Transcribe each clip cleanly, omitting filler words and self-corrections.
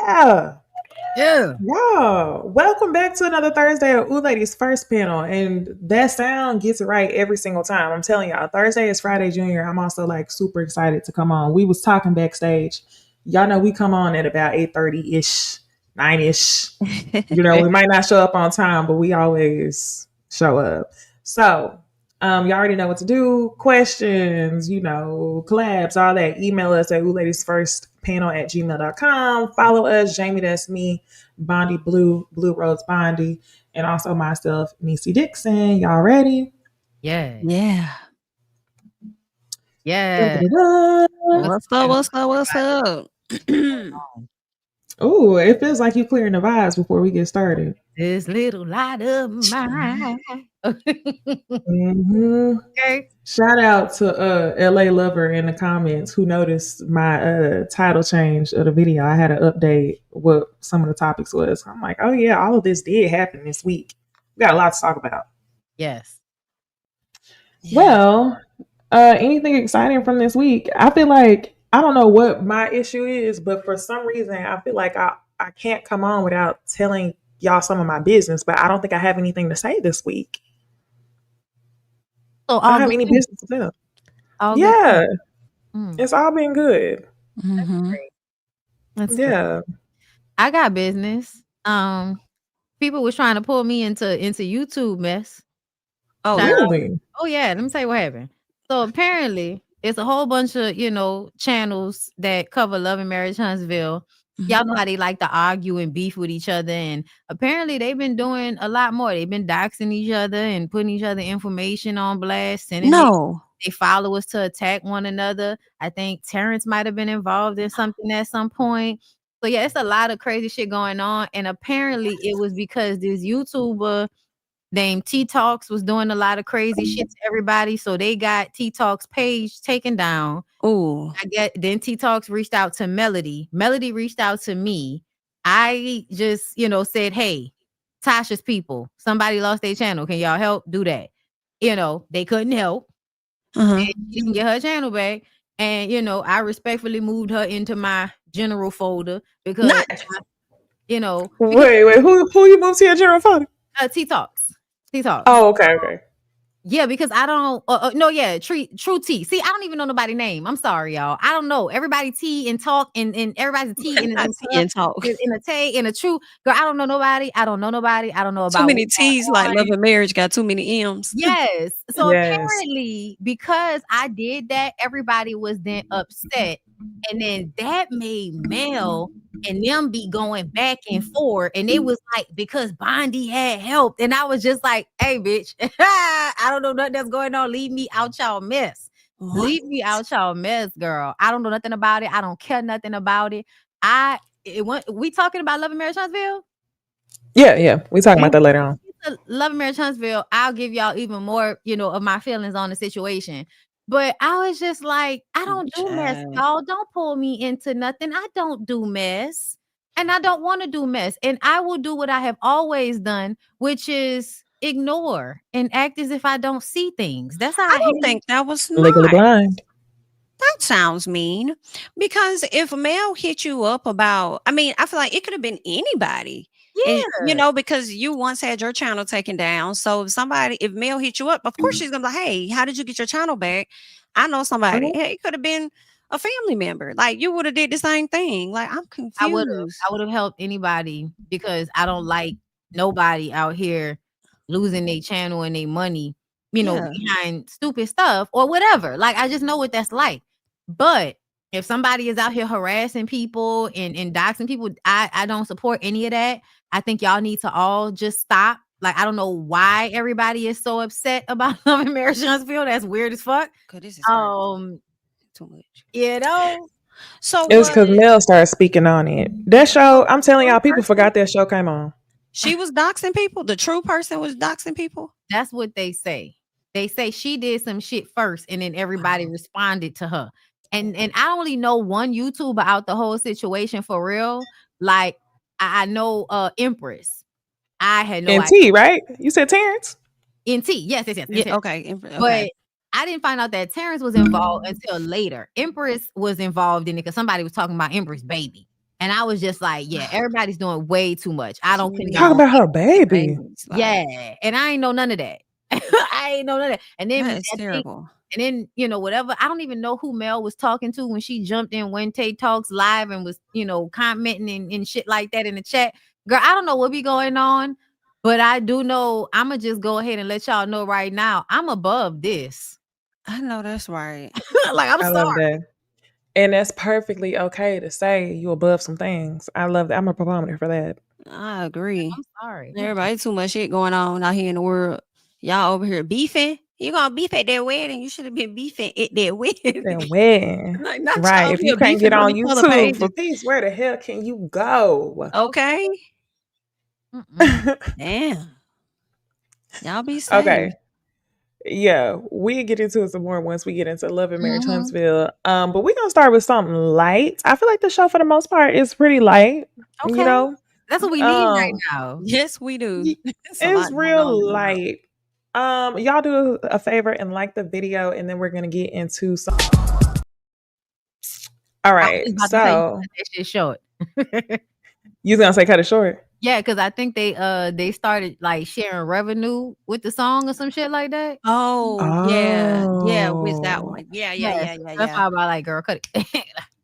Yeah. Yeah. Wow. Welcome back to another Thursday of Ooh Ladies First Panel. And that sound gets it right every single time. I'm telling y'all, Thursday is Friday Junior. I'm also like super excited to come on. We was talking backstage. Y'all know we come on at about 8:30-ish, 9-ish. We might not show up on time, but we always show up. So y'all already know what to do. Questions, collabs, all that. Email us at oohladiesfirstpanel@gmail.com. Follow us, Jamie, that's me, Bondi Blue Rose Bondi, and also myself, Niecy Dixon. Y'all ready? Yeah. Yeah. Yeah. What's up? Oh, it feels like you clearing the vibes before we get started. This little light of mine. Mm-hmm. Okay. Shout out to LA Lover in the comments who noticed my title change of the video. I had to update what some of the topics was. I'm like, oh yeah, all of this did happen this week. We got a lot to talk about. Yes. Yeah. Well, anything exciting from this week? I feel like I don't know what my issue is, but for some reason I feel like I can't come on without telling y'all some of my business, but I don't think I have anything to say this week. So I don't have any business to tell. All Yeah. good. It's all been good. Mm-hmm. That's Yeah. great. I got business. People was trying to pull me into YouTube mess. Oh, Really? Oh yeah, let me tell you what happened. So apparently it's a whole bunch of, channels that cover Love and Marriage Huntsville. Y'all know how they like to argue and beef with each other. And apparently they've been doing a lot more. They've been doxing each other and putting each other information on blast, sending their followers to attack one another. I think Terrence might have been involved in something at some point. So yeah, it's a lot of crazy shit going on. And apparently it was because this YouTuber named T Talks was doing a lot of crazy shit to everybody. So they got T Talks page taken down. Oh. Then T Talks reached out to Melody. Melody reached out to me. I just, said, hey, Tasha's people, somebody lost their channel. Can y'all help do that? They couldn't help. She didn't get her channel back. And, I respectfully moved her into my general folder because, Wait, who you moved to your general folder? T Talks. Oh, okay. Yeah, because I don't. True T. See, I don't even know nobody's name. I'm sorry, y'all. I don't know. Everybody T and talk and everybody's T and talk in a Tay and a true girl. I don't know nobody. I don't know about too many T's. Like Love and Marriage got too many M's. Yes. So apparently, because I did that, everybody was then upset, and then that made Mel and them be going back and forth, and it was like because Bondi had helped, and I was just like, "Hey, bitch, I don't know nothing that's going on. Leave me out y'all mess. Leave me out y'all mess, girl. I don't know nothing about it. I don't care nothing about it. We talking about Love and Marriage Huntsville? Yeah. We talking about that later on. Love and Marriage Huntsville, I'll give y'all even more, of my feelings on the situation. But I was just like, I don't do mess, y'all. Don't pull me into nothing. I don't do mess. And I don't want to do mess. And I will do what I have always done, which is ignore and act as if I don't see things. That's how I don't think that was legally blind. That sounds mean. Because if Mel hit you up about, I feel like it could have been anybody. Yeah. And, because you once had your channel taken down. So if Mel hit you up, of course she's gonna be like, hey, how did you get your channel back? I know somebody. Hey, it could have been a family member. Like you would have did the same thing. Like I'm confused. I would have helped anybody because I don't like nobody out here losing their channel and their money, behind stupid stuff or whatever. Like I just know what that's like. But if somebody is out here harassing people and doxing people, I don't support any of that. I think y'all need to all just stop. Like, I don't know why everybody is so upset about Love and Marriage Huntsville. That's weird as fuck. This is too much. So it was because Mel started speaking on it. That show, I'm telling y'all, people forgot that show came on. She was doxing people. The true person was doxing people. That's what they say. They say she did some shit first, and then everybody responded to her. And I only know one YouTuber out the whole situation for real. Like I know Empress. I had no idea. NT, right? You said Terrence? NT, yes. Yeah, okay. But I didn't find out that Terrence was involved until later. Empress was involved in it because somebody was talking about Empress baby. And I was just like, yeah, everybody's doing way too much. I don't You Talk condone about her it. baby. babies, like, Yeah. And I ain't know none of that. I ain't know none of that. And then that is I think, terrible. and then, you know, whatever. I don't even know who Mel was talking to when she jumped in when Tay Talks live and was, you know, commenting and shit like that in the chat. Girl, I don't know what be going on, but I do know I'ma just go ahead and let y'all know right now. I'm above this. I know that's right. Like, I'm I love sorry. that. And that's perfectly okay to say you above some things. I love that. I'm a proponent for that. I agree. I'm sorry. Everybody too much shit going on out here in the world. Y'all over here beefing. You gonna beef at that wedding? You should have been beefing at that wedding. That wedding. Like, not Right. y'all If you here can't get beefing on on each other YouTube for pages. peace, where the hell can you go? Okay. Mm-mm. Damn. Y'all be Okay. safe. Yeah, we get into it some more once we get into Love and Marriage Mhm. Huntsville. But we're gonna start with something light. I feel like the show for the most part is pretty light. You Okay. know, That's what we need right um, now. Yes, we do. y- It's a it's lot going on in real the world. light. Y'all do a favor and like the video, and then we're gonna get into some. All I was right, just about to say you so cut that shit short. you gonna say cut it short? Yeah, because I think they started like sharing revenue with the song or some shit like that. Oh, yeah. Yeah, with that Oh, one. Yeah, yeah, Yes. yeah, yeah, That's yeah. why I was like, girl, cut it.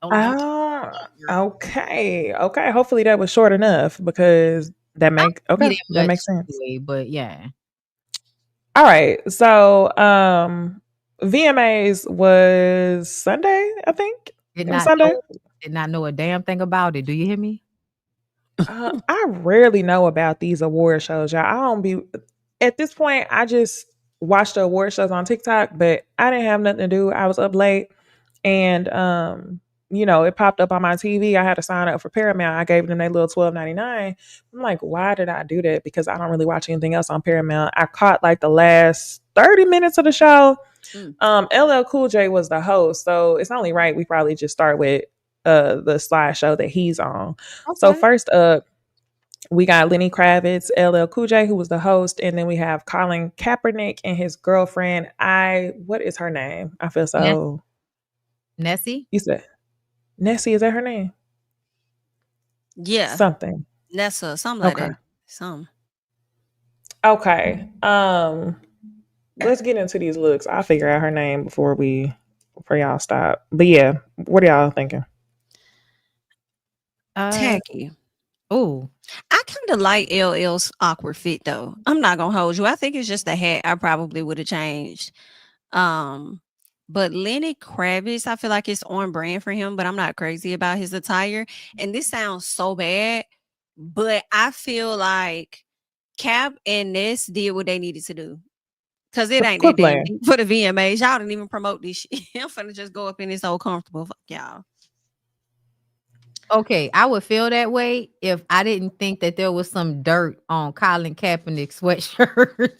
Don't ah, girl. okay, okay. Hopefully that was short enough because that I don't make be okay, that that much makes sense. anyway, but yeah. All right. So, VMAs was Sunday, I think. Did It was not Sunday. know a damn thing about it. Do you hear me? I rarely know about these award shows, y'all. I don't be at this point, I just watch the award shows on TikTok, but I didn't have nothing to do. I was up late and it popped up on my TV. I had to sign up for Paramount. I gave them their little $12.99. I'm like, why did I do that? Because I don't really watch anything else on Paramount. I caught like the last 30 minutes of the show. Mm. LL Cool J was the host, so it's only right we probably just start with the slideshow that he's on. So Okay. first up, we got Lenny Kravitz, LL Cool J, who was the host, and then we have Colin Kaepernick and his girlfriend. What is her name? I feel so. Nessie? You said Nessie, is that her name? Yeah. Something. That's something like Okay. that. Some. Okay. Let's get into these looks. I'll figure out her name before y'all stop. But yeah, what are y'all thinking? Tacky. Oh. I kind of like LL's awkward fit though. I'm not gonna hold you. I think it's just the hat I probably would have changed. Um, but Lenny Kravitz, I feel like it's on brand for him, but I'm not crazy about his attire. And this sounds so bad, but I feel like Cap and Ness did what they needed to do. Cause it ain't Quit that damn playing. deep for the VMAs. Y'all didn't even promote this shit. I'm finna just go up in this old comfortable. Fuck y'all. Okay, I would feel that way if I didn't think that there was some dirt on Colin Kaepernick's sweatshirt.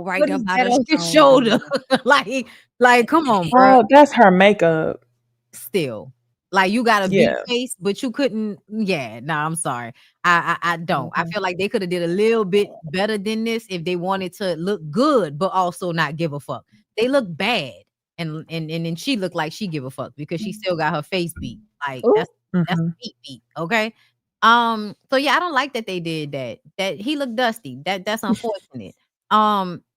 Right What there is by that the on his shoulder. shoulder? like, come on, bro. Oh, that's her makeup. Still, like you got a big Yeah. face, but you couldn't. Yeah, nah, I'm sorry. I don't. I Mhm. feel like they could have did a little bit better than this if they wanted to look good, but also not give a fuck. They look bad, and then she looked like she give a fuck because she still got her face beat. Like Ooh. that's Mhm. beat. Okay. So yeah, I don't like that they did that. That he looked dusty. That's unfortunate.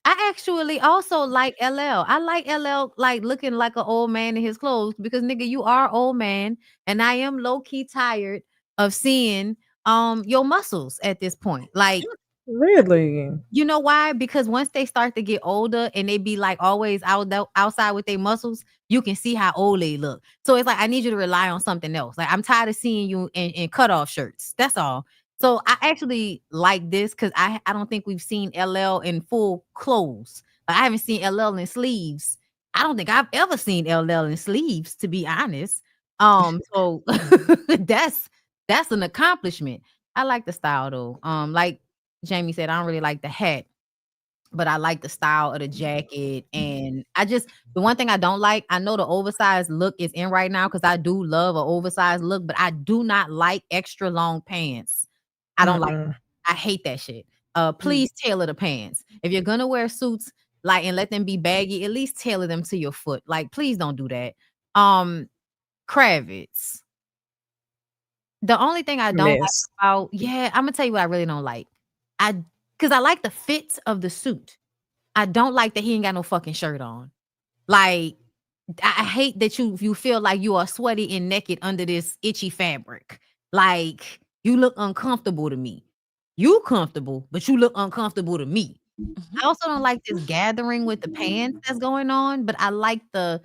I actually also like LL. I like LL like looking like an old man in his clothes because nigga, you are old man, and I am low key tired of seeing your muscles at this point. Like, Really? you know why? Because once they start to get older and they be like always outside with their muscles, you can see how old they look. So it's like I need you to rely on something else. Like I'm tired of seeing you in cutoff shirts. That's all. So I actually like this because I don't think we've seen LL in full clothes. Like, I haven't seen LL in sleeves. I don't think I've ever seen LL in sleeves, to be honest. So that's an accomplishment. I like the style though. Like Jamie said, I don't really like the hat, but I like the style of the jacket. And the one thing I don't like, I know the oversized look is in right now because I do love an oversized look, but I do not like extra long pants. I don't like, Mm-mm. I hate that shit. Mm. Please tailor the pants. If you're gonna wear suits, like, and let them be baggy, at least tailor them to your foot. Like, please don't do that. Kravitz. The only thing I don't like Mess. about I'm gonna tell you what I really don't like. Because I like the fits of the suit. I don't like that he ain't got no fucking shirt on. Like, I hate that you feel like you are sweaty and naked under this itchy fabric. Like, you look uncomfortable to me. You comfortable, but you look uncomfortable to me. I also don't like this gathering with the pants that's going on, but I like the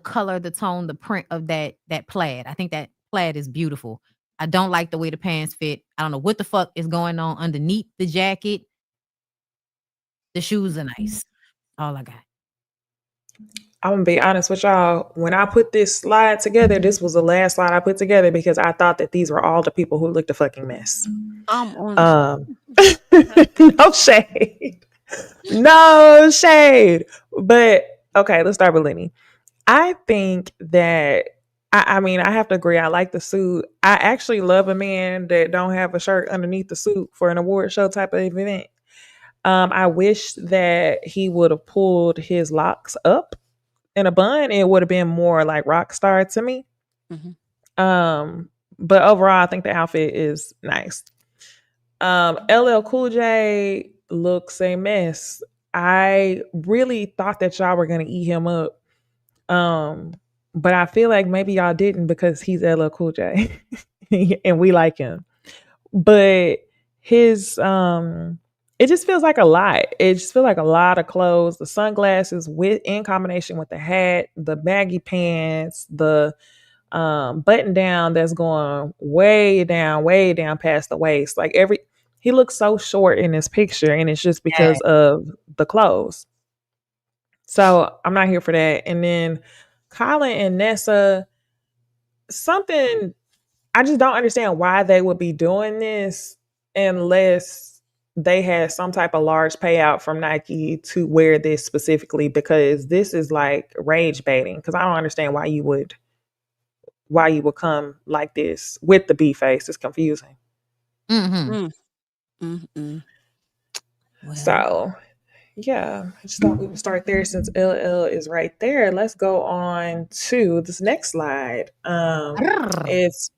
color, the tone, the print of that plaid. I think that plaid is beautiful. I don't like the way the pants fit. I don't know what the fuck is going on underneath the jacket. The shoes are nice. All I got. I'm gonna be honest with y'all. When I put this slide together, this was the last slide I put together because I thought that these were all the people who looked a fucking mess. On No shade. No shade. But okay, let's start with Lenny. I think that I mean I have to agree. I like the suit. I actually love a man that don't have a shirt underneath the suit for an award show type of event. I wish that he would have pulled his locks up in a bun. It would have been more like rock star to me. Mhm. But overall, I think the outfit is nice. LL Cool J looks a mess. I really thought that y'all were gonna eat him up. But I feel like maybe y'all didn't because he's LL Cool J and we like him. But his it just feels like a lot. It just feels like a lot of clothes, the sunglasses with in combination with the hat, the baggy pants, the button down that's going way down past the waist. Like he looks so short in this picture, and it's just Yeah. because of the clothes. So I'm not here for that. And then Colin and Nessa, something I just don't understand why they would be doing this unless they had some type of large payout from Nike to wear this specifically, because this is like rage baiting. Because I don't understand why you would come like this with the B face. It's confusing. Mm-hmm. Mm. Well, So yeah, I just thought we would start there since LL is right there. Let's go on to this next slide. It's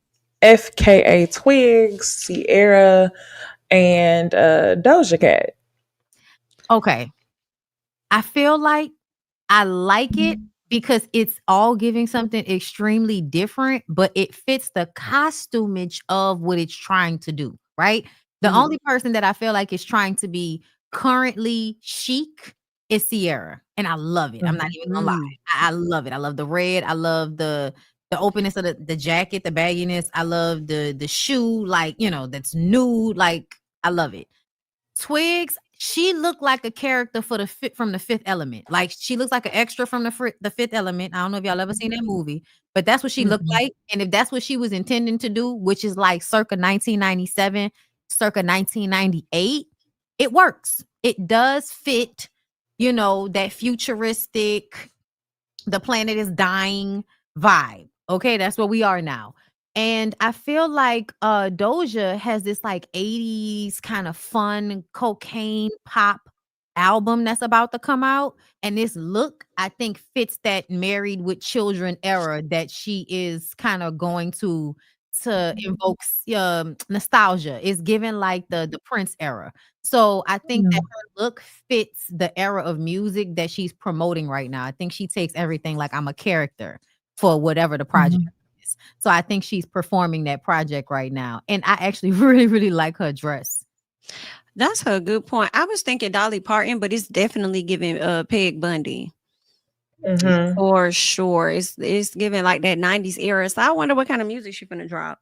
FKA Twigs, Sierra, and Doja Cat. Okay. I feel like I like it because it's all giving something extremely different, but it fits the costumage of what it's trying to do, right? The Mhm. only person that I feel like is trying to be currently chic is Sierra, and I love it. I'm not even gonna lie. Mm. I love it. I love the red. I love the openness of the jacket, the bagginess. I love the shoe, like, that's nude. Like, I love it. Twigs, she looked like a character from the Fifth Element. Like, she looks like an extra from the Fifth Element. I don't know if y'all ever seen that movie, but that's what she looked Mhm. like. And if that's what she was intending to do, which is like circa 1997, circa 1998, it works. It does fit, that futuristic, the planet is dying vibe. Okay, that's where we are now. And I feel like Doja has this like 80s kind of fun cocaine pop album that's about to come out. And this look, I think, fits that married with children era that she is kind of going to invoke nostalgia. It's given like the Prince era. So I think that her look fits the era of music that she's promoting right now. I think she takes everything like I'm a character for whatever the project is. So I think she's performing that project right now. And I actually really, really like her dress. That's a good point. I was thinking Dolly Parton, but it's definitely giving Peg Bundy Mhm. for sure. It's giving like that 90s era. So I wonder what kind of music she's gonna drop.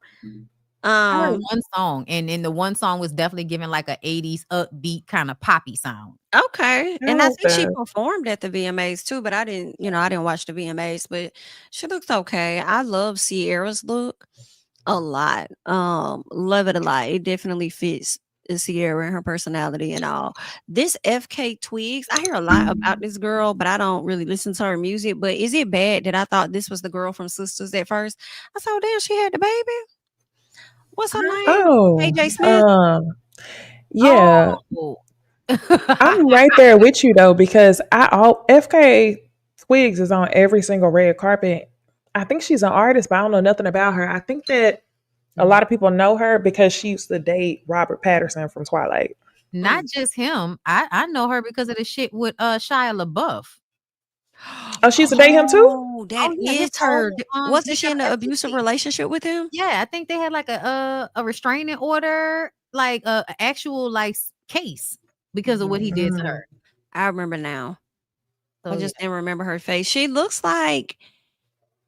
I heard Um, one song, and in the one song was definitely giving like a 80s upbeat kind of poppy sound. okay. I And I hope think she that. performed at the VMAs too, but I didn't watch the VMAs, but she looks okay. I love Sierra's look a lot. Love it a lot. It definitely fits Sierra and her personality and all. This FK Twigs, I hear a lot about this girl, but I don't really listen to her music. But is it bad that I thought this was the girl from Sisters at first? I thought, damn, she had the baby. What's her name? Oh, AJ Smith. yeah. Oh. I'm right there with you though, because FK Twigs is on every single red carpet. I think she's an artist, but I don't know nothing about her. I think that A lot of people know her because she used to date Robert Patterson from Twilight. Not just him. I know her because of the shit with Shia LaBeouf. Oh, she used to date him too? Oh, that Oh yeah, his is her. Wasn't his she in an abusive FTC. relationship with him? Yeah, I think they had like a restraining order, like a actual like case because of what he did to Mm. her. I remember now. I So yeah, just didn't remember her face. She looks like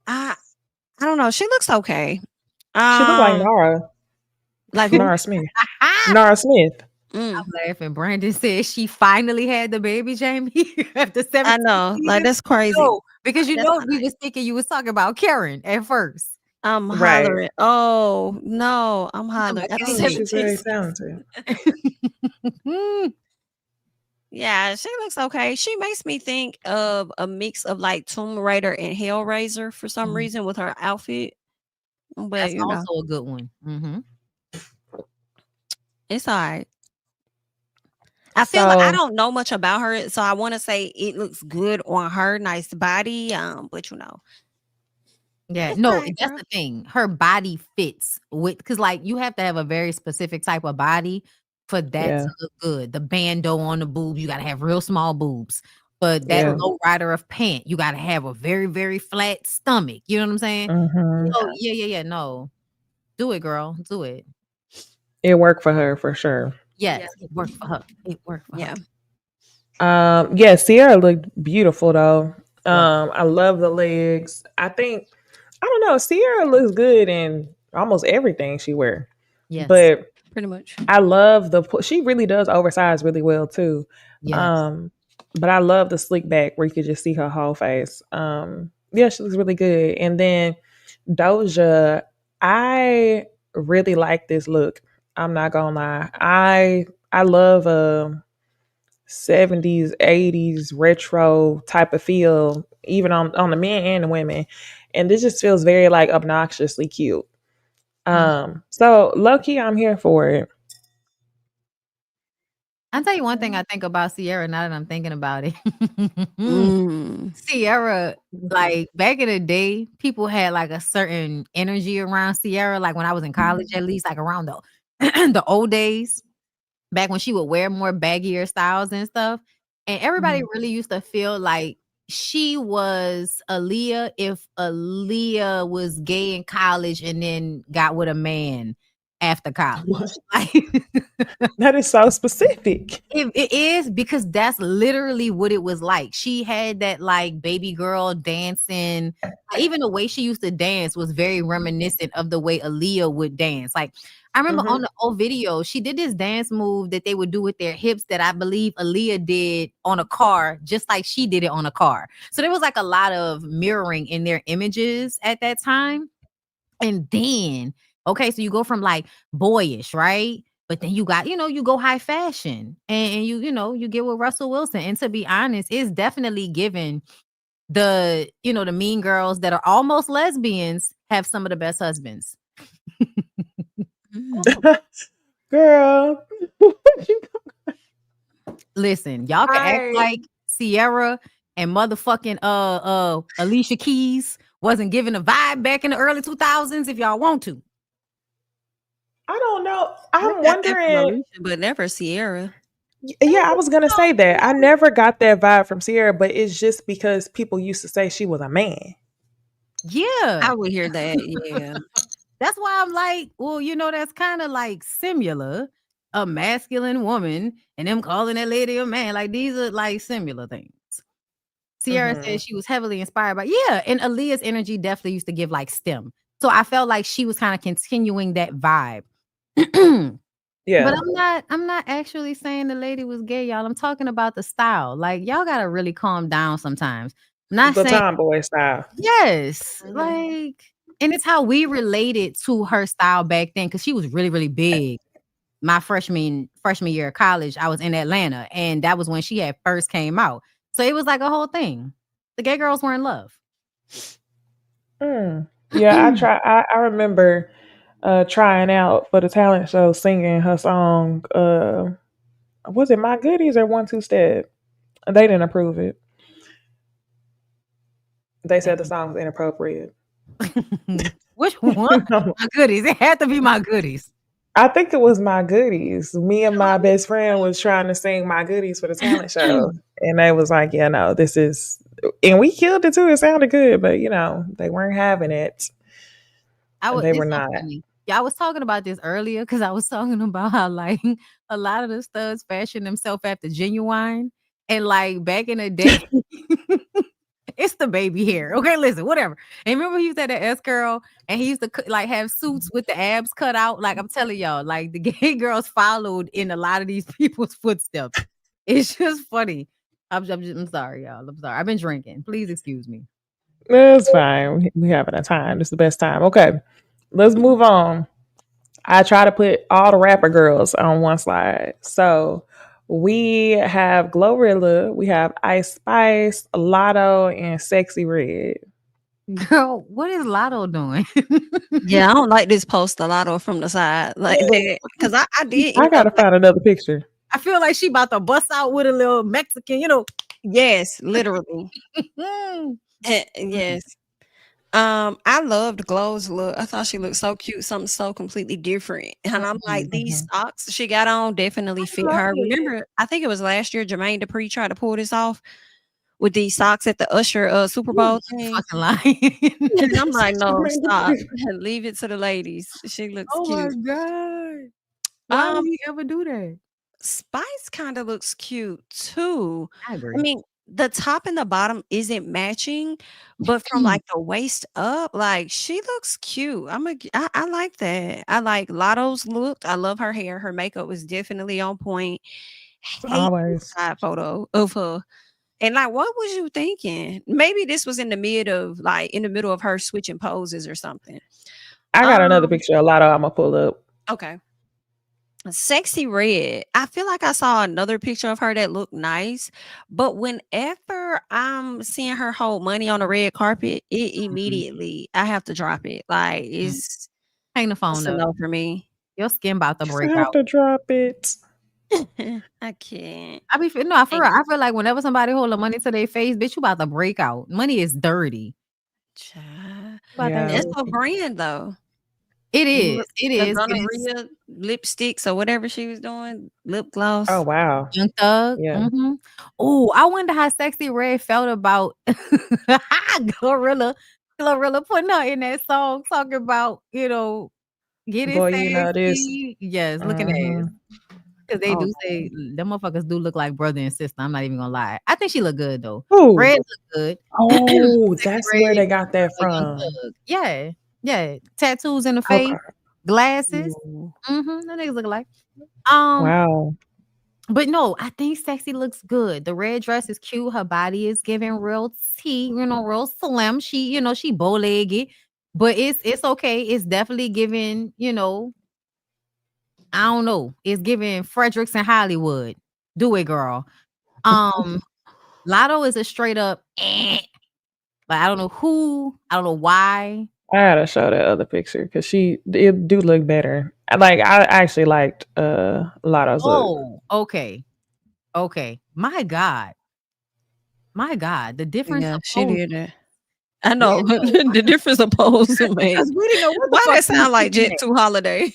I I don't know. She looks okay. She looked like Um, Nara. like who? Nara Smith. Nara Smith. Mm, I'm laughing. Brandon said she finally had the baby, Jamie, after I 17 know. Like years. that's crazy. No, because you That's know not we nice. was thinking you was talking about Karen at first. I'm Right. hollering. Oh no, I'm I'm hollering like, at at Oh, she's 17. very talented. Yeah, she looks okay. She makes me think of a mix of like Tomb Raider and Hellraiser for some reason with her outfit. But That's you know, also a good one. it's all right. I feel like I So don't know much about her, so I want to say it looks good on her, nice body. But you know, Yeah, it's all no, right, that's girl. the thing. Her body fits with because like you have to have a very specific type of body for that yeah, to look good. The bando on the boobs, you gotta have real small boobs. But that yeah. low rider of pant, you gotta have a very, very flat stomach. You know what I'm saying? Hmm. So yeah. No. Do it, girl. Do it. It worked for her for sure. Yes, it worked for her. It worked for her. Yeah. Yeah, Sierra looked beautiful though. Yeah. I love the legs. I don't know, Sierra looks good in almost everything she wear. Yes. But Pretty much. I love she really does oversize really well too. Yes. Um, but I love the slick back where you could just see her whole face. Yeah, she looks really good. And then Doja, I really like this look. I'm not gonna lie. I love 70s, 80s retro type of feel, even on the men and the women. And this just feels very like obnoxiously cute. So low key, I'm here for it. I'll tell you one thing I think about Sierra now that I'm thinking about it. Mm. Sierra, like back in the day, people had like a certain energy around Sierra. Like when I was in college, at least, like around the the old days, back when she would wear more baggier styles and stuff. And everybody really used to feel like she was Aaliyah if Aaliyah was gay in college and then got with a man after What? college. Like That is so specific. it is because that's literally what it was like. She had that like baby girl dancing. Like, even the way she used to dance was very reminiscent of the way Aaliyah would dance. Like I remember on the old video, she did this dance move that they would do with their hips that I believe Aaliyah did on a car, just like she did it on a car. So there was like a lot of mirroring in their images at that time. And then, okay, so you go from like boyish, right? But then you got, you go high fashion and you get with Russell Wilson. And to be honest, it's definitely given the mean girls that are almost lesbians have some of the best husbands. Mm. Girl. Listen, y'all can act I like Sierra and motherfucking Alicia Keys wasn't giving a vibe back in the early 2000s if y'all want to. I don't know. I I'm got that from wondering. Alicia, but never Sierra. Yeah, I was gonna say that. I never got that vibe from Sierra, but it's just because people used to say she was a man. Yeah. I would hear that. Yeah. That's why I'm like, well, that's kind of like similar. A masculine woman and them calling that lady a man. Like these are like similar things. Sierra said she was heavily inspired by, and Aaliyah's energy definitely used to give like STEM. So I felt like she was kind of continuing that vibe. Yeah. But I'm not actually saying the lady was gay, y'all. I'm talking about the style. Like y'all gotta really calm down sometimes. I'm not The saying tomboy style. yes, like, and it's how we related to her style back then because she was really, really big. My freshman year of college, I was in Atlanta, and that was when she had first came out. So it was like a whole thing. The gay girls were in love. Yeah, I remember trying out for the talent show singing her song. Was it My Goodies or One Two Step? They didn't approve it. They said the song was inappropriate. Which one? My goodies. It had to be my goodies. I think it was My Goodies. Me and my best friend was trying to sing My Goodies for the talent show. And they was like, yeah, no, this is, and we killed it too. It sounded good, but they weren't having it. They were It's so not. funny. Yeah, I was talking about this earlier because I was talking about how like a lot of the studs fashion themselves after Genuine. And like back in the day, it's the baby hair. Okay, listen, whatever. And remember he was at the S Curl and he used to like have suits with the abs cut out. Like I'm telling y'all, like the gay girls followed in a lot of these people's footsteps. It's just funny. I'm sorry, y'all. I'm sorry. I've been drinking. Please excuse me. It's fine. We having a time. It's the best time. Okay. Let's move on. I try to put all the rapper girls on one slide. So we have Glorilla, we have Ice Spice, Lotto, and Sexy Red. Girl, what is Lotto doing? Yeah, I don't like this post a lot from the side like that because I did I end up gotta find another picture. I feel like she about to bust out with a little Mexican, yes, literally. Yes. I loved Glow's look. I thought she looked so cute, something so completely different. And I'm like, these socks she got on definitely fit her. Remember, I think it was last year Jermaine Dupri tried to pull this off with these socks at the Usher Super Bowl thing. Fucking lying. And I'm like, no, stop. Leave it to the ladies. She looks Oh my cute. God. Why would he ever do that? Spice kind of looks cute too. I I agree. mean, the top and the bottom isn't matching, but from like the waist up, like she looks cute. I like that. I like Lotto's look. I love her hair. Her makeup was definitely on point. Hate the Always. side photo of her. And like, what was you thinking? Maybe this was in the middle of her switching poses or something. I got another picture of Lotto I'm gonna pull up. Okay. Sexy Red. I feel like I saw another picture of her that looked nice, but whenever I'm seeing her hold money on the red carpet, it immediately I have to drop it. Like it's Hang the phone a up. no for me. Your skin about to break I have out. to drop it. I can't. I feel like whenever somebody hold the money to their face, bitch, you about to break out. Money is dirty. Child. Yeah. That's her brand though. It is. It The is. It is. gonorrhea lipsticks or whatever she was doing, lip gloss. Oh wow. Young Thug. Yeah. Oh, I wonder how Sexy Red felt about Glorilla putting her in that song, talking about, getting Boy, you know this. sexy. Yes, looking at it. Because they do say them motherfuckers do look like brother and sister. I'm not even gonna lie. I think she look good though. Ooh. Red look good. Oh, Sexy that's Red, where they got that Young from. Thug. Yeah. Yeah. Tattoos in the face, Okay. glasses. Ooh. That niggas look alike. Wow. But no, I think Sexy looks good. The red dress is cute. Her body is giving real tea, real slim. She, she bow-legged, but it's okay. It's definitely giving, I don't know. It's giving Fredericks and Hollywood. Do it, girl. Lotto is a straight up but I don't know who, I don't know why. I gotta show that other picture because it do look better. I actually liked Lotto's look. Okay. My God, the difference Yeah, of she poses. did that. I know the difference of pose to make. We didn't know what the Why fuck that sound like looking Jet at. 2 Holiday?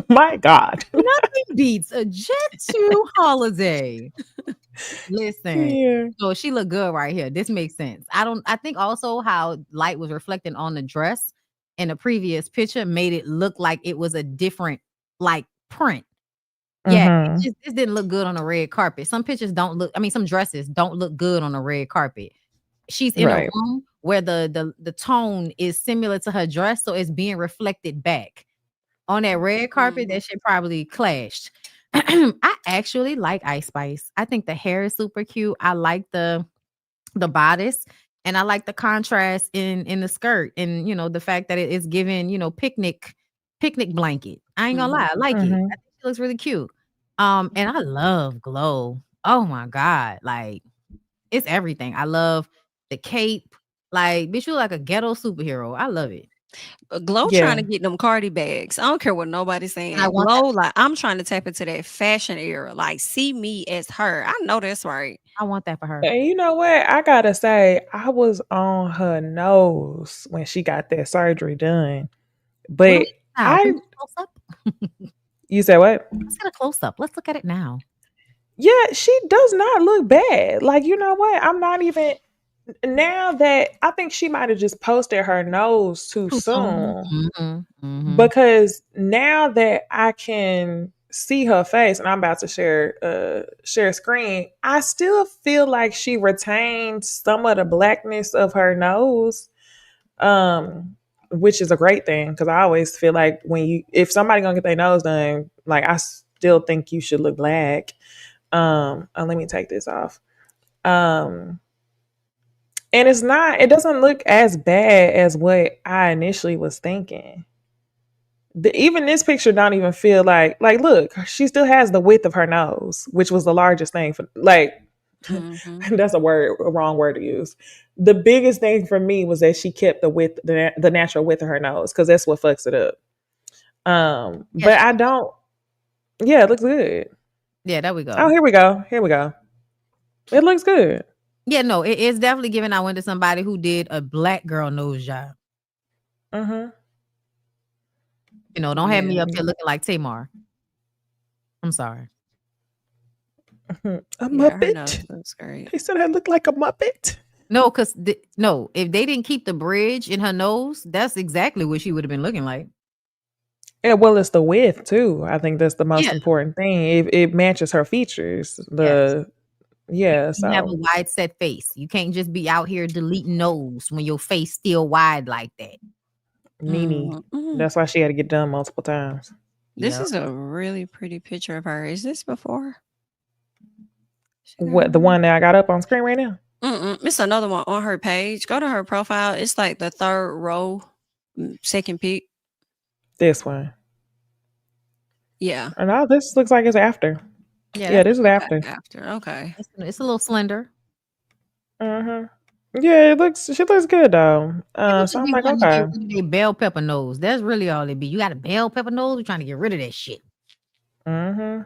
My God. Nothing beats a Jet 2 holiday. Listen, Yeah. so she looked good right here. This makes sense. I think also how light was reflecting on the dress in the previous picture made it look like it was a different like print. Yeah, this didn't look good on a red carpet. Some pictures don't look, some dresses don't look good on a red carpet. She's in a room where the tone is similar to her dress, so it's being reflected back. On that red carpet, that shit probably clashed. I actually like Ice Spice. I think the hair is super cute. I like the bodice, and I like the contrast in the skirt, and the fact that it is giving picnic blanket. I ain't gonna lie, I like it. I think she looks really cute. And I love Glow. Oh my God, like it's everything. I love the cape. Like, bitch, you like a ghetto superhero. I love it. Glow trying to Yeah. get them Cardi bags. I don't care what nobody's And I saying. want that. Glow, like I'm trying to tap into that fashion era. Like, see me as her. I know that's right. I want that for her. And you know what? I gotta say, I was on her nose when she got that surgery done. What But now? Can I, we get a close up? you said what? Let's get a close up. Let's look at it now. Yeah, she does not look bad. Like, you know what? I'm not even, now that I think she might have just posted her nose too Too soon. soon. Mm-hmm. Because now that I can see her face and I'm about to share screen, I still feel like she retained some of the blackness of her nose. Um which is a great thing because I always feel like when you if somebody gonna get their nose done, like I still think you should look black. Let me take this off. Um and it doesn't look as bad as what I initially was thinking. Even this picture don't even feel like look, she still has the width of her nose, which was the largest thing for like Hmm. that's a wrong word to use. The biggest thing for me was that she kept the natural width of her nose because that's what fucks it up. Yeah, But I don't. Yeah, it looks good. yeah, there we Oh, go. here we go. Here we go. It looks good. Yeah, no, it's definitely giving. I went to somebody who did a black girl nose job. Mm-hmm. Don't have me Yeah. up here looking like Tamar. I'm sorry. A Yeah, her nose muppet. looks great. They said I look like a muppet. No, because no, if they didn't keep the bridge in her nose, that's exactly what she would have been looking like. Yeah, well, it's the width too. I think that's the most Yeah. important thing. It matches her features. Yes. Yeah, You have a so wide set face. You can't just be out here deleting nose when your face still wide like that. Nene. Mm-hmm. That's why she had to get done multiple times. This Yep. is a really pretty picture of her. Is this before? She got What, her. the one that I got up on screen right now? It's another one on her page. Go to her profile. It's like the third row, second pick. This one. Yeah. And now this looks like it's after. Yeah, Yeah, that's this is after. After. Okay. it's a little slender. Mm-hmm. Yeah, she looks good though. People So just I'm be like, wanting to get okay. rid of their bell pepper nose. That's really all it be. You got a bell pepper nose, you're trying to get rid of that shit. Mm-hmm.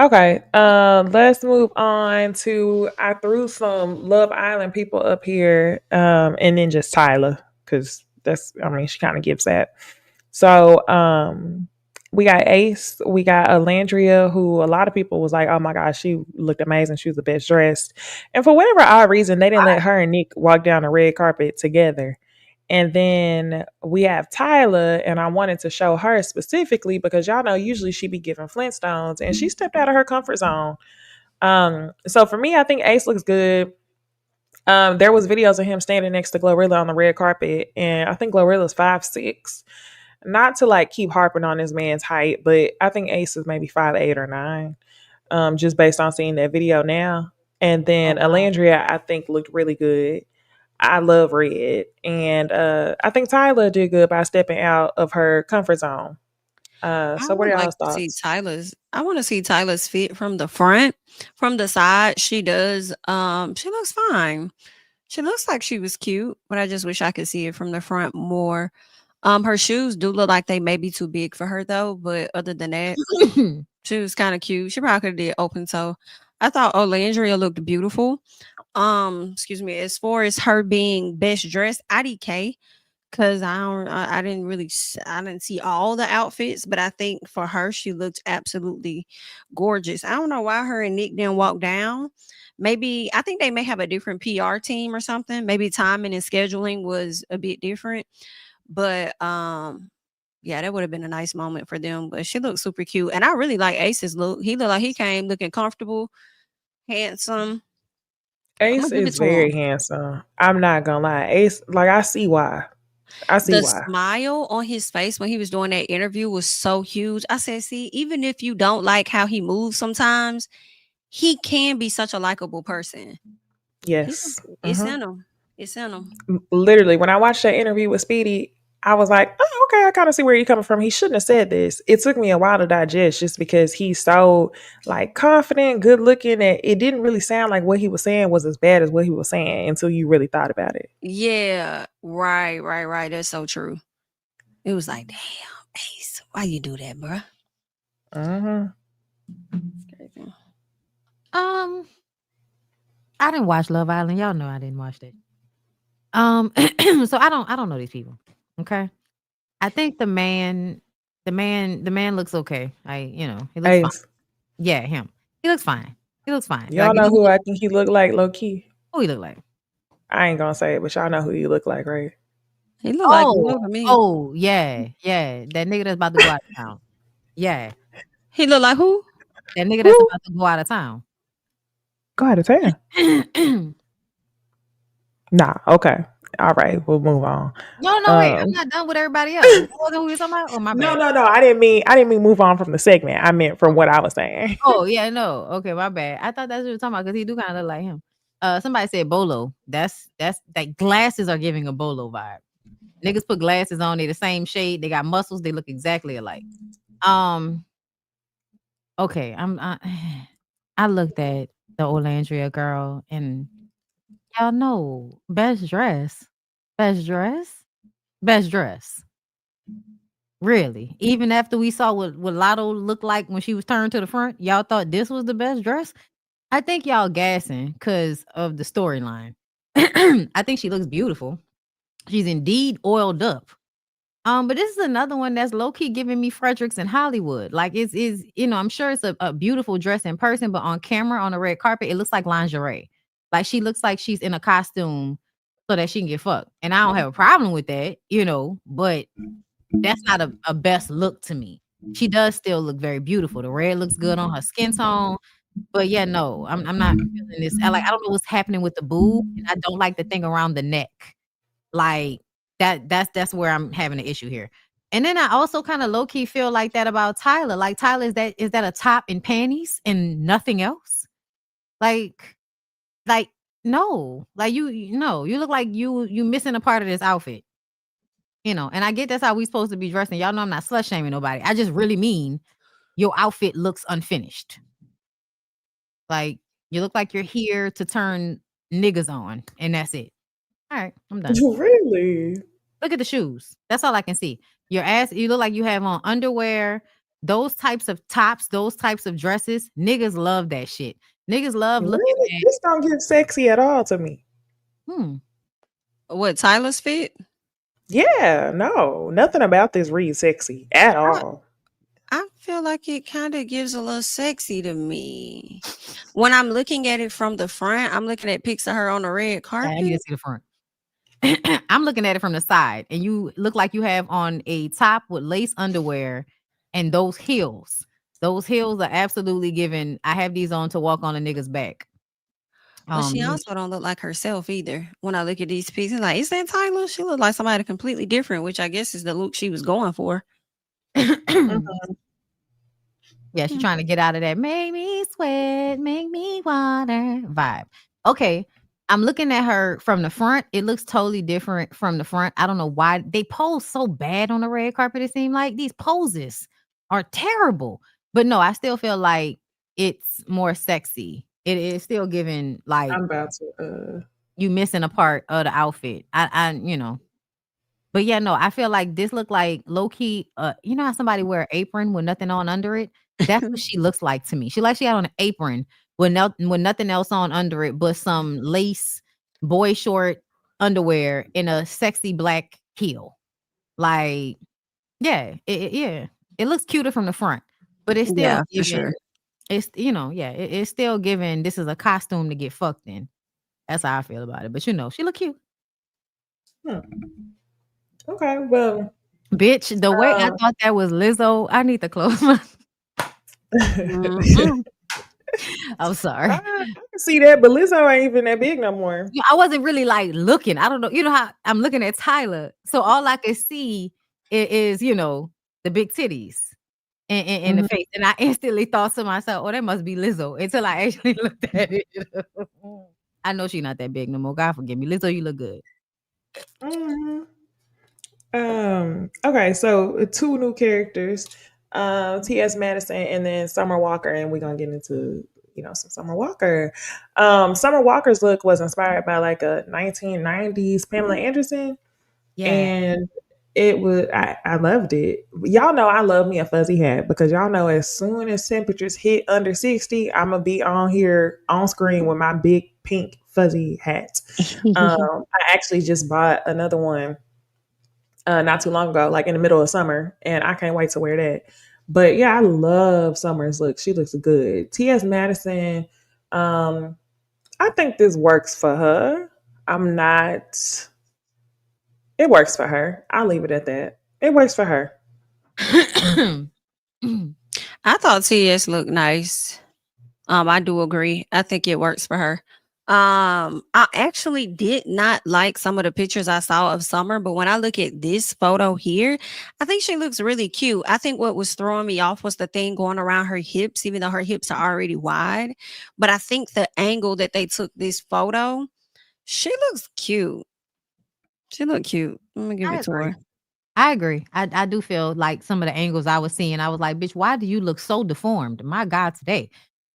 Okay. Let's move on to I threw some Love Island people up here, and then just Tyler, because she kind of gives that. So we got Ace, we got Alandria, who a lot of people was like, oh my gosh, she looked amazing. She was the best dressed. And for whatever odd reason, they didn't let her and Nick walk down the red carpet together. And then we have Tyler, and I wanted to show her specifically because y'all know usually she be giving Flintstones, and she stepped out of her comfort zone. So for me, I think Ace looks good. There was videos of him standing next to Glorilla on the red carpet, and I think Glorilla's 5'6". Not to like keep harping on this man's height, but I think Ace is maybe 5'8" or 9. Just based on seeing that video now. And Oh then wow. Alandria, I think looked really good. I love Red, and I think Tyler did good by stepping out of her comfort zone. I So what are would like y'all's to see thoughts? Tyler's. I want to see Tyler's fit from the front. From the side, she does. She looks fine. She looks like she was cute, but I just wish I could see it from the front more. Her shoes do look like they may be too big for her though, but other than that, she was kind of cute. She probably could have did open toe. I thought Olandria looked beautiful. Excuse me. As far as her being best dressed, IDK, because I didn't really, I didn't see all the outfits, but I think for her, she looked absolutely gorgeous. I don't know why her and Nick didn't walk down. Maybe I think they may have a different PR team or something. Maybe timing and scheduling was a bit different, but yeah, that would have been a nice moment for them. But she looked super cute, and I really like Ace's look. He looked like he came looking comfortable, handsome. I'm Ace gonna give it is to him. very handsome. I'm not gonna lie. Ace, like I see why. I see The why. smile on his face when he was doing that interview was so huge. I said, see, even if you don't like how he moves sometimes, he can be such a likable person. He, Yes. it's in him. It's in him. Literally, when I watched that interview with Speedy, I was like, oh, okay, I kind of see where you're coming from. He shouldn't have said this. It took me a while to digest just because he's so like confident, good looking, and it didn't really sound like what he was saying was as bad as what he was saying until you really thought about it. Yeah, right. That's so true. It was like, damn, Ace, why you do that, bruh? Mm-hmm. It's crazy. I didn't watch Love Island. Y'all know I didn't watch that. So I don't know these people. Okay. I think the man looks okay. He looks fine. Ace, Yeah, him. He looks fine. He looks fine. Like, y'all know who I think he looked like, low key. who he look like? I ain't gonna say it, but y'all know who he looked like, right? He looked like Oh, Will to me. yeah. That nigga that's about to go out of town. Yeah. He looked like who? That nigga that's about to go out of town. Go ahead and tell. Nah, okay. All right, we'll move on. No, wait. I'm not done with everybody else. That wasn't who we talking about? Oh, my bad. No. I didn't mean move on from the segment. I meant from what I was saying. Oh, yeah, no. Okay, my bad. I thought that's what you were talking about because he do kind of look like him. Somebody said bolo. That's like glasses are giving a bolo vibe. Niggas put glasses on, they the same shade, they got muscles, they look exactly alike. Okay, I looked at the Olandria girl and y'all know best dress. Really? Even after we saw what Lotto looked like when she was turned to the front, y'all thought this was the best dress? I think y'all gassing because of the storyline. I think she looks beautiful. She's indeed oiled up. But this is another one that's low key giving me Fredericks in Hollywood. Like it's I'm sure it's a beautiful dress in person, but on camera on the red carpet, it looks like lingerie. Like she looks like she's in a costume so that she can get fucked. And I don't have a problem with that, but that's not a best look to me. She does still look very beautiful. The red looks good on her skin tone. But yeah, no, I'm not feeling this. I don't know what's happening with the boob, and I don't like the thing around the neck. Like that's where I'm having an issue here. And then I also kind of low key feel like that about Tyler. Like Tyler, is that a top and panties and nothing else? Like no. Like you look like you missing a part of this outfit. And I get that's how we supposed to be dressing. Y'all know I'm not slut shaming nobody. I just really mean your outfit looks unfinished. Like you look like you're here to turn niggas on, and that's it. All right, I'm done. Really? Look at the shoes. That's all I can see. Your ass, you look like you have on underwear, those types of tops, those types of dresses. Niggas love that shit. Niggas love looking Really? This don't get sexy at all to me. What, Tyler's fit? Yeah, no. Nothing about this reads sexy at all. I feel like it kind of gives a little sexy to me. When I'm looking at it from the front, I'm looking at pics of her on the red carpet. I need to see the front. I'm looking at it from the side, and you look like you have on a top with lace underwear and those heels. Those heels are absolutely giving. I have these on to walk on a nigga's back. But she also don't look like herself either. When I look at these pieces, like, is that Tyler? She looked like somebody completely different, which I guess is the look she was going for. Yeah, she's trying to get out of that make me sweat, make me water vibe. Okay, I'm looking at her from the front. It looks totally different from the front. I don't know why they pose so bad on the red carpet. It seemed like these poses are terrible. But no, I still feel like it's more sexy. It is still giving like I'm about to you missing a part of the outfit. But yeah, no, I feel like this looked like low key. You know how somebody wear an apron with nothing on under it? That's what she looks like to me. She had on an apron with nothing else on under it but some lace boy short underwear in a sexy black heel. Like, yeah, it looks cuter from the front, but it's still for sure. It's it's still giving. This is a costume to get fucked in. That's how I feel about it. But she look cute. Okay, well, bitch, the way I thought that was Lizzo, I need to close my. I'm sorry. I can see that, but Lizzo ain't even that big no more. I wasn't really like looking. I don't know. You know how I'm looking at Tyler, so all I can see is the big titties in the face, and I instantly thought to myself, "Oh, that must be Lizzo." Until I actually looked at it, I know she's not that big no more. God forgive me, Lizzo. You look good. Okay, so two new characters, T.S. Madison and then Summer Walker, and we're gonna get into some Summer Walker. Summer Walker's look was inspired by like a 1990s Pamela Anderson, Yeah. and I loved it. Y'all know I love me a fuzzy hat because y'all know as soon as temperatures hit under 60, I'm gonna be on here on screen with my big pink fuzzy hat. I actually just bought another one not too long ago, like in the middle of summer, and I can't wait to wear that. But yeah, I love Summer's look. She looks good. T.S. Madison, um, I think this works for her. I'm not. It works for her. I'll leave it at that. It works for her. I thought TS looked nice. I do agree. I think it works for her. I actually did not like some of the pictures I saw of Summer, but when I look at this photo here, I think she looks really cute. I think what was throwing me off was the thing going around her hips, even though her hips are already wide. But I think the angle that they took this photo, she looks cute. She looked cute. Let me give I it to agree. her. I agree. I do feel like some of the angles I was seeing, I was like, bitch, why do you look so deformed? My God, today.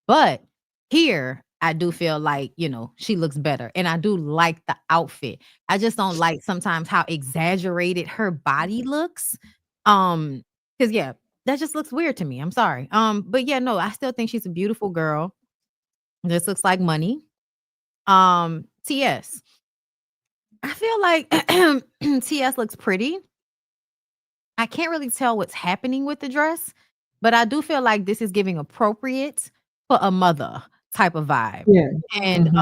But here, I do feel like, she looks better. And I do like the outfit. I just don't like sometimes how exaggerated her body looks. Because yeah, that just looks weird to me. I'm sorry. But yeah, no, I still think she's a beautiful girl. This looks like money. TS. I feel like TS looks pretty. I can't really tell what's happening with the dress, but I do feel like this is giving appropriate for a mother type of vibe. Yeah. And Hmm.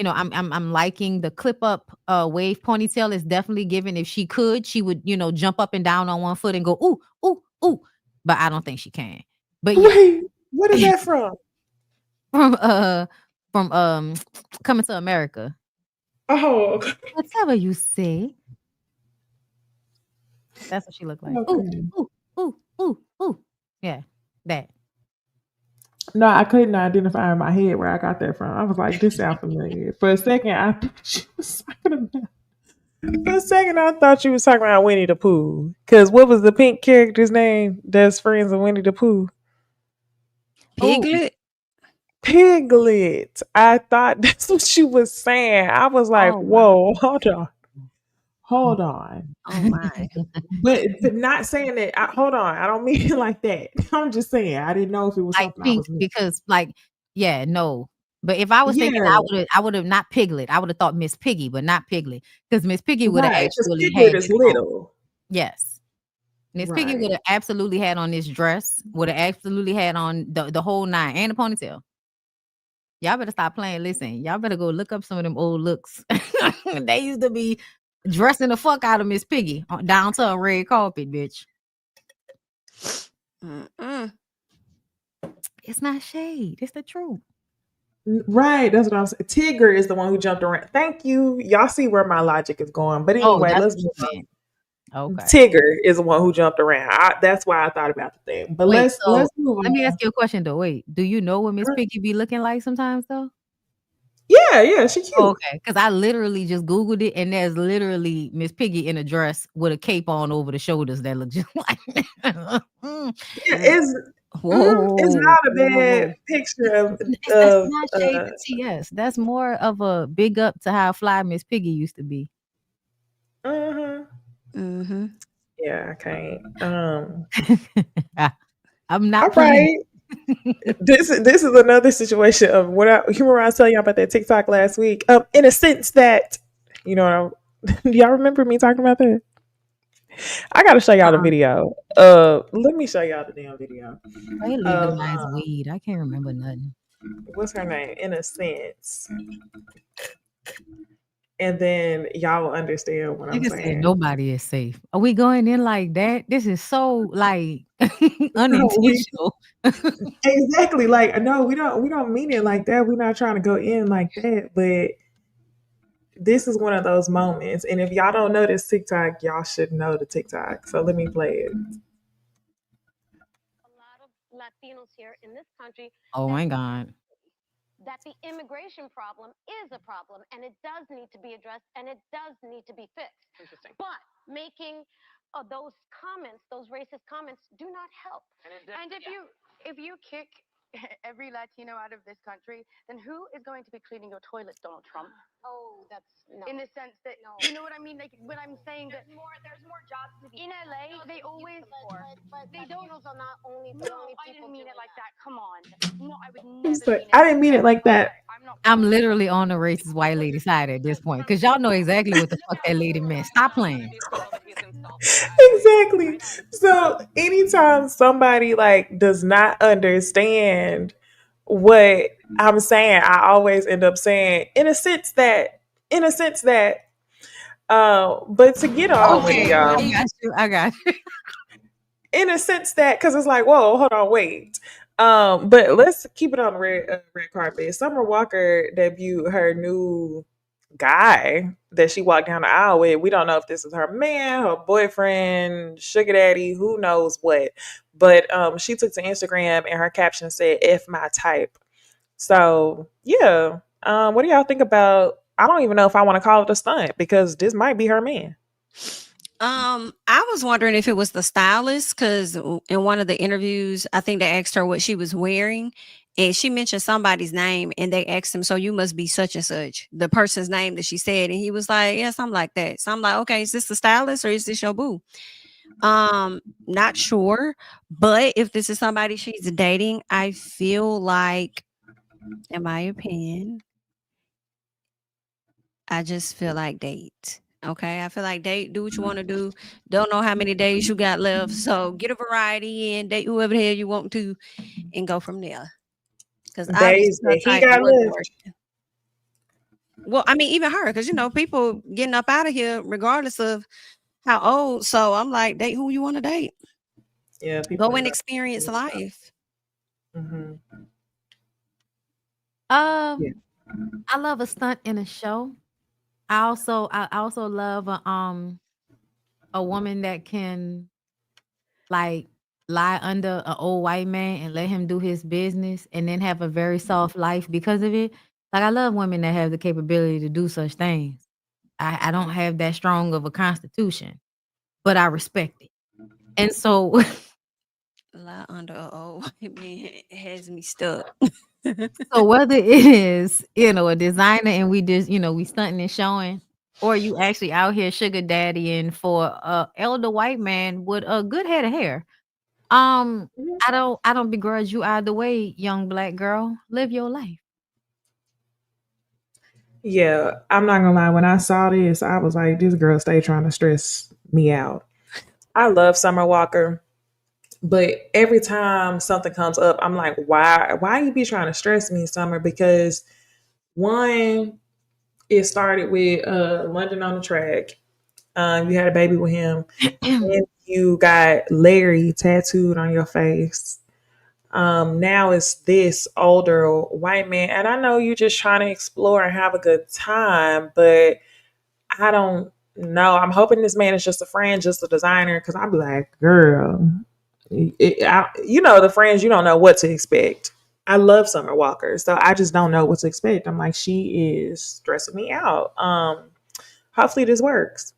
I'm liking the clip up wave ponytail is definitely giving. If she could, she would, jump up and down on one foot and go ooh, ooh, ooh. But I don't think she can. But yeah, Wait, what is that from? from coming to America. Oh, Whatever you say. That's what she looked like. Ooh, okay. ooh, ooh, ooh, ooh. Yeah, that. No, I couldn't identify in my head where I got that from. I was like, this sounds familiar. For a second, I thought she was talking about. For a second, I thought you was talking about Winnie the Pooh. Because what was the pink character's name that's friends with Winnie the Pooh? Oh, Piglet? Piglet. I thought that's what she was saying. I was like, oh wow. whoa, hold on. Hold on. Oh my. But not saying that. Hold on. I don't mean it like that. I'm just saying. I didn't know if it was Like something I pink was missing. because yeah, no. But if I was thinking Yeah, I would have not Piglet. I would have thought Miss Piggy, but not Piglet. Because Miss Piggy would have right. Because actually Piglet had is this on. little. Yes. Miss Piggy would Right. have absolutely had on this dress, would have absolutely had on the whole nine and the ponytail. Y'all better stop playing. Listen, y'all better go look up some of them old looks. They used to be dressing the fuck out of Miss Piggy down to a red carpet, bitch. Mm-mm. It's not shade. It's the truth. Right. That's what I'm saying. Tigger is the one who jumped around. Thank you. Y'all see where my logic is going. But Oh, anyway, that's let's what move you on. meant. Okay. Tigger is the one who jumped around. That's why I thought about the thing. But Wait, let's so move let me ask on. you a question though. Wait, do you know what Miss Piggy be looking like sometimes though? Yeah, yeah, she Oh, cute. okay, because I literally just Googled it and there's literally Miss Piggy in a dress with a cape on over the shoulders that look just like that. Yeah, Mm. it's Whoa. not a Whoa, whoa, bad whoa. picture That's of not shade to TS. That's more of a big up to how fly Miss Piggy used to be. mhm. Mm-hmm. Yeah, I can't. I'm not All playing. right. This is another situation of what I remember I was telling y'all about that TikTok last week. In a sense that do y'all remember me talking about that? I gotta show y'all the Uh-uh. video. Let me show y'all the damn video They of legalized weed. I can't remember nothing. what's her name? In a sense, and then y'all will understand what I'm Nigga said saying. nobody is safe. Are we going in like that? This is so like No, unintentional. exactly like no, we don't mean it like that. We're not trying to go in like that, but this is one of those moments. And if y'all don't know this TikTok, y'all should know the TikTok. So let me play it. A lot of Latinos here in this country Oh my God. that the immigration problem is a problem and it does need to be addressed and it does need to be fixed. Interesting. But making those comments, those racist comments, do not help. And if you kick every Latino out of this country, then who is going to be cleaning your toilets, Donald Trump? Oh, that's no. In the sense that you know what I mean, like when I'm saying there's more jobs to be in LA, they always but they don't. Latinos are not only No, only I people didn't mean it doing like that. Come on, no, I would It's never like, mean it. I didn't mean it like that. I'm not. I'm literally on the racist white lady side at this point because y'all know exactly what the fuck that lady meant. Stop playing. Exactly. So anytime somebody like does not understand what I'm saying, I always end up saying in a sense that but to get on with it, Okay, y'all, I got you. I got you. in a sense that because it's like, whoa, hold on, wait. But let's keep it on the red carpet. Summer Walker debuted her new guy that she walked down the aisle with. We don't know if this is her man, her boyfriend, sugar daddy, who knows what. But she took to Instagram and her caption said, "F my type." So yeah. What do y'all think about? I don't even know if I want to call it a stunt because this might be her man. I was wondering if it was the stylist because in one of the interviews, I think they asked her what she was wearing, and she mentioned somebody's name, and they asked him, "So you must be such and such," the person's name that she said, and he was like, "Yeah, something like that." So I'm like, "Okay, is this the stylist or is this your boo?" Not sure, but if this is somebody she's dating, I feel like, in my opinion, I just feel like date. Okay. I feel like date, do what you want to do. Don't know how many days you got left. So get a variety and date whoever the hell you want to and go from there. Because obviously Days her that he type got wasn't left. working. Well, I mean, even her, because people getting up out of here regardless of how old. So I'm like, date who you want to date. Yeah, people Go and end up. experience life. Mhm. Yeah. Um, I love a stunt in a show. I also love a woman that can like lie under an old white man and let him do his business and then have a very soft life because of it. Like I love women that have the capability to do such things. I don't have that strong of a constitution, but I respect it. And so Lie under a old white man has me stuck. so whether it is, a designer and we just, we stunting and showing, or you actually out here sugar daddying for a elder white man with a good head of hair. Mhm. I don't begrudge you either way, young black girl. Live your life. Yeah, I'm not gonna lie. When I saw this, I was like, "This girl stay trying to stress me out." I love Summer Walker, but every time something comes up, I'm like, "Why? Why you be trying to stress me, Summer?" Because one, it started with London on the Track. You had a baby with him, and you got Larry tattooed on your face. Now it's this older white man, and I know you're just trying to explore and have a good time, but I don't know. I'm hoping this man is just a friend, just a designer, because I'd be like, girl, the friends you don't know what to expect. I love Summer Walker, so I just don't know what to expect. I'm like, she is stressing me out. Hopefully this works.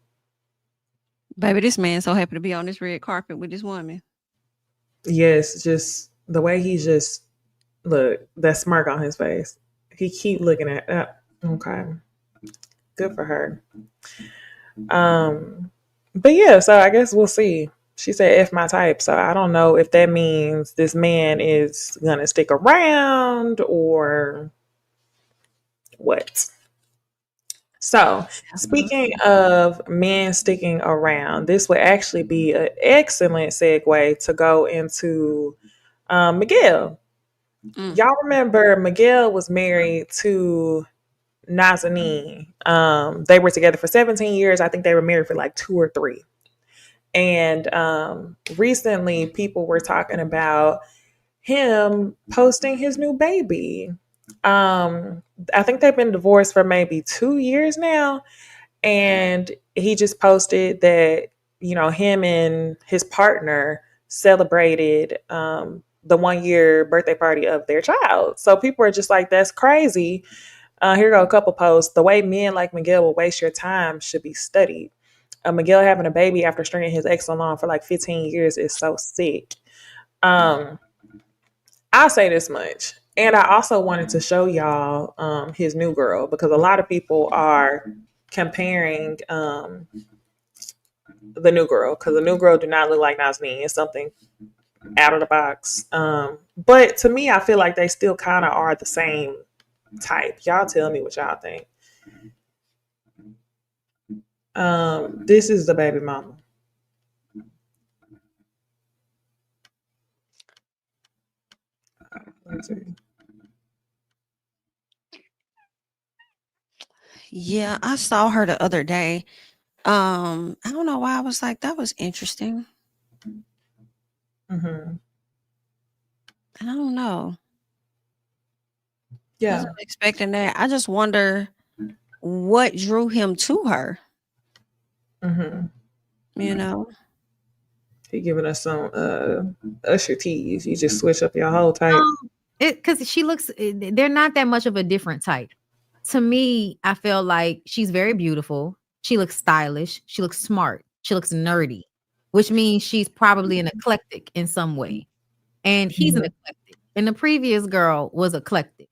Baby, this man so happy to be on this red carpet with this woman. Yes, just the way he just look that smirk on his face. He keep looking at. Okay, good for her. Um, but yeah, so I guess we'll see. She said F my type, so I don't know if that means this man is gonna stick around or what. So, speaking of men sticking around, this would actually be an excellent segue to go into Miguel. Mm. Y'all remember Miguel was married to Nazanin. They were together for 17 years. I think they were married for like 2 or 3. And recently, people were talking about him posting his new baby. I think they've been divorced for maybe 2 years now. And he just posted that, him and his partner celebrated the 1 year birthday party of their child. So people are just like, that's crazy. Here go a couple posts. The way men like Miguel will waste your time should be studied. Miguel having a baby after stringing his ex along for like 15 years is so sick. I'll say this much. And I also wanted to show y'all his new girl, because a lot of people are comparing the new girl, because the new girl do not look like Nazneen. It's something out of the box. But to me, I feel like they still kind of are the same type. Y'all tell me what y'all think. This is the baby mama. Let's see. Yeah, I saw her the other day. I don't know why I was like, that was interesting. Mm-hmm. I don't know. I Yeah. wasn't expecting that. I just wonder what drew him to her. Mm-hmm. You know, He giving us some Usher teas. You just switch up your whole type. Because she looks, they're not that much of a different type. To me, I feel like she's very beautiful. She looks stylish. She looks smart. She looks nerdy, which means she's probably an eclectic in some way. And he's an eclectic. And the previous girl was eclectic.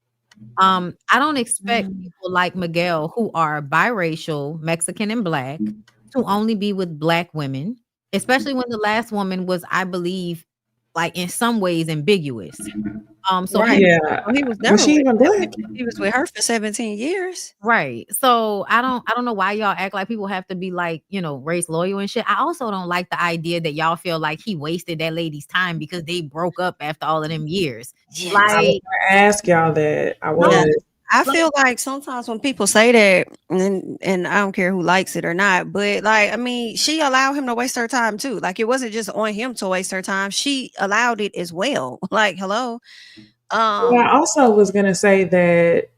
I don't expect people like Miguel, who are biracial, Mexican and black, to only be with black women, especially when the last woman was, I believe, like in some ways ambiguous. So right? Yeah. Well, he was Was never she with even that black? woman. He was with her for 17 years. right. So I don't know why y'all act like people have to be like, race loyal and shit. I also don't like the idea that y'all feel like he wasted that lady's time because they broke up after all of them years. Yes. I was Like, gonna ask y'all that. I Yeah. was. I feel like sometimes when people say that, and I don't care who likes it or not, but like, I mean, she allowed him to waste her time too. Like, it wasn't just on him to waste her time. She allowed it as well. Like, hello. Well, I also was gonna say that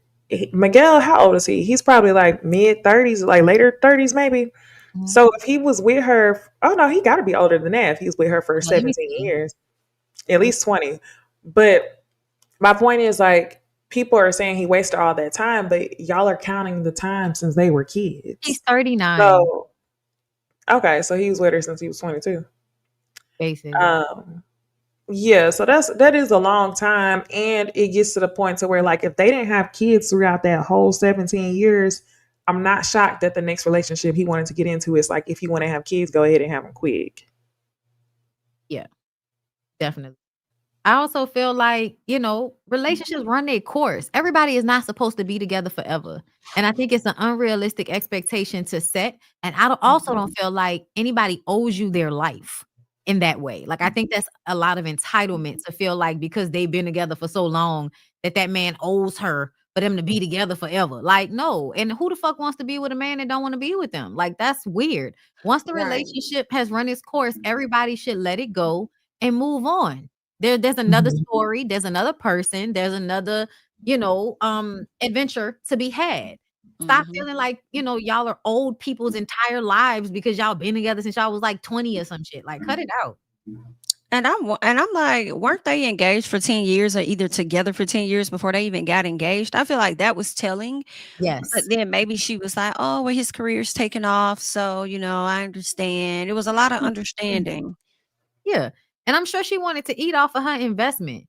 Miguel, how old is he? He's probably like mid-30s, like later 30s, maybe. Mhm. So if he was with her, oh no, he got to be older than that. If he was with her for Let me 17 see. years, at least 20. But my point is, like, people are saying he wasted all that time, but y'all are counting the time since they were He's kids. 39, So okay, so he was with her since he was 22. basically. Yeah, so that is a long time, and it gets to the point to where, like, if they didn't have kids throughout that whole 17 years, I'm not shocked that the next relationship he wanted to get into is like, if you want to have kids, go ahead and have them quick. Yeah, definitely. I also feel like, relationships run their course. Everybody is not supposed to be together forever. And I think it's an unrealistic expectation to set. And also don't feel like anybody owes you their life in that way. Like, I think that's a lot of entitlement to feel like because they've been together for so long that man owes her for them to be together forever. Like, no. And who the fuck wants to be with a man that don't want to be with them? Like, that's weird. Once the Right. relationship has run its course, everybody should let it go and move on. There's another story, there's another person, there's another, adventure to be had. Stop Mhm. feeling like, y'all are old people's entire lives because y'all been together since y'all was like 20 or some shit. Like, cut it out. And I'm like, weren't they engaged for 10 years or either together for 10 years before they even got engaged? I feel like that was telling. Yes. But then maybe she was like, oh, well, his career's taken off. So, I understand. It was a lot of understanding. Yeah. And I'm sure she wanted to eat off of her investment.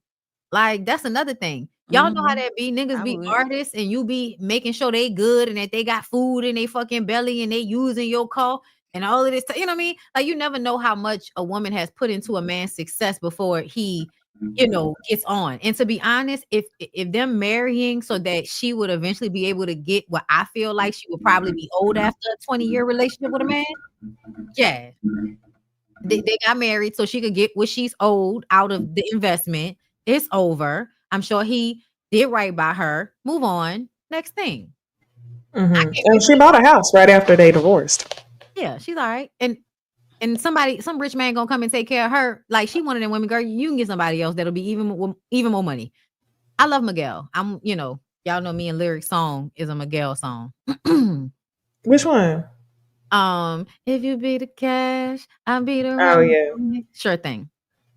Like, that's another thing. Y'all know how that be. Niggas I be would. artists and you be making sure they good and that they got food in their fucking belly and they using your car and all of this. You know what I mean? Like, you never know how much a woman has put into a man's success before he, gets on. And to be honest, if them marrying so that she would eventually be able to get what I feel like she would probably be old after a 20-year relationship with a man, yeah. They got married so she could get what she's owed out of the investment. It's over. I'm sure he did right by her. Move on. Next thing. I can't wait And she for bought a house right after they divorced. Yeah, she's all right. And some rich man gonna come and take care of her. Like, she one of them women, girl. You can get somebody else that'll be even more money. I love Miguel. Y'all know me and Lyric song is a Miguel song. Which one? If you be the cash, I'll be the Oh rum. yeah. Sure thing.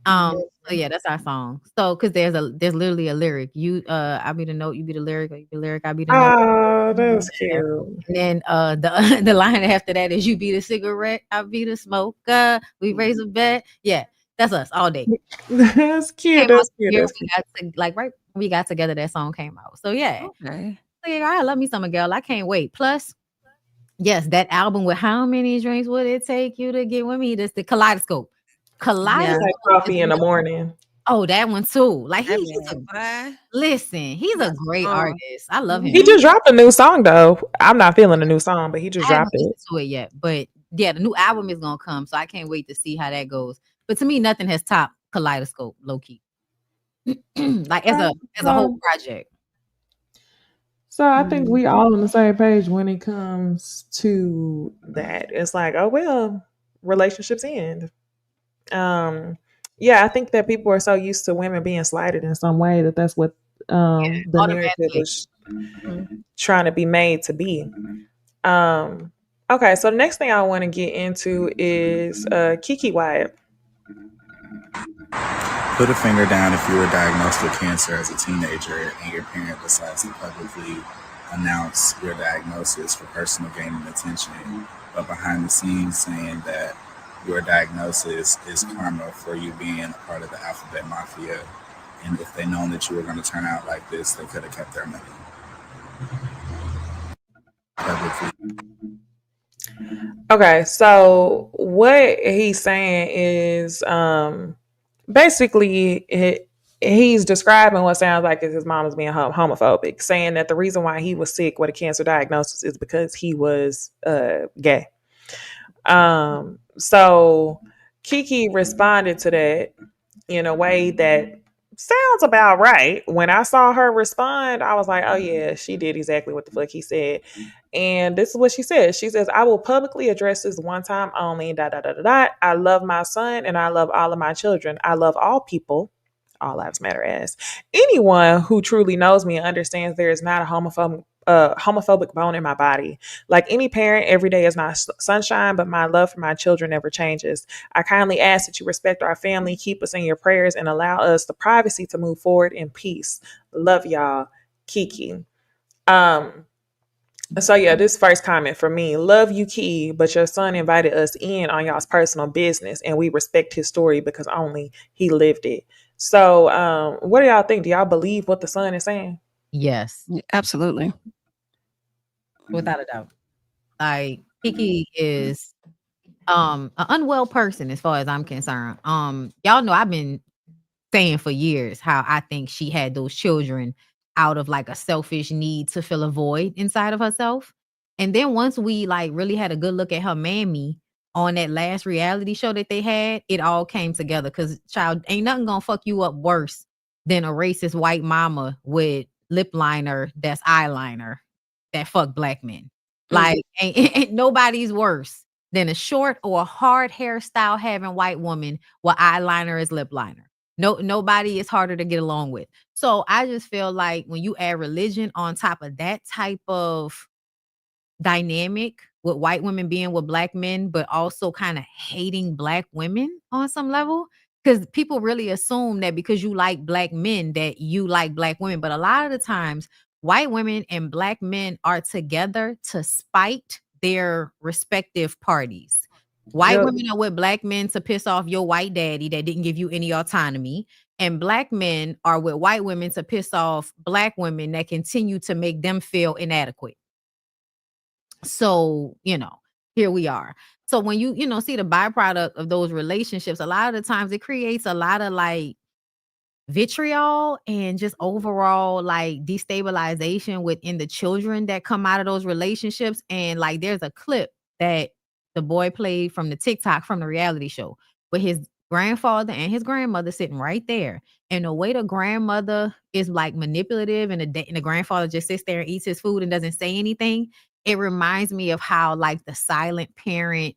So yeah, that's our song. So because there's literally a lyric. I be the note, you be the lyric, or you be the lyric, I be the note. Oh, that's Yeah. cute. And then the the line after that is you be the cigarette, I be the smoker. We raise a bet. Yeah, that's us all day. That's cute. Came out That's the cute. year That's we cute. got right when we got together, that song came out. So yeah. Okay. So, yeah, I love me some Miguel. I can't wait. Plus, yes, that album with how many drinks would it take you to get with me? That's the Kaleidoscope. Yeah. It's Kaleidoscope like is coffee in the morning. that one too. Like That he's a man, boy. listen, he's a Got great some. artist. I love him. He just dropped a new song though. I'm not feeling the new song, but he just I haven't dropped it. listened to it yet, but yeah, the new album is gonna come, so I can't wait to see how that goes. But to me, nothing has topped Kaleidoscope, low key. Like as a whole project. So I think we all on the same page when it comes to that. It's like, oh well, relationships end. Yeah, I think that people are so used to women being slighted in some way that that's what the narrative Automatically. is trying to be made to be. Okay, so the next thing I want to get into is Keke Wyatt. Put a finger down if you were diagnosed with cancer as a teenager and your parent decides to publicly announce your diagnosis for personal gain and attention, but behind the scenes saying that your diagnosis is karma for you being a part of the alphabet mafia. And if they'd known that you were going to turn out like this, they could have kept their money. Publicly. Okay, so what he's saying is basically he's describing what sounds like his mom is being homophobic, saying that the reason why he was sick with a cancer diagnosis is because he was gay. So Keke responded to that in a way that sounds about right. When I saw her respond, I was like, oh yeah, she did exactly what the fuck he said. And this is what she says. She says, I will publicly address this one time only. Dot, dot, dot, dot, dot. I love my son and I love all of my children. I love all people. All lives matter as. Anyone who truly knows me and understands there is not a homophobic bone in my body. Like any parent, every day is not sunshine, but my love for my children never changes. I kindly ask that you respect our family, keep us in your prayers, and allow us the privacy to move forward in peace. Love y'all, Keke. So yeah, this first comment for me, love you, Key, but your son invited us in on y'all's personal business, and we respect his story because only he lived it. So, what do y'all think? Do y'all believe what the son is saying? Yes, Absolutely. without a doubt. Like Kiki is an unwell person as far as I'm concerned. Y'all know I've been saying for years how I think she had those children out of like a selfish need to fill a void inside of herself. And then once we like really had a good look at her mammy on that last reality show that they had, it all came together. Cause child, ain't nothing gonna fuck you up worse than a racist white mama with lip liner that's eyeliner that fuck black men. Like ain't nobody's worse than a short or a hard hairstyle having white woman with eyeliner as lip liner. Nobody is harder to get along with. So I just feel like when you add religion on top of that type of dynamic with white women being with black men, but also kind of hating black women on some level, because people really assume that because you like black men that you like black women. But a lot of the times, white women and black men are together to spite their respective parties. White Yep. women are with black men to piss off your white daddy that didn't give you any autonomy. And black men are with white women to piss off black women that continue to make them feel inadequate. So, here we are. So when you see the byproduct of those relationships, a lot of the times it creates a lot of like vitriol and just overall like destabilization within the children that come out of those relationships. And like there's a clip that the boy played from the TikTok from the reality show with his grandfather and his grandmother sitting right there. And the way the grandmother is like manipulative and the grandfather just sits there and eats his food and doesn't say anything. It reminds me of how like the silent parent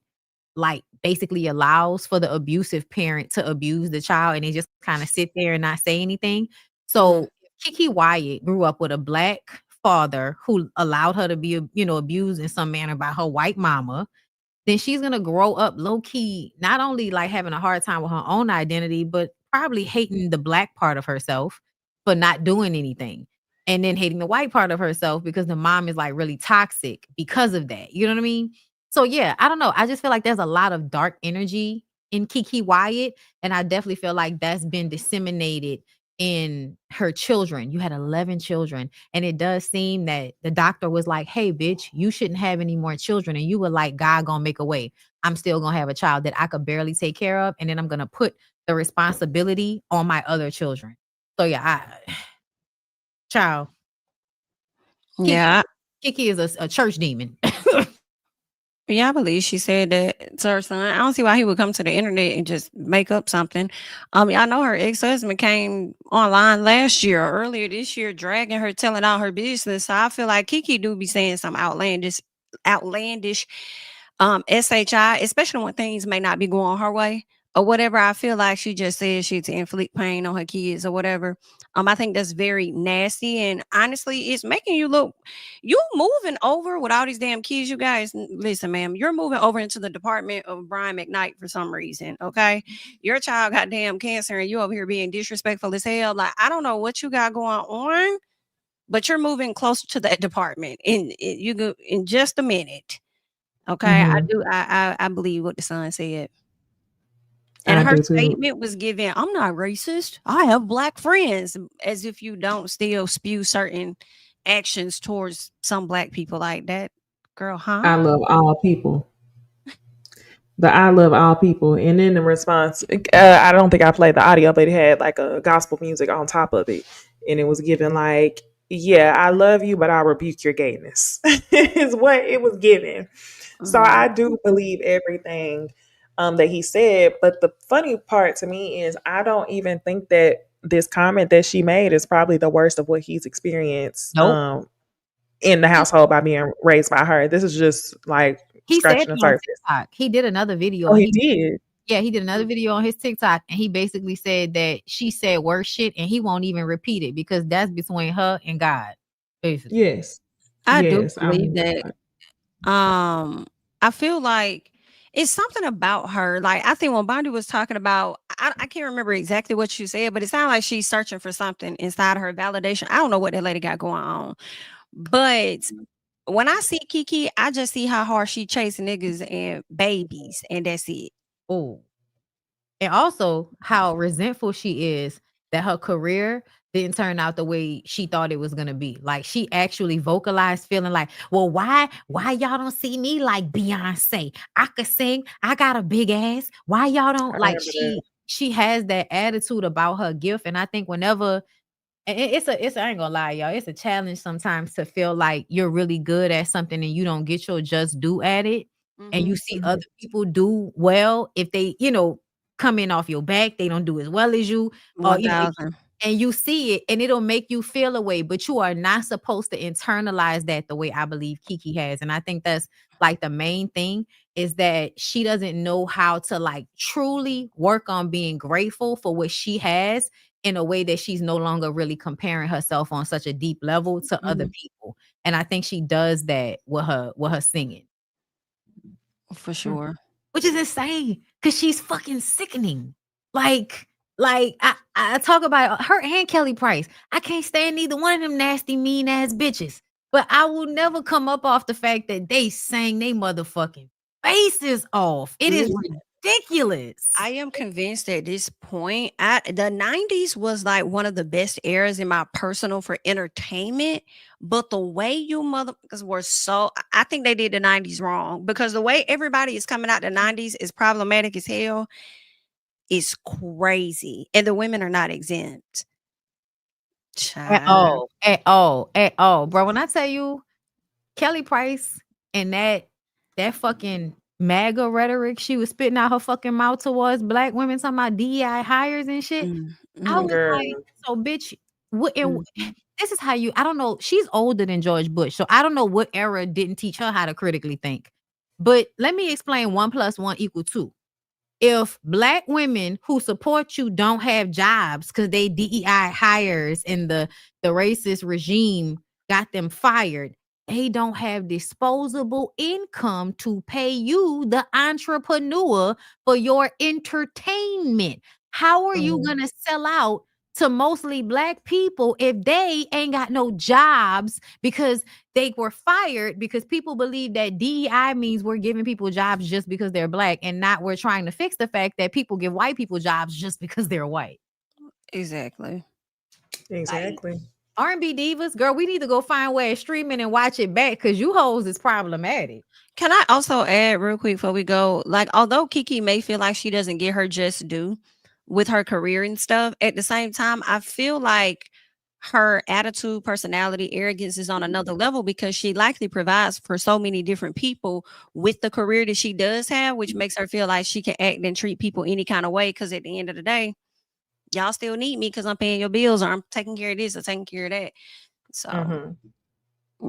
like basically allows for the abusive parent to abuse the child and they just kind of sit there and not say anything. So Keke Wyatt grew up with a black father who allowed her to be, abused in some manner by her white mama. Then she's going to grow up low key, not only like having a hard time with her own identity, but probably hating the black part of herself for not doing anything. And then hating the white part of herself because the mom is like really toxic because of that. You know what I mean? So yeah, I don't know. I just feel like there's a lot of dark energy in Keke Wyatt. And I definitely feel like that's been disseminated in her children. You had 11 children. And it does seem that the doctor was like, hey, bitch, you shouldn't have any more children. And you were like, God gonna make a way. I'm still gonna have a child that I could barely take care of. And then I'm gonna put the responsibility on my other children. So yeah, child, Keke, Yeah, Keke is a church demon. yeah, I believe she said that to her son. I don't see why he would come to the internet and just make up something. I know her ex-husband came online last year or earlier this year, dragging her, telling all her business. So I feel like Keke do be saying some outlandish SHI, especially when things may not be going her way or whatever. I feel like she just says she to inflict pain on her kids or whatever. I think that's very nasty, and honestly, it's making you look. You moving over with all these damn kids, you guys. Listen, ma'am, you're moving over into the department of Brian McKnight for some reason. Okay, your child got damn cancer, and you over here being disrespectful as hell. Like I don't know what you got going on, but you're moving closer to that department you go in just a minute. Okay, I Mhm. do. I believe what the son said, and I her do too. statement was given. I'm not racist. I have black friends, as if you don't still spew certain actions towards some black people like that. Girl, huh? I love all people. The I love all people. And then the response, I don't think I played the audio, but it had like a gospel music on top of it. And it was given like, yeah, I love you, but I rebuke your gayness, is what it was given. So Mhm. I do believe everything that he said. But the funny part to me is I don't even think that this comment that she made is probably the worst of what he's experienced Nope. in the He, household by being raised by her. This is just like he said scratching the it on surface. TikTok. He did another video Oh, and he did. he did another video on his TikTok and he basically said that she said worse shit and he won't even repeat it because that's between her and God, basically. Yes. I do Yes. I believe mean, that. I feel like it's something about her. Like I think when Bondi was talking about, I can't remember exactly what you said, but it sounded like she's searching for something inside her validation. I don't know what that lady got going on, but when I see Keke, I just see how hard she chasing niggas and babies, and that's it. Oh. And also how resentful she is that her career didn't turn out the way she thought it was gonna be. Like she actually vocalized feeling like, well, why y'all don't see me like Beyonce? I could sing, I got a big ass. Why y'all don't I like remember that. she has that attitude about her gift. And I think whenever and it's I ain't gonna lie, y'all. It's a challenge sometimes to feel like you're really good at something and you don't get your just due at it. And you Mhm. see other Mhm. people do well. If they, come in off your back, they don't do as well as you, or 1,000. and you see it and it'll make you feel away, but you are not supposed to internalize that the way I believe Keke has. And I think that's like the main thing is that she doesn't know how to like truly work on being grateful for what she has in a way that she's no longer really comparing herself on such a deep level to other Mhm. people. And I think she does that with her singing, For sure. which is insane because she's fucking sickening. Like, like I talk about her and Kelly Price. I can't stand neither one of them nasty, mean ass bitches. But I will never come up off the fact that they sang they motherfucking faces off. It is Listen, ridiculous. I am convinced at this point, the 90s was like one of the best eras in my personal for entertainment. But the way you motherfuckers were I think they did the 90s wrong because the way everybody is coming out the 90s is problematic as hell. Is crazy. And the women are not exempt. At Child. all, at all, at all, bro. When I tell you Kelly Price and that fucking MAGA rhetoric she was spitting out her fucking mouth towards black women talking about DEI hires and shit. Mm, I mhm, was like, Girl. so bitch, what mm. this is how you I don't know. She's older than George Bush, so I don't know what era didn't teach her how to critically think. But let me explain 1+1 = 2. If black women who support you don't have jobs because they DEI hires and the racist regime got them fired, they don't have disposable income to pay you, the entrepreneur, for your entertainment. How are you gonna sell out to mostly black people if they ain't got no jobs because they were fired because people believe that DEI means we're giving people jobs just because they're black and not we're trying to fix the fact that people give white people jobs just because they're white. Exactly. Exactly. R&B divas, girl, we need to go find where it's streaming and watch it back because you hoes is problematic. Can I also add real quick before we go? Like, although Keke may feel like she doesn't get her just due with her career and stuff, at the same time, I feel like her attitude, personality, arrogance is on another level because she likely provides for so many different people with the career that she does have, which makes her feel like she can act and treat people any kind of way. Because at the end of the day, y'all still need me because I'm paying your bills or I'm taking care of this or taking care of that. So,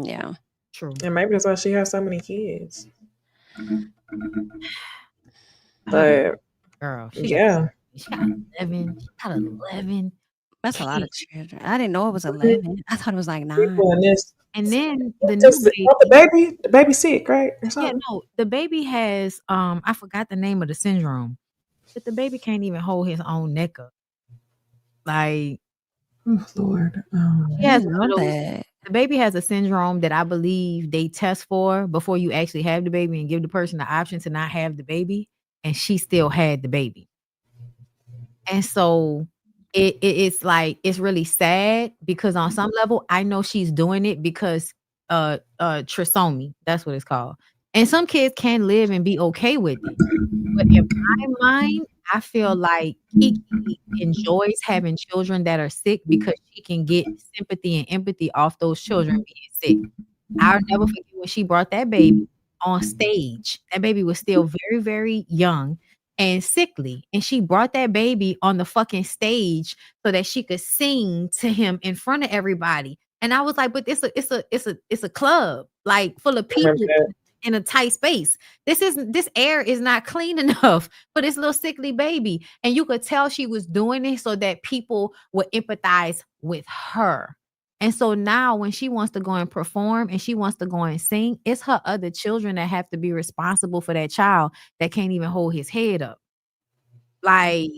yeah. True. And maybe that's why she has so many kids. But girl, she got 11. She got 11. That's a lot of children. I didn't know it was 11. I thought it was like 9. And then the baby sick, right? Yeah, no, the baby has I forgot the name of the syndrome, but the baby can't even hold his own neck up. Like, oh Lord, the baby has a syndrome that I believe they test for before you actually have the baby and give the person the option to not have the baby, and she still had the baby. And so it's like it's really sad because on some level I know she's doing it because trisomy, that's what it's called. And some kids can live and be okay with it. But in my mind, I feel like Keke enjoys having children that are sick because she can get sympathy and empathy off those children being sick. I'll never forget when she brought that baby on stage. That baby was still very, very young and sickly. And she brought that baby on the fucking stage so that she could sing to him in front of everybody. And I was like, but it's a club like full of people in a tight space. This air is not clean enough for this little sickly baby. And you could tell she was doing it so that people would empathize with her. And so now when she wants to go and perform and she wants to go and sing, it's her other children that have to be responsible for that child that can't even hold his head up. Like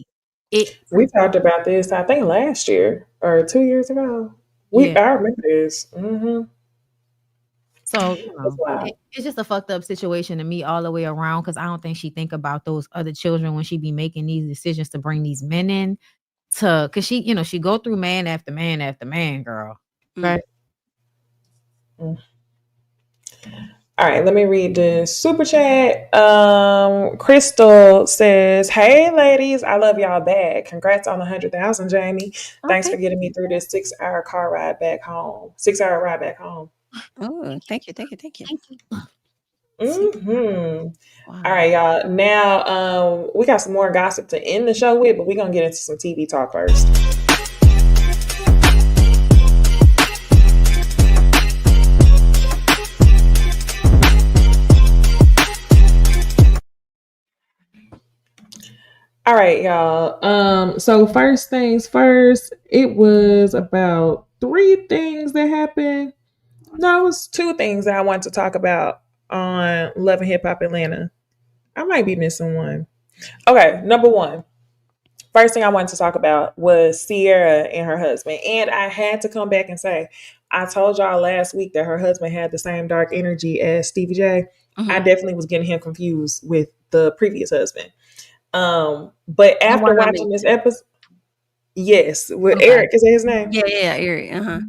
we talked about this, I think last year or 2 years ago. I remember this. So, it's just a fucked up situation to me all the way around because I don't think she think about those other children when she be making these decisions to bring these men in because she, she go through man after man after man, girl. Right. All right, let me read this super chat. Crystal says, "Hey ladies, I love y'all back. Congrats on 100,000, Jamie. Thanks for getting me through this 6-hour car ride back home. 6-hour ride back home." Oh, thank you. Wow. All right, y'all. Now, we got some more gossip to end the show with, but we're gonna get into some TV talk first. All right, y'all. So first things first, it was about 3 things that happened. No, it was 2 things that I wanted to talk about on Love and Hip Hop Atlanta. I might be missing one. Okay, number 1. First thing I wanted to talk about was Sierra and her husband. And I had to come back and say, I told y'all last week that her husband had the same dark energy as Stevie J. I definitely was getting him confused with the previous husband. But after watching this episode, yes, with Eric, is that his name? Yeah, Eric.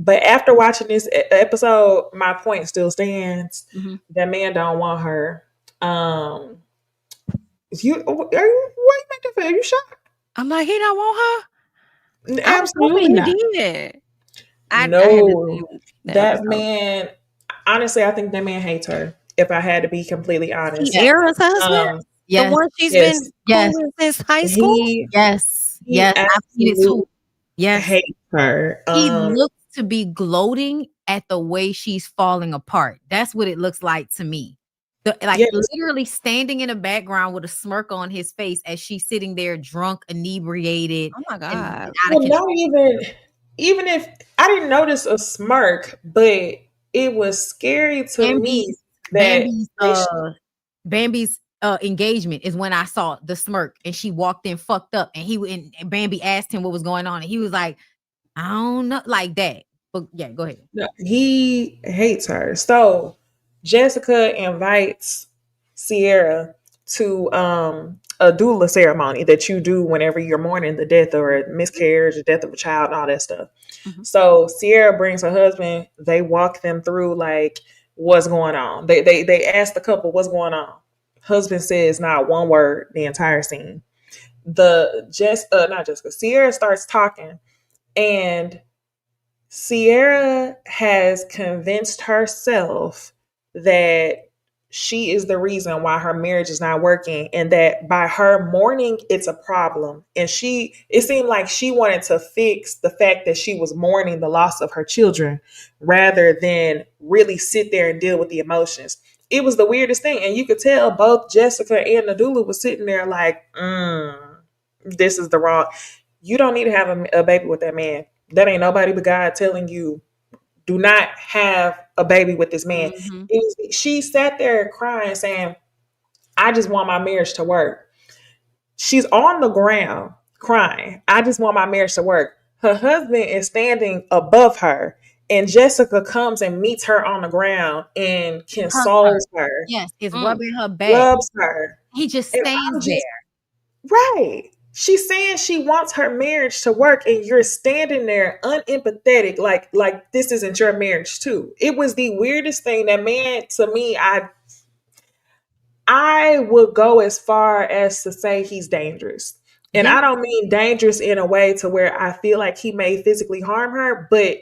But after watching this episode, my point still stands. That man don't want her. Are you shocked? I'm like, he don't want her. Absolutely not. No, that man. Honestly, I think that man hates her. If I had to be completely honest, Sierra's husband. The one she's been fooling since high school. Yes, I've seen it too. Yes, hate her. He looks to be gloating at the way she's falling apart. That's what it looks like to me. Literally standing in the background with a smirk on his face as she's sitting there drunk, inebriated. Oh my God. Well, not even if I didn't notice a smirk, but it was scary to me that Bambi's engagement is when I saw the smirk and she walked in fucked up and Bambi asked him what was going on and he was like, I don't know, like that. But yeah, go ahead. No, he hates her. So Jessica invites Sierra to a doula ceremony that you do whenever you're mourning the death or a miscarriage, the death of a child, and all that stuff. Mhm. So Sierra brings her husband. They walk them through like what's going on. They ask the couple what's going on. Husband says not one word the entire scene. Not Jessica. Sierra starts talking, and Sierra has convinced herself that she is the reason why her marriage is not working and that by her mourning it's a problem. And it seemed like she wanted to fix the fact that she was mourning the loss of her children rather than really sit there and deal with the emotions. It was the weirdest thing. And you could tell both Jessica and Nadula was sitting there like, this is the wrong. You don't need to have a baby with that man. That ain't nobody but God telling you, do not have a baby with this man. Mhm. She sat there crying, saying, I just want my marriage to work. She's on the ground crying. I just want my marriage to work. Her husband is standing above her, and Jessica comes and meets her on the ground and consoles her, Yes, it's Mm. rubbing her back. loves her. He just And stands I'm there. just right. She's saying she wants her marriage to work, and you're standing there unempathetic, like this isn't your marriage too. It was the weirdest thing. That man, to me, I would go as far as to say he's dangerous. And Yeah. I don't mean dangerous in a way to where I feel like he may physically harm her, but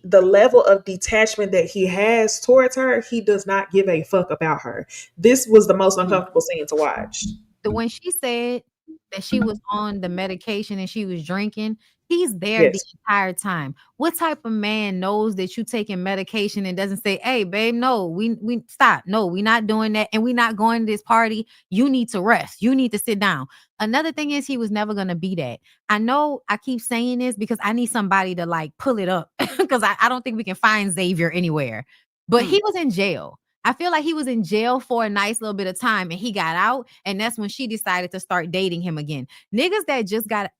the level of detachment that he has towards her, he does not give a fuck about her. This was the most uncomfortable scene to watch. When she said that she was on the medication and she was drinking, he's there the Yes. entire time. What type of man knows that you taking medication and doesn't say, "Hey, babe, no, we stop. No, we're not doing that, and we're not going to this party. You need to rest. You need to sit down." Another thing is he was never gonna be that. I know I keep saying this because I need somebody to like pull it up because I don't think we can find Xavier anywhere. But he was in jail. I feel like he was in jail for a nice little bit of time and he got out, and that's when she decided to start dating him again. Niggas that just got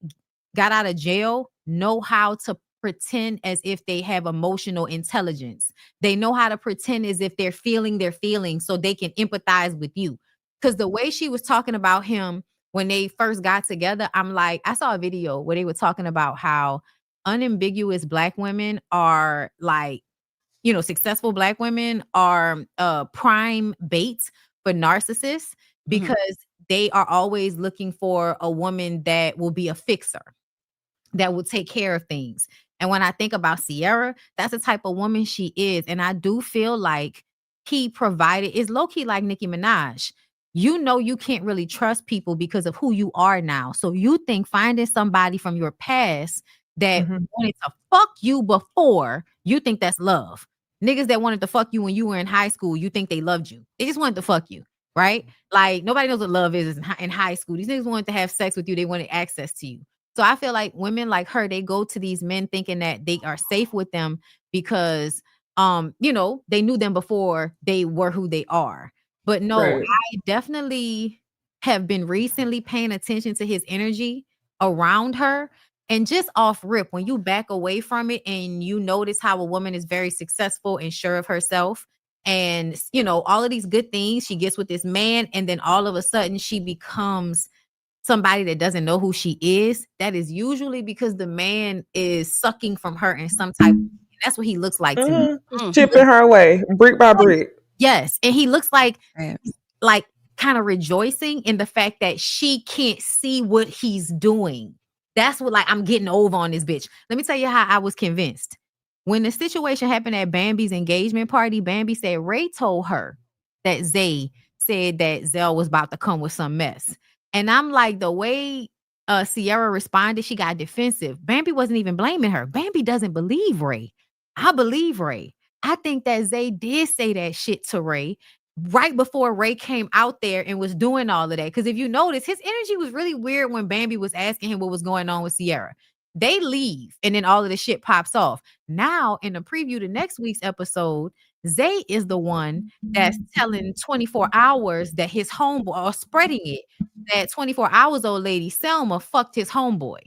out of jail know how to pretend as if they have emotional intelligence. They know how to pretend as if they're feeling their feelings so they can empathize with you. Because the way she was talking about him when they first got together, I'm like, I saw a video where they were talking about how unambiguous Black women are like, successful Black women are prime bait for narcissists because they are always looking for a woman that will be a fixer, that will take care of things. And when I think about Sierra, that's the type of woman she is. And I do feel like he provided, is low key like Nicki Minaj. You can't really trust people because of who you are now. So you think finding somebody from your past that wanted to fuck you before, you think that's love. Niggas that wanted to fuck you when you were in high school, you think they loved you. They just wanted to fuck you, right? Like nobody knows what love is in high school. These niggas wanted to have sex with you. They wanted access to you. So I feel like women like her, they go to these men thinking that they are safe with them because, they knew them before they were who they are. But no, Right. I definitely have been recently paying attention to his energy around her. And just off rip, when you back away from it and you notice how a woman is very successful and sure of herself, and all of these good things she gets with this man, and then all of a sudden she becomes somebody that doesn't know who she is, that is usually because the man is sucking from her in some type. That's what he looks like to me. Chipping her away, brick by brick. Yes, and he looks like Yeah. kind of rejoicing in the fact that she can't see what he's doing. That's what, like, I'm getting over on this bitch. Let me tell you how I was convinced. When the situation happened at Bambi's engagement party, Bambi said Ray told her that Zay said that Zell was about to come with some mess. And I'm like, the way Sierra responded, she got defensive. Bambi wasn't even blaming her. Bambi doesn't believe Ray. I believe Ray. I think that Zay did say that shit to Ray right before Ray came out there and was doing all of that. Because if you notice, his energy was really weird when Bambi was asking him what was going on with Sierra. They leave, and then all of the shit pops off. Now, in the preview to next week's episode, Zay is the one that's telling 24 hours that his homeboy, or spreading it, that 24 hours old lady, Selma, fucked his homeboy.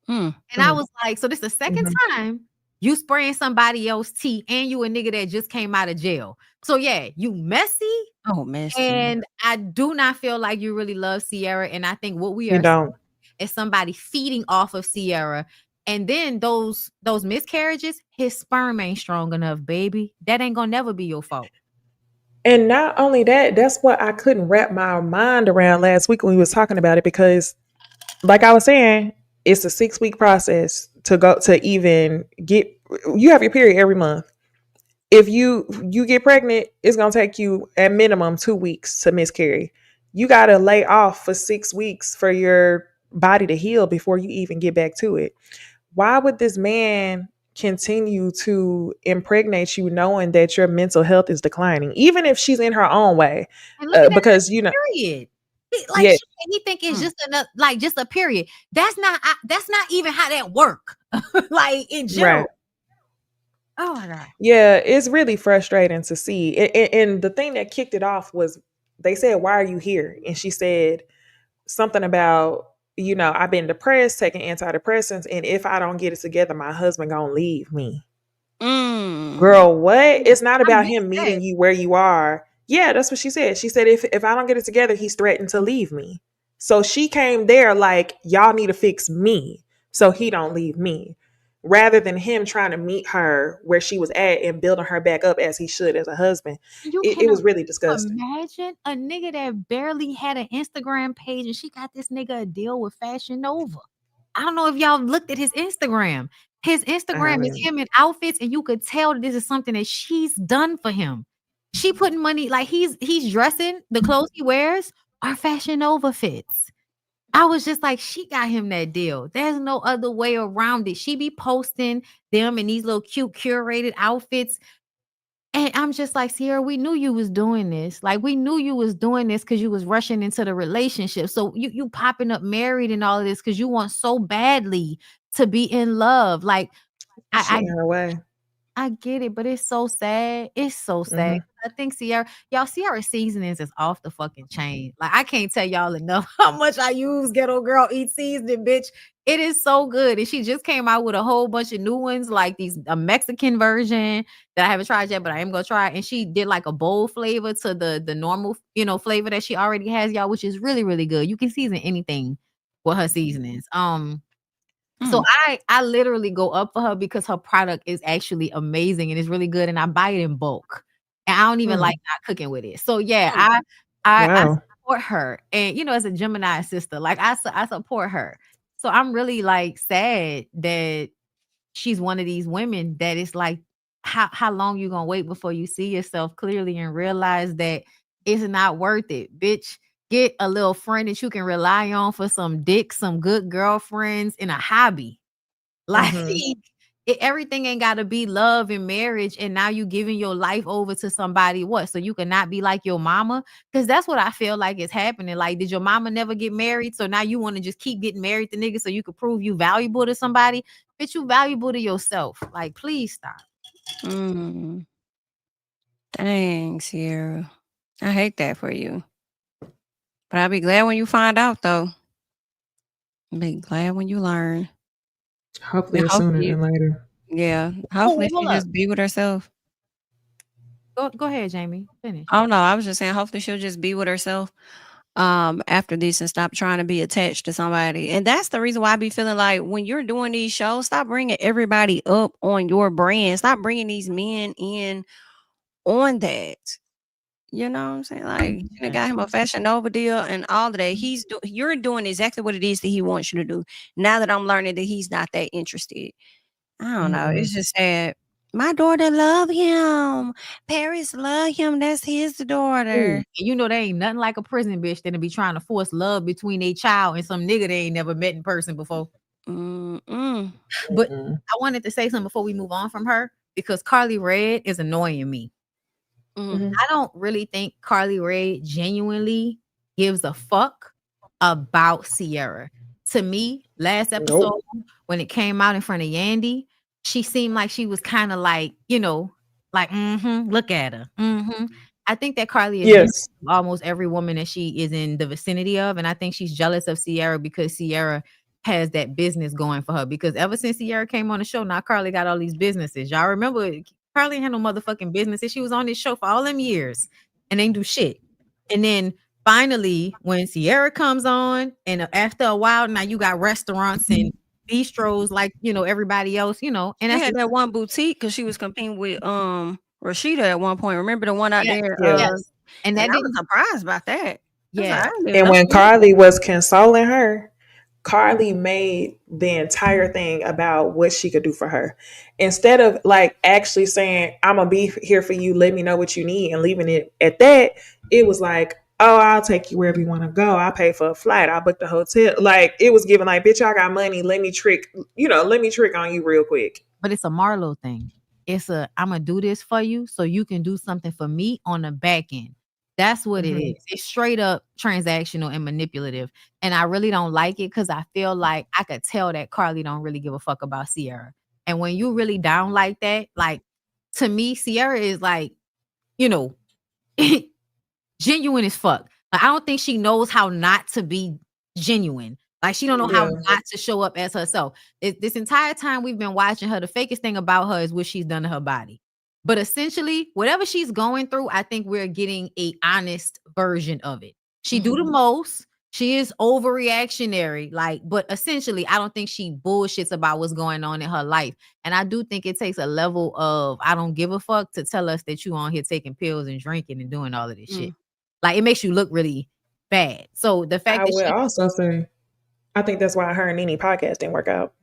And I was like, so this is the second time you spraying somebody else's tea, and you a nigga that just came out of jail. So yeah, you messy. Oh, messy. And I do not feel like you really love Sierra. And I think what we You are don't. is somebody feeding off of Sierra. And then those miscarriages, his sperm ain't strong enough, baby. That ain't gonna never be your fault. And not only that, that's what I couldn't wrap my mind around last week when we was talking about it, because like I was saying, it's a 6-week process to go to even get, you have your period every month. If you get pregnant, it's gonna take you at minimum 2 weeks to miscarry. You gotta lay off for 6 weeks for your body to heal before you even get back to it. Why would this man continue to impregnate you knowing that your mental health is declining, even if she's in her own way? And look at Because that period. Yeah. He think it's just another, like, just a period. That's not even how that work. Like, in general. Right. Oh my God. Yeah, it's really frustrating to see. And the thing that kicked it off was they said, "Why are you here?" And she said something about, I've been depressed, taking antidepressants, and if I don't get it together, my husband gonna leave me. Girl, what? It's not about him meeting you where you are. Yeah, that's what she said. She said, if I don't get it together, he's threatened to leave me. So she came there like, y'all need to fix me so he don't leave me, rather than him trying to meet her where she was at and building her back up as he should as a husband. It was really disgusting. Imagine a nigga that barely had an Instagram page and she got this nigga a deal with Fashion Nova. I don't know if y'all looked at his Instagram. His Instagram is him in outfits, and you could tell that this is something that she's done for him. She putting money, like he's dressing, the clothes he wears are Fashion Nova fits. I was just like, she got him that deal. There's no other way around it. She be posting them in these little cute curated outfits. And I'm just like, Sierra, we knew you was doing this. Like, we knew you was doing this because you was rushing into the relationship. So you popping up married and all of this because you want so badly to be in love. Like, her way. I get it, but it's so sad. It's so sad. I think Sierra seasonings is off the fucking chain. Like, I can't tell y'all enough how much I use Ghetto Girl Eat Seasoning, bitch. It is so good. And she just came out with a whole bunch of new ones, like a Mexican version that I haven't tried yet, but I am gonna try. And she did like a bold flavor to the normal, flavor that she already has, y'all, which is really, really good. You can season anything with her seasonings. So I literally go up for her because her product is actually amazing and it's really good, and I buy it in bulk. And I don't even like not cooking with it. So yeah, I support her. And as a Gemini sister, like I support her. So I'm really like sad that she's one of these women that it's like, how long you gonna wait before you see yourself clearly and realize that it's not worth it, bitch. Get a little friend that you can rely on for some dick, some good girlfriends, and a hobby. Like, everything ain't got to be love and marriage. And now you giving your life over to somebody, what? So you cannot be like your mama? Because that's what I feel like is happening. Like, did your mama never get married? So now you want to just keep getting married to niggas so you could prove you valuable to somebody? Bitch, you valuable to yourself. Like, please stop. Dang, Sierra. I hate that for you. But I'll be glad when you find out, though. I'll be glad when you learn. Hopefully sooner than later. Yeah. Hopefully she just be with herself. Go ahead, Jamie. Finish. Oh, no. I was just saying, hopefully she'll just be with herself after this and stop trying to be attached to somebody. And that's the reason why I be feeling like when you're doing these shows, stop bringing everybody up on your brand. Stop bringing these men in on that. You know what I'm saying? Like, you got him a Fashion Nova deal and all of that. You're doing exactly what it is that he wants you to do. Now that I'm learning that he's not that interested. I don't know. It's just sad. My daughter love him. Paris love him. That's his daughter. And there ain't nothing like a prison bitch that'll be trying to force love between a child and some nigga they ain't never met in person before. But I wanted to say something before we move on from her, because Carly Red is annoying me. I don't really think Carly Red genuinely gives a fuck about Sierra. to me, last episode when it came out in front of Yandy, she seemed like she was kind of like, like, look at her. I think that Carly is jealous of almost every woman that she is in the vicinity of. And I think she's jealous of Sierra because Sierra has that business going for her. Because ever since Sierra came on the show, now Carly got all these businesses. Y'all remember Carly had no motherfucking businesses. She was on this show for all them years and ain't do shit. And then finally, when Sierra comes on, and after a while, now you got restaurants and bistros like everybody else, and She that's had that one boutique because she was competing with Rashida at one point. Remember the one out there? yes. And I that was surprised about that. Yeah. And when Carly was consoling her, Carly made the entire thing about what she could do for her. Instead of like actually saying, I'm going to be here for you, let me know what you need, and leaving it at that, it was like, oh, I'll take you wherever you want to go. I'll pay for a flight. I'll book the hotel. Like, it was given like, bitch, I got money. Let me trick on you real quick. But it's a Marlo thing. It's I'm going to do this for you so you can do something for me on the back end. That's what it is. It's straight up transactional and manipulative. And I really don't like it because I feel like I could tell that Carly don't really give a fuck about Sierra. And when you really down like that, like, to me, Sierra is like, genuine as fuck. Like, I don't think she knows how not to be genuine. Like, she don't know how not to show up as herself. This entire time we've been watching her, the fakest thing about her is what she's done to her body. But essentially, whatever she's going through, I think we're getting a honest version of it. She do the most. She is overreactionary, but essentially, I don't think she bullshits about what's going on in her life. And I do think it takes a level of I don't give a fuck to tell us that you on here taking pills and drinking and doing all of this shit. Like, it makes you look really bad. So the fact that will she also say, I think that's why her and Nene podcast didn't work out.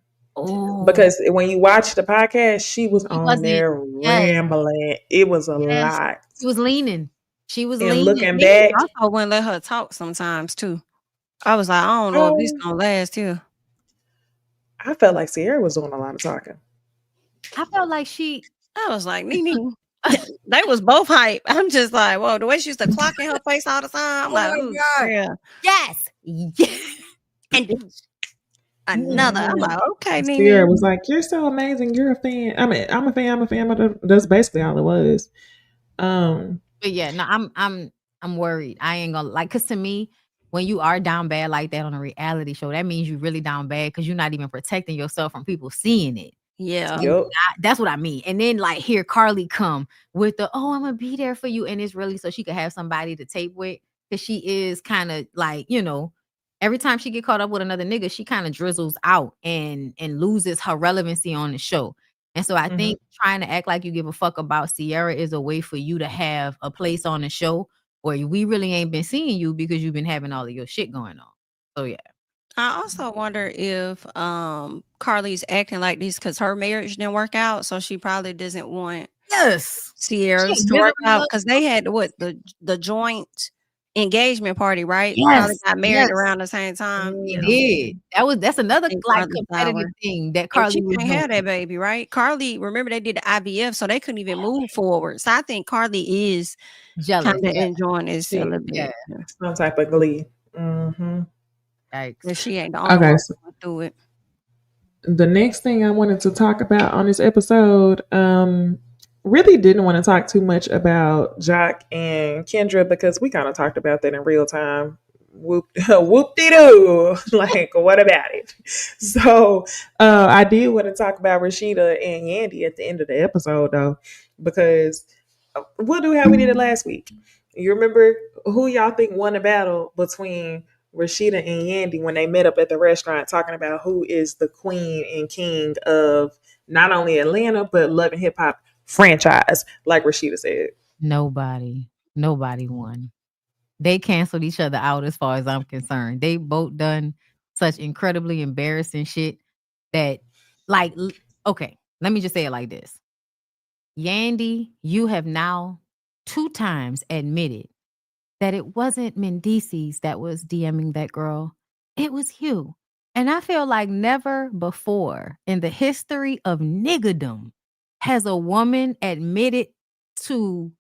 Because when you watch the podcast, she was on there rambling. It was a lot. She was leaning. She was and leaning. Looking back, I also wouldn't let her talk sometimes too. I was like, I don't know if this gonna last here. I felt like Sierra was doing a lot of talking. I felt like I was like, Nene. They was both hype. I'm just like, whoa, the way she used to clock in her face all the time. I'm like, oh God. Yeah. Yes. And another. I'm like, okay, Nene. Sierra was like, you're so amazing. You're a fan. I mean, I'm a fan. But that's basically all it was. But yeah, no, I'm worried. I ain't gonna because to me, when you are down bad like that on a reality show, that means you're really down bad because you're not even protecting yourself from people seeing it. Yeah. That's what I mean. And then here Carly come with the, oh, I'm gonna be there for you. And it's really so she could have somebody to tape with. Because she is kind of like, every time she get caught up with another nigga, she kind of drizzles out and loses her relevancy on the show. And so I think trying to act like you give a fuck about Sierra is a way for you to have a place on the show where we really ain't been seeing you because you've been having all of your shit going on. So yeah. I also wonder if Carly's acting like this because her marriage didn't work out, so she probably doesn't want Sierra's to work out because they had the joint engagement party, right? Yes. Carly got married around the same time. They did. That's another competitive thing that Carly she can't have that baby, right? Carly, remember they did the IVF, so they couldn't even move forward. So I think Carly is jealous, kind of enjoying this a little bit. Some type of glee. But she ain't the only one going through it. The next thing I wanted to talk about on this episode, really didn't want to talk too much about Jock and Kendra because we kind of talked about that in real time. Whoop-de-doo. Like, what about it? So I did want to talk about Rashida and Yandy at the end of the episode, though, because we'll do how we did it last week. You remember who y'all think won the battle between Rashida and Yandy when they met up at the restaurant talking about who is the queen and king of not only Atlanta, but Love and Hip Hop franchise, like Rashida said? Nobody won. They canceled each other out as far as I'm concerned. They both done such incredibly embarrassing shit that, okay, let me just say it like this. Yandy, you have now 2 times admitted that it wasn't Mendices that was DMing that girl. It was you. And I feel like never before in the history of niggerdom has a woman admitted to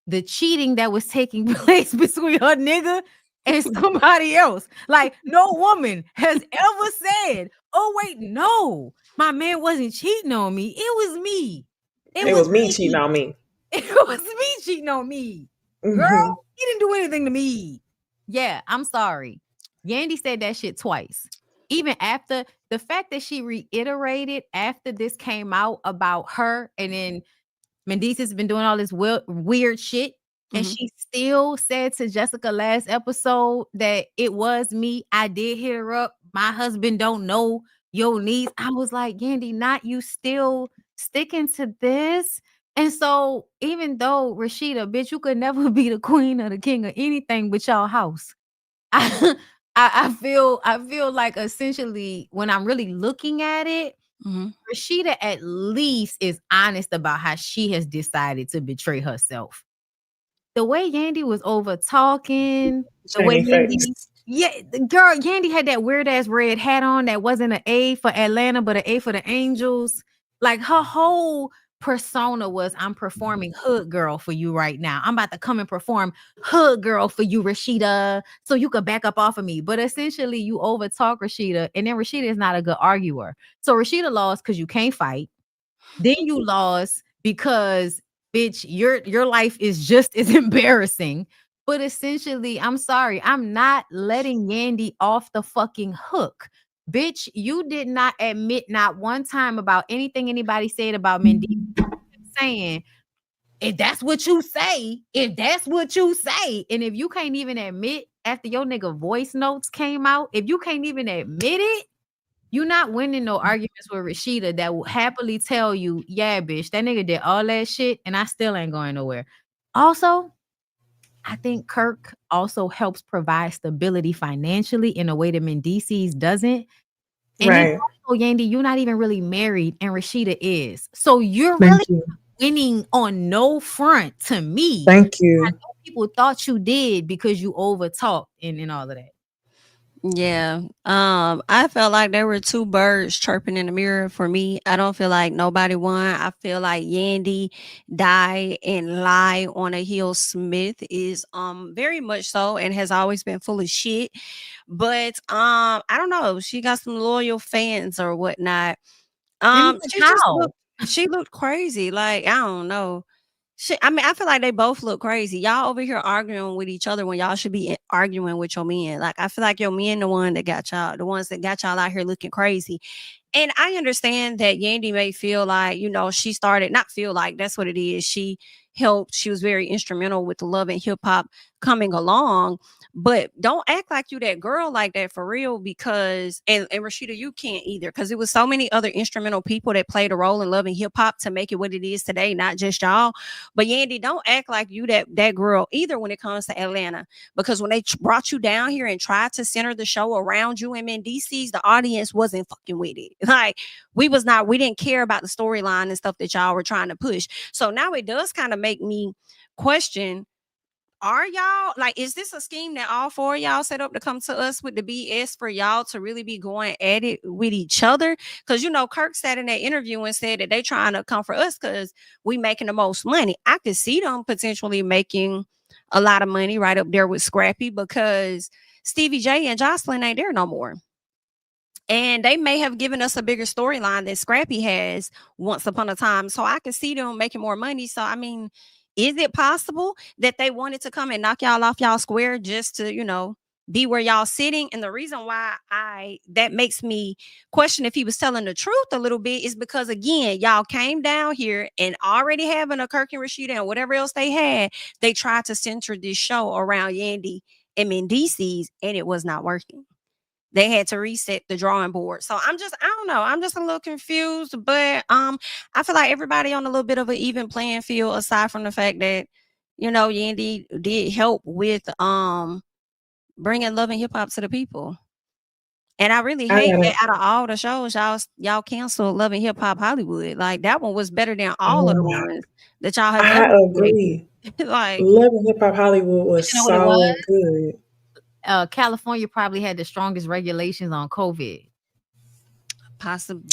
the cheating that was taking place between her nigga and somebody else. Like, no woman has ever said, oh, wait, no, my man wasn't cheating on me. It was me. It was me cheating on me. It was me cheating on me. Girl, he didn't do anything to me. Yeah, I'm sorry. Yandy said that shit twice. Even after the fact that she reiterated after this came out about her, and then Mendices has been doing all this weird shit. And she still said to Jessica last episode that it was me. I did hit her up. My husband don't know your needs. I was like, Yandy, not you still sticking to this. And so even though Rashida, bitch, you could never be the queen or the king or anything but y'all house. I feel like essentially when I'm really looking at it, Rashida at least is honest about how she has decided to betray herself. The way Yandy was over talking, the way Yandy had that weird ass red hat on that wasn't an A for Atlanta, but an A for the Angels. Like her whole persona was, I'm performing hood girl for you right now. I'm about to come and perform hood girl for you, Rashida, so you could back up off of me. But essentially, you over talk Rashida, and then Rashida is not a good arguer. So Rashida lost because you can't fight. Then you lost because, bitch, your life is just as embarrassing. But essentially, I'm sorry, I'm not letting Yandy off the fucking hook. Bitch, you did not admit not one time about anything anybody said about Mindy. Saying, if that's what you say, and if you can't even admit after your nigga voice notes came out, if you can't even admit it, you're not winning no arguments with Rashida that will happily tell you, yeah, bitch, that nigga did all that shit and I still ain't going nowhere. Also, I think Kirk also helps provide stability financially in a way that Mendices doesn't. And then also, Yandy, you're not even really married and Rashida is. So you're really winning on no front to me. Thank you. I know people thought you did because you overtalked and all of that. Yeah. I felt like there were two birds chirping in the mirror for me. I don't feel like nobody won. I feel like Yandy die and lie on a heel Smith is very much so and has always been full of shit. But I don't know. She got some loyal fans or whatnot. She looked crazy. Like, I don't know. I mean, I feel like they both look crazy. Y'all over here arguing with each other when y'all should be arguing with your men. Like, I feel like your men the ones that got y'all out here looking crazy. And I understand that Yandy may feel like, she started, not feel like, that's what it is. She helped. She was very instrumental with the Love and Hip Hop coming along. But don't act like you that girl like that for real, because and Rashida, you can't either, because it was so many other instrumental people that played a role in Love and Hip Hop to make it what it is today, not just y'all. But Yandy, don't act like you that girl either when it comes to Atlanta, because when they brought you down here and tried to center the show around you and Mendices, the audience wasn't fucking with it. Like, we didn't care about the storyline and stuff that y'all were trying to push. So now it does kind of make me question, are y'all like, is this a scheme that all four of y'all set up to come to us with the BS for y'all to really be going at it with each other? Because Kirk sat in that interview and said that they trying to come for us because we making the most money. I could see them potentially making a lot of money right up there with Scrappy, because Stevie J and Jocelyn ain't there no more. And they may have given us a bigger storyline than Scrappy has once upon a time. So I could see them making more money. So, I mean, is it possible that they wanted to come and knock y'all off y'all square just to, be where y'all sitting? And the reason why that makes me question if he was telling the truth a little bit is because, again, y'all came down here and already having a Kirk and Rashida and whatever else they had, they tried to center this show around Yandy and Mendices, and it was not working. They had to reset the drawing board. So I don't know. I'm just a little confused, but I feel like everybody on a little bit of an even playing field, aside from the fact that, Yandy did help with bringing Love and Hip Hop to the people. And I really hate that out of all the shows, y'all canceled Love and Hip Hop Hollywood. Like, that one was better than all of the ones that y'all have ever agree. Like, Love and Hip Hop Hollywood was so good. California probably had the strongest regulations on COVID. Possibly.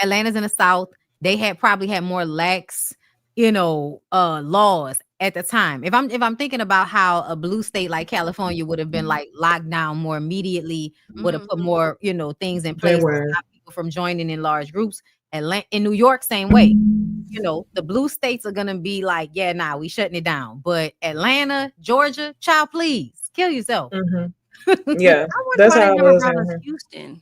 Atlanta's in the South. They probably had more lax, laws. at the time. If I'm thinking about how a blue state like California would have been like locked down more immediately, would have put more, things in They place to were. stop people from joining in large groups. In New York, same way. The blue states are gonna be like, yeah, nah, we shutting it down. But Atlanta, Georgia, child, please kill yourself. Yeah, I wonder that's why they how it never was brought in us here. Houston.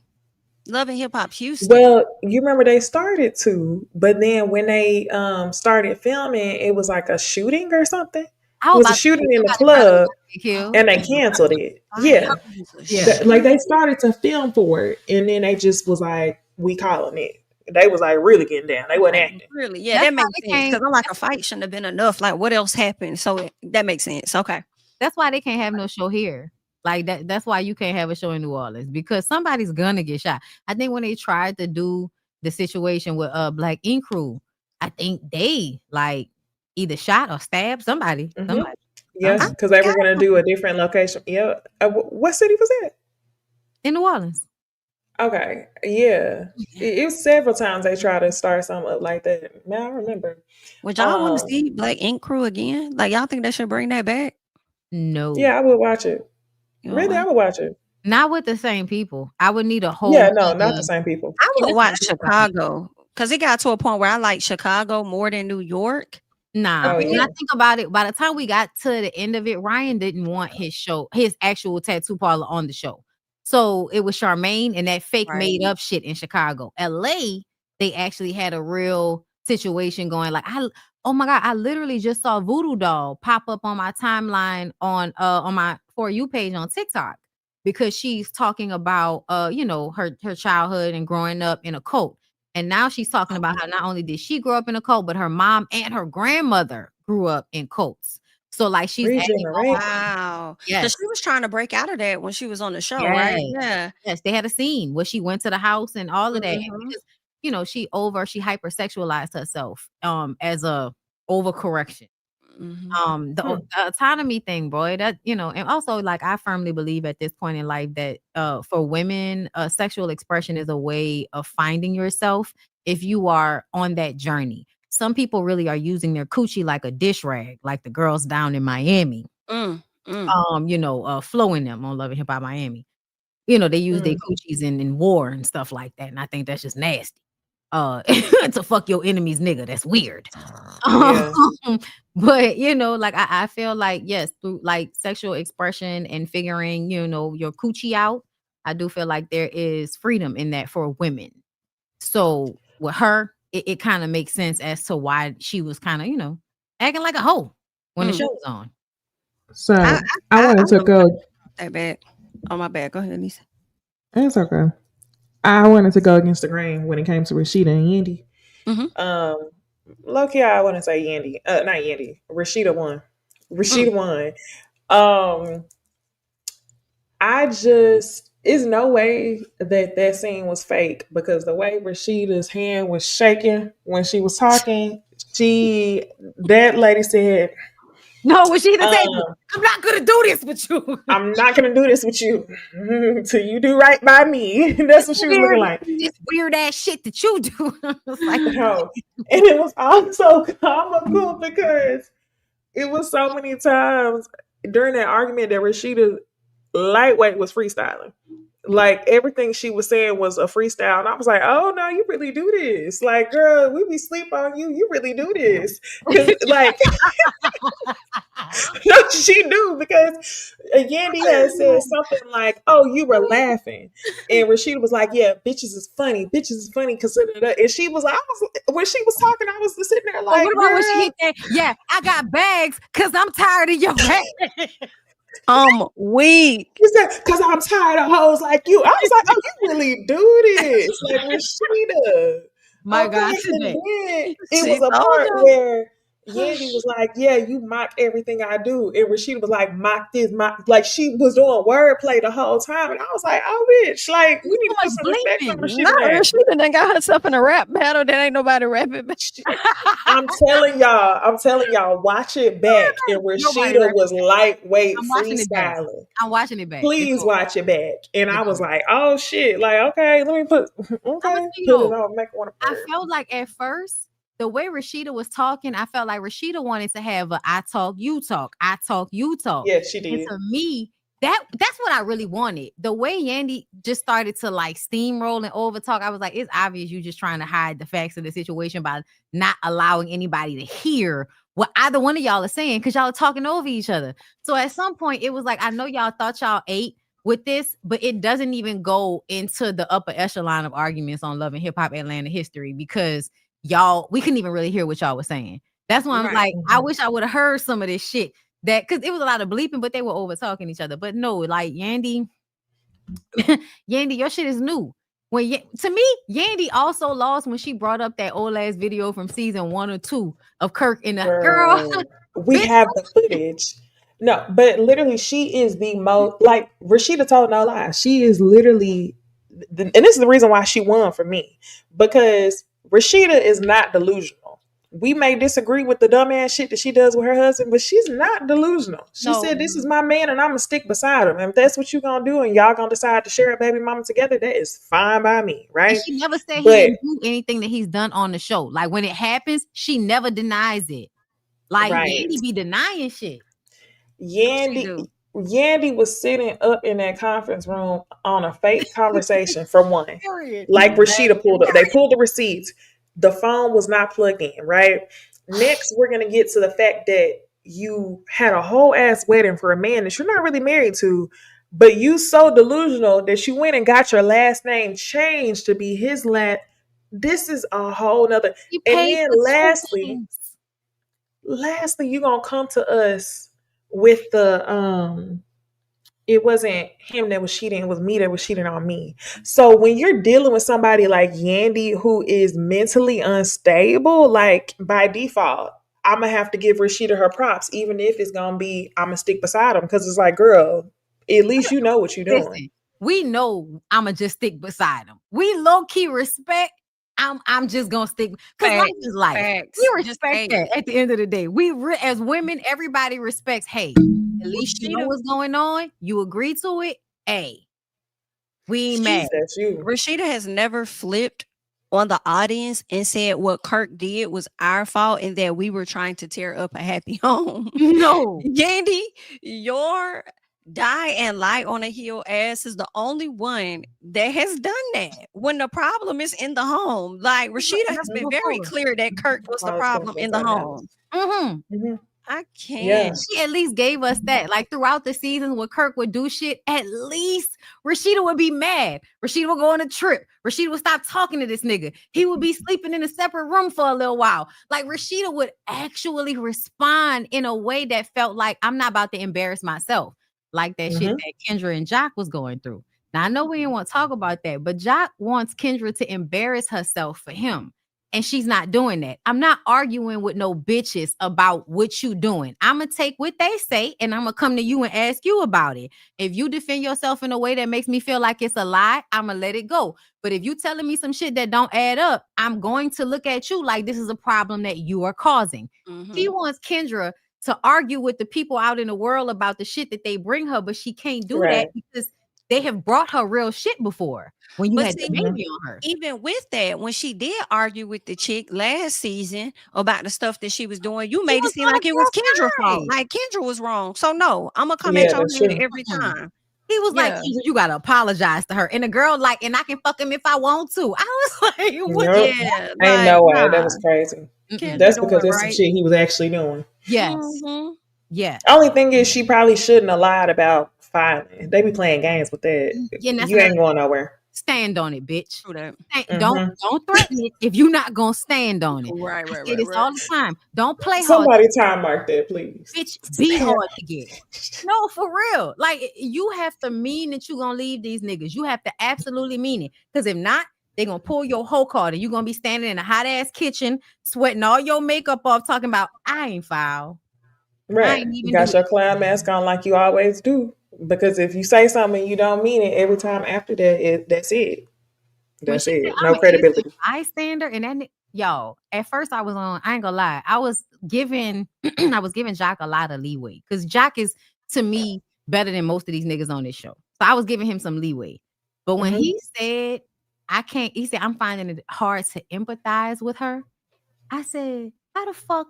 Love and Hip Hop Houston. Well, you remember they started to, but then when they started filming, it was like a shooting or something. I It was was a about to say shooting in the somebody brother club, got killed. and they canceled it. Why Yeah, was a Yeah. like they shooting? started to film for it, and then they just was like, "We calling it." They was like really getting down. They wasn't acting. Really? Yeah, That's that why makes they sense. can't. Because I'm like, a fight shouldn't have been enough. Like, what else happened? So that makes sense. Okay. That's why they can't have no show here. Like that. That's why you can't have a show in New Orleans, because somebody's gonna get shot. I think when they tried to do the situation with Black Ink Crew, I think they like either shot or stabbed somebody. Somebody. Yes, I because they were forgot gonna do a different location. Yeah, what city was that? In New Orleans. Okay, yeah, it was several times they tried to start something up like that. Man, I remember. Would y'all want to Um, see Black Ink Crew again? Like, y'all think they should bring that back? No, yeah, I would watch it. You know Really, I what? would watch it. not with the same people. I would need a whole. Yeah, no, not the nother- same people. I would Let's watch talk about it. Chicago because it got to a point where I like Chicago more than New York. Nah, Oh, when yeah. I think about it, by the time we got to the end of it, Ryan didn't want his actual tattoo parlor on the show. So it was Charmaine and that fake Right. made up shit in Chicago. LA, they actually had a real situation going. Like, oh my God, I literally just saw Voodoo Doll pop up on my timeline on my For You page on TikTok, because she's talking about her childhood and growing up in a cult. And now she's talking about how not only did she grow up in a cult, but her mom and her grandmother grew up in cults. So like she's adding on. Regeneration. Wow. Because Yes. she was trying to break out of that when she was on the show, right? Yes. Yeah. Yes, they had a scene where she went to the house and all of that. And Mhm. because she hypersexualized herself as a overcorrection. Mhm. The autonomy thing, boy, that and also, like, I firmly believe at this point in life that for women, sexual expression is a way of finding yourself if you are on that journey. Some people really are using their coochie like a dish rag, like the girls down in Miami, Mm. Mm. flowing them on Love and Hip Hop Miami. They use their Mm. coochies in war and stuff like that, and I think that's just nasty. To fuck your enemy's nigga, that's weird. Yeah. But like, I feel like, yes, through like sexual expression and figuring your coochie out, I do feel like there is freedom in that for women. So with her, it kind of makes sense as to why she was kind of acting like a hoe when the Mm. show was on. So I wanted to really go. that bad. Oh, my bad. Go ahead, Lisa. It's okay. I wanted to go against the grain when it came to Rashida and Yandy. Mhm. Low key, I want to say Yandy. Not Yandy. Rashida won. Rashida won. I just, it's no way that scene was fake, because the way Rashida's hand was shaking when she was talking, that lady said, No, was she the um, table? I'm not gonna do this with you. I'm not gonna do this with you till you do right by me. That's what she was looking like. This weird ass shit that you do. It's like, No. And it was also comical because it was so many times during that argument that Rashida lightweight was freestyling. Like, everything she was saying was a freestyle. And I was like, oh no, you really do this. Like, girl, we be sleep on you. You really do this. 'Cause, like, no, she do, because Yandy had said something like, oh, you were laughing. And Rashida was like, yeah, bitches is funny. Bitches is funny. And she was like, when she was talking, I was sitting there like, what about when she girl, hit that? Yeah, I got bags because I'm tired of your ass. Weak. she said, because I'm tired of hoes like you. I was like, oh, you really do this. Like, Rashida. My Okay, God, and today. then it She was a told part you. where Yandy was like, yeah, you mock everything I do. And Rashida was like, mock this, mock. Like, she was doing wordplay the whole time. And I was like, oh, bitch, like, we need to so put much some respect on bleeping. Not Rashida. Rashida done got herself in a rap battle that ain't nobody rapping. I'm telling y'all, watch it back. And Nobody Rashida rapping. was lightweight I'm watching it back. freestyling. I'm watching it back. Please watch it back. And I It's was cool. like, oh shit, like, okay, let me put I'ma it tell you, on, make it want to I felt like at first the way Rashida was talking, I felt like Rashida wanted to have a I talk, you talk, I talk, you talk. Yeah, she And did. to me, that's what I really wanted. The way Yandy just started to like steamroll and over talk, I was like, it's obvious you just trying to hide the facts of the situation by not allowing anybody to hear what either one of y'all are saying because y'all are talking over each other. So at some point, it was like, I know y'all thought y'all ate with this, but it doesn't even go into the upper echelon of arguments on Love and Hip Hop Atlanta history because we couldn't even really hear what y'all was saying. That's why I'm like, I wish I would have heard some of this shit. That because it was a lot of bleeping, but they were over talking each other. But no, like Yandy, your shit is new. To me, Yandy also lost when she brought up that old ass video from season 1 or 2 of Kirk in the girl. We have the footage. No, but literally, she is the most like Rashida told no lie. She is literally, and this is the reason why she won for me because Rashida is not delusional. We may disagree with the dumbass shit that she does with her husband, but she's not delusional. She said, "This is my man, and I'm gonna stick beside him. And if that's what you're gonna do, and y'all gonna decide to share a baby mama together, that is fine by me, right?" And she never said he didn't do anything that he's done on the show. Like when it happens, she never denies it. Like Yandy be denying shit. Yandy was sitting up in that conference room on a fake conversation for one. Like Rashida pulled up. They pulled the receipts. The phone was not plugged in, right? Next, we're going to get to the fact that you had a whole ass wedding for a man that you're not really married to, but you so delusional that you went and got your last name changed to be his last. This is a whole nother. And then lastly, you're going to come to us with the it wasn't him that was cheating, it was me that was cheating on me. So when you're dealing with somebody like Yandy who is mentally unstable, like by default, I'm gonna have to give Rashida her props, even if it's gonna be I'm gonna stick beside him because it's like, girl, at least you know what you're doing. Listen, we know I'm gonna just stick beside him. We low key respect. I'm just gonna stick because life is life. We respect that at the end of the day. As women, everybody respects. Hey, at least you know what's going on. You agree to it. Hey, we ain't mad. That's you. Rashida has never flipped on the audience and said what Kirk did was our fault and that we were trying to tear up a happy home. No, Yandy, your die and lie on a heel ass is the only one that has done that when the problem is in the home. Like Rashida has been very clear that Kirk was the problem in the home. I can't. Yeah. She at least gave us that. Like throughout the season when Kirk would do shit, at least Rashida would be mad. Rashida would go on a trip. Rashida would stop talking to this nigga. He would be sleeping in a separate room for a little while. Like Rashida would actually respond in a way that felt like I'm not about to embarrass myself. Like that shit that Kendra and Jock was going through. Now I know we didn't want to talk about that, but Jock wants Kendra to embarrass herself for him. And she's not doing that. I'm not arguing with no bitches about what you doing. I'm going to take what they say and I'm going to come to you and ask you about it. If you defend yourself in a way that makes me feel like it's a lie, I'm going to let it go. But if you telling me some shit that don't add up, I'm going to look at you like this is a problem that you are causing. He wants Kendra to argue with the people out in the world about the shit that they bring her, but she can't do that because they have brought her real shit before. When you had the baby on her. Even with that, when she did argue with the chick last season about the stuff that she was doing, you made it seem like it was Kendra's fault. Like Kendra was wrong. So no, I'm gonna come at your head every time. He was like, you gotta apologize to her. And the girl, like, and I can fuck him if I want to. I was like, what? Ain't no way. That was crazy. That's because that's some shit he was actually doing. Yes. Yeah. Only thing is she probably shouldn't have lied about filing. They be playing games with that. You ain't going nowhere. Stand on it, bitch. Don't threaten it if you're not gonna stand on it. Right. It is all the time. Don't play hard. Somebody time mark that, please. Bitch, be hard to get. No, for real. Like you have to mean that you're gonna leave these niggas. You have to absolutely mean it. Because if not, they're gonna pull your whole card and you're gonna be standing in a hot ass kitchen, sweating all your makeup off, talking about I ain't foul. Right. You got your clown mask on like you always do. Because if you say something and you don't mean it every time after that, that's it. That's it. No credibility. Bystander and that y'all. At first, I ain't gonna lie. I was giving Jock a lot of leeway because Jock is to me better than most of these niggas on this show. So I was giving him some leeway. But when he said he said I'm finding it hard to empathize with her. I said, how the fuck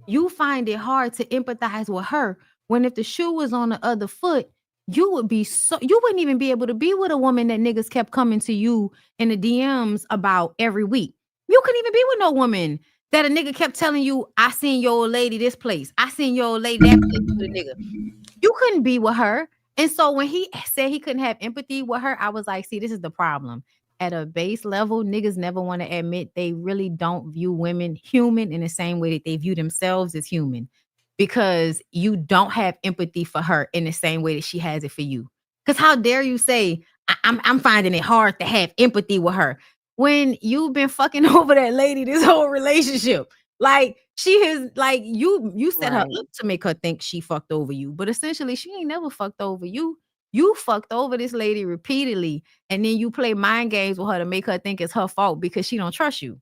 you find it hard to empathize with her when if the shoe was on the other foot, you wouldn't even be able to be with a woman that niggas kept coming to you in the DMs about every week. You couldn't even be with no woman that a nigga kept telling you, I seen your old lady this place. I seen your old lady that place with a nigga. You couldn't be with her. And so when he said he couldn't have empathy with her, I was like, see, this is the problem. At a base level, niggas never want to admit they really don't view women human in the same way that they view themselves as human, because you don't have empathy for her in the same way that she has it for you. Because how dare you say, I'm finding it hard to have empathy with her when you've been fucking over that lady this whole relationship. Like she is like you set her Right. up to make her think she fucked over you, but essentially she ain't never fucked over you. You fucked over this lady repeatedly, and then you play mind games with her to make her think it's her fault because she don't trust you.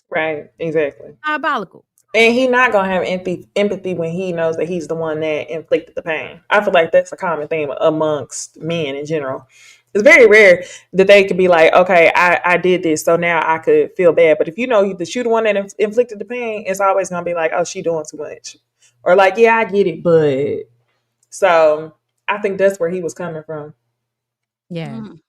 Right. Exactly. Diabolical. And he not gonna have empathy when he knows that he's the one that inflicted the pain. I feel like that's a common theme amongst men in general. It's very rare that they could be like, okay, I did this, so now I could feel bad. But if you know that you're the one that inflicted the pain, it's always gonna be like, oh, she doing too much, or like, yeah, I get it, but so I think that's where he was coming from. Yeah. Mm.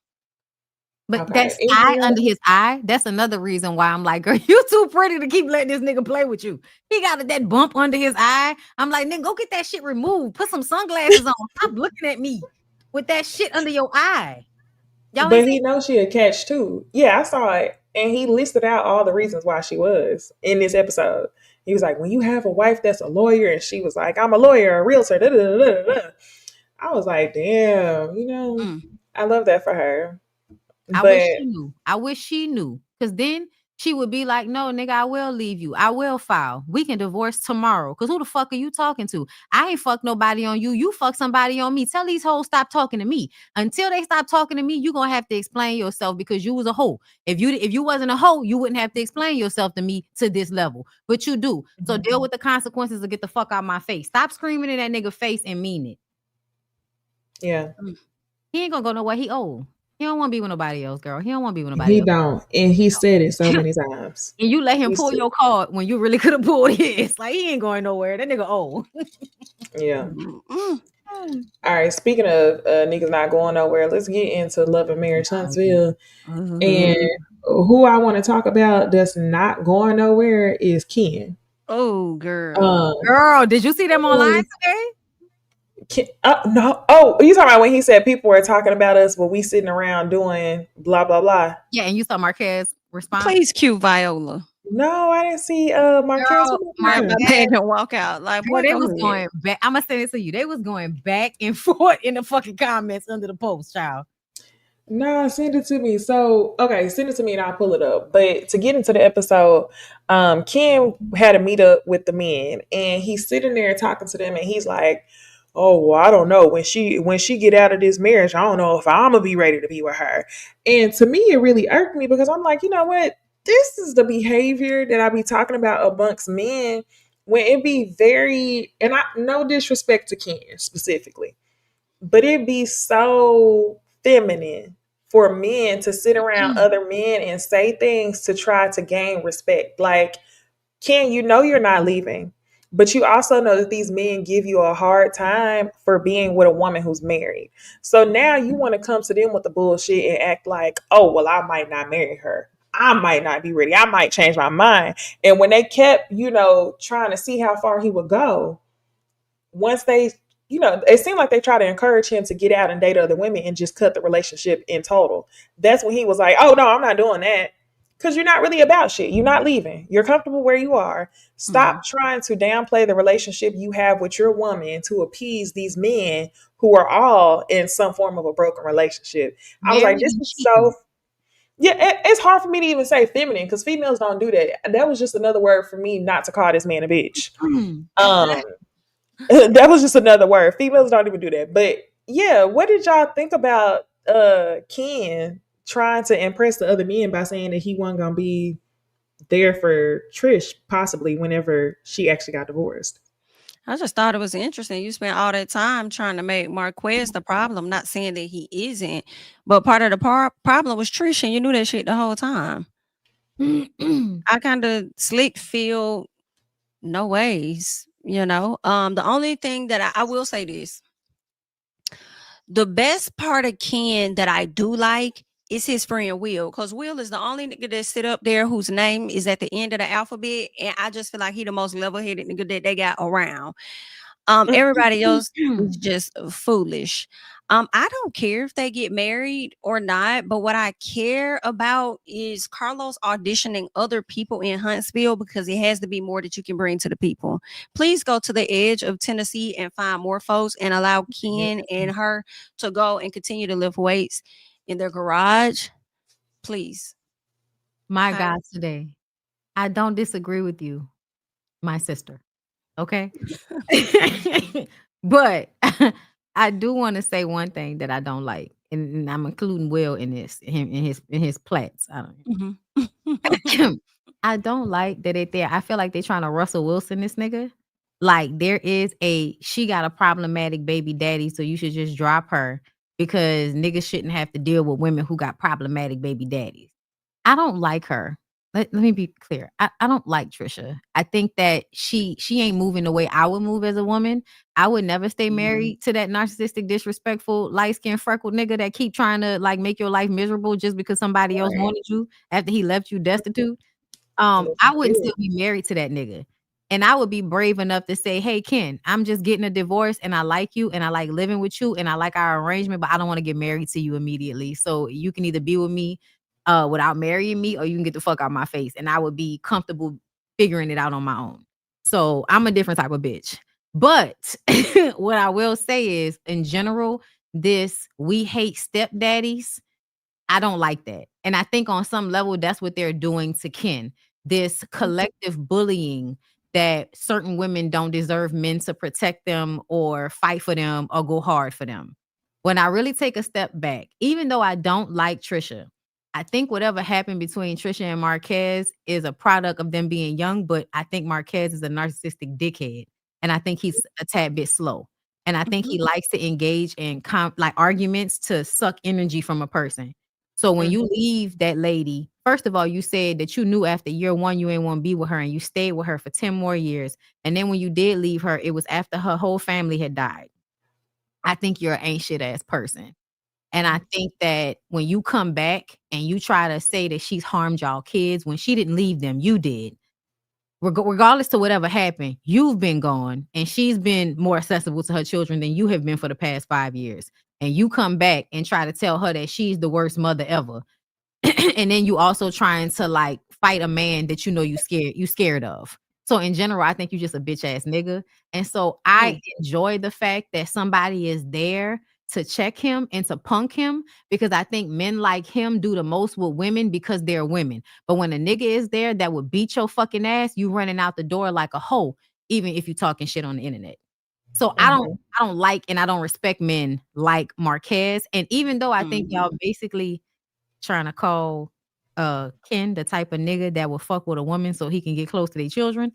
But Okay, that eye under his eye, that's another reason why I'm like, girl, you too pretty to keep letting this nigga play with you. He got that bump under his eye. I'm like, nigga, go get that shit removed. Put some sunglasses on. Stop looking at me with that shit under your eye. Y'all ain't But seen he knows she a catch too. Yeah, I saw it. And he listed out all the reasons why she was in this episode. He was like, when you have a wife that's a lawyer, and she was like, I'm a lawyer, a realtor. Da, da, da, da, da. I was like, damn, Mm. I love that for her. I But wish she knew. I wish she knew. Because then she would be like, no, nigga, I will leave you. I will file. We can divorce tomorrow. Because who the fuck are you talking to? I ain't fuck nobody on you. You fuck somebody on me. Tell these hoes stop talking to me. Until they stop talking to me, you going to have to explain yourself because you was a hoe. If you wasn't a hoe, you wouldn't have to explain yourself to me to this level. But you do. So deal with the consequences or get the fuck out my face. Stop screaming in that nigga face and mean it. yeah, He ain't going to go nowhere. He old. He don't want to be with nobody else, girl. He don't want to be with nobody he else. don't. And he said it so many times. And you let him He pull said- your card when you really could have pulled his. Like he ain't going nowhere. That nigga old. Yeah. Mm. All right. Speaking of niggas not going nowhere, let's get into Love and Marriage Huntsville. Mhm. And who I want to talk about that's not going nowhere is Ken. Oh, girl. Girl, did you see them online today? No. Oh, you talking about when he said people were talking about us, but we sitting around doing blah blah blah. Yeah, and you saw Marquez respond. Please cue Viola. No, I didn't see Marquez. Girl, Grab my Marquez. bag and walk out. Like, Boy, boy, they go was ahead. going back. I'm gonna say this to you. They was going back and forth in the fucking comments under the post, child. No, send it to me. So, okay, send it to me and I'll pull it up. But to get into the episode, Ken had a meetup with the men and he's sitting there talking to them and he's like, oh, well, I don't know. When she get out of this marriage, I don't know if I'm gonna be ready to be with her. And to me, it really irked me because I'm like, you know what? This is the behavior that I be talking about amongst men when it be very, and I no disrespect to Ken specifically, but it be so feminine for men to sit around other men and say things to try to gain respect. Like, Ken, you know you're not leaving, but you also know that these men give you a hard time for being with a woman who's married. So now you want to come to them with the bullshit and act like, oh, well, I might not marry her. I might not be ready. I might change my mind. And when they kept, trying to see how far he would go, once they, it seemed like they try to encourage him to get out and date other women and just cut the relationship in total. That's when he was like, oh, no, I'm not doing that. Because you're not really about shit. You're not leaving. You're comfortable where you are. Stop trying to downplay the relationship you have with your woman to appease these men who are all in some form of a broken relationship. I was like, this is so... Yeah, it's hard for me to even say feminine because females don't do that. That was just another word for me not to call this man a bitch. That was just another word. Females don't even do that. But yeah, what did y'all think about Ken trying to impress the other men by saying that he wasn't gonna be there for Trish possibly whenever she actually got divorced? I just thought it was interesting. You spent all that time trying to make Marquez the problem, not saying that he isn't, but part of the problem was Trish, and you knew that shit the whole time. I kind of slick feel no ways, The only thing that I will say this, the best part of Ken that I do like is his friend Will, because Will is the only nigga that sit up there whose name is at the end of the alphabet, and I just feel like he the most level-headed nigga that they got around. Everybody else is just foolish. I don't care if they get married or not, but what I care about is Carlos auditioning other people in Huntsville, because it has to be more that you can bring to the people. Please go to the edge of Tennessee and find more folks and allow Ken and her to go and continue to lift weights in their garage. Please. My Okay. God, today. I don't disagree with you, my sister. Okay. But I do want to say one thing that I don't like, and I'm including Will in this, him in his plats. I don't I don't like that I feel like they're trying to Russell Wilson this nigga. Like she got a problematic baby daddy, so you should just drop her because niggas shouldn't have to deal with women who got problematic baby daddies. I don't like her. Let me be clear. I don't like Trisha. I think that she ain't moving the way I would move as a woman. I would never stay married to that narcissistic, disrespectful, light-skinned, freckled nigga that keep trying to like make your life miserable just because somebody else wanted you after he left you destitute. I wouldn't still be married to that nigga. And I would be brave enough to say, hey, Ken, I'm just getting a divorce and I like you and I like living with you and I like our arrangement, but I don't want to get married to you immediately. So you can either be with me without marrying me or you can get the fuck out my face. And I would be comfortable figuring it out on my own. So I'm a different type of bitch. But what I will say is, in general, we hate stepdaddies. I don't like that. And I think on some level, that's what they're doing to Ken. This collective bullying that certain women don't deserve men to protect them or fight for them or go hard for them. When I really take a step back, even though I don't like Trisha, I think whatever happened between Trisha and Marquez is a product of them being young, but I think Marquez is a narcissistic dickhead. And I think he's a tad bit slow. And I think he likes to engage in like arguments to suck energy from a person. So when you leave that lady, first of all, you said that you knew after year 1 you ain't want to be with her and you stayed with her for 10 more years. And then when you did leave her, it was after her whole family had died. I think you're an ain't shit ass person. And I think that when you come back and you try to say that she's harmed y'all kids, when she didn't leave them, you did. Regardless to whatever happened, you've been gone and she's been more accessible to her children than you have been for the past 5 years. And you come back and try to tell her that she's the worst mother ever. And then you also trying to like fight a man that you know you scared of. So in general, I think you just a bitch ass nigga. And so I enjoy the fact that somebody is there to check him and to punk him, because I think men like him do the most with women because they're women. But when a nigga is there that would beat your fucking ass, you running out the door like a hoe, even if you talking shit on the internet. So I don't like and I don't respect men like Marquez. And even though I think y'all basically trying to call Ken the type of nigga that will fuck with a woman so he can get close to their children,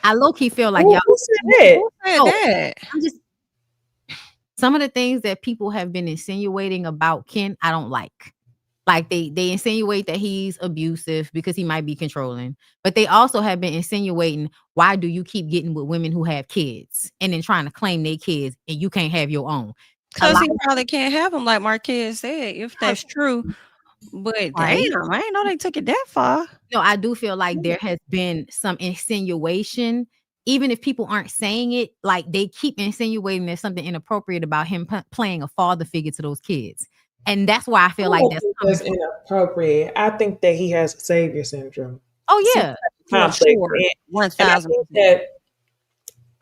I low-key feel like y'all. Who said that? I'm just some of the things that people have been insinuating about Ken, I don't like. Like they insinuate that he's abusive because he might be controlling. But they also have been insinuating, why do you keep getting with women who have kids and then trying to claim their kids and you can't have your own? Because he probably can't have them, like Marquez said, if that's true. But damn, I didn't know they took it that far. No, I do feel like there has been some insinuation. Even if people aren't saying it, like they keep insinuating there's something inappropriate about him playing a father figure to those kids. And that's why I feel like that's inappropriate. I think that he has savior syndrome. Oh yeah. Complex. Sure. 1,000%.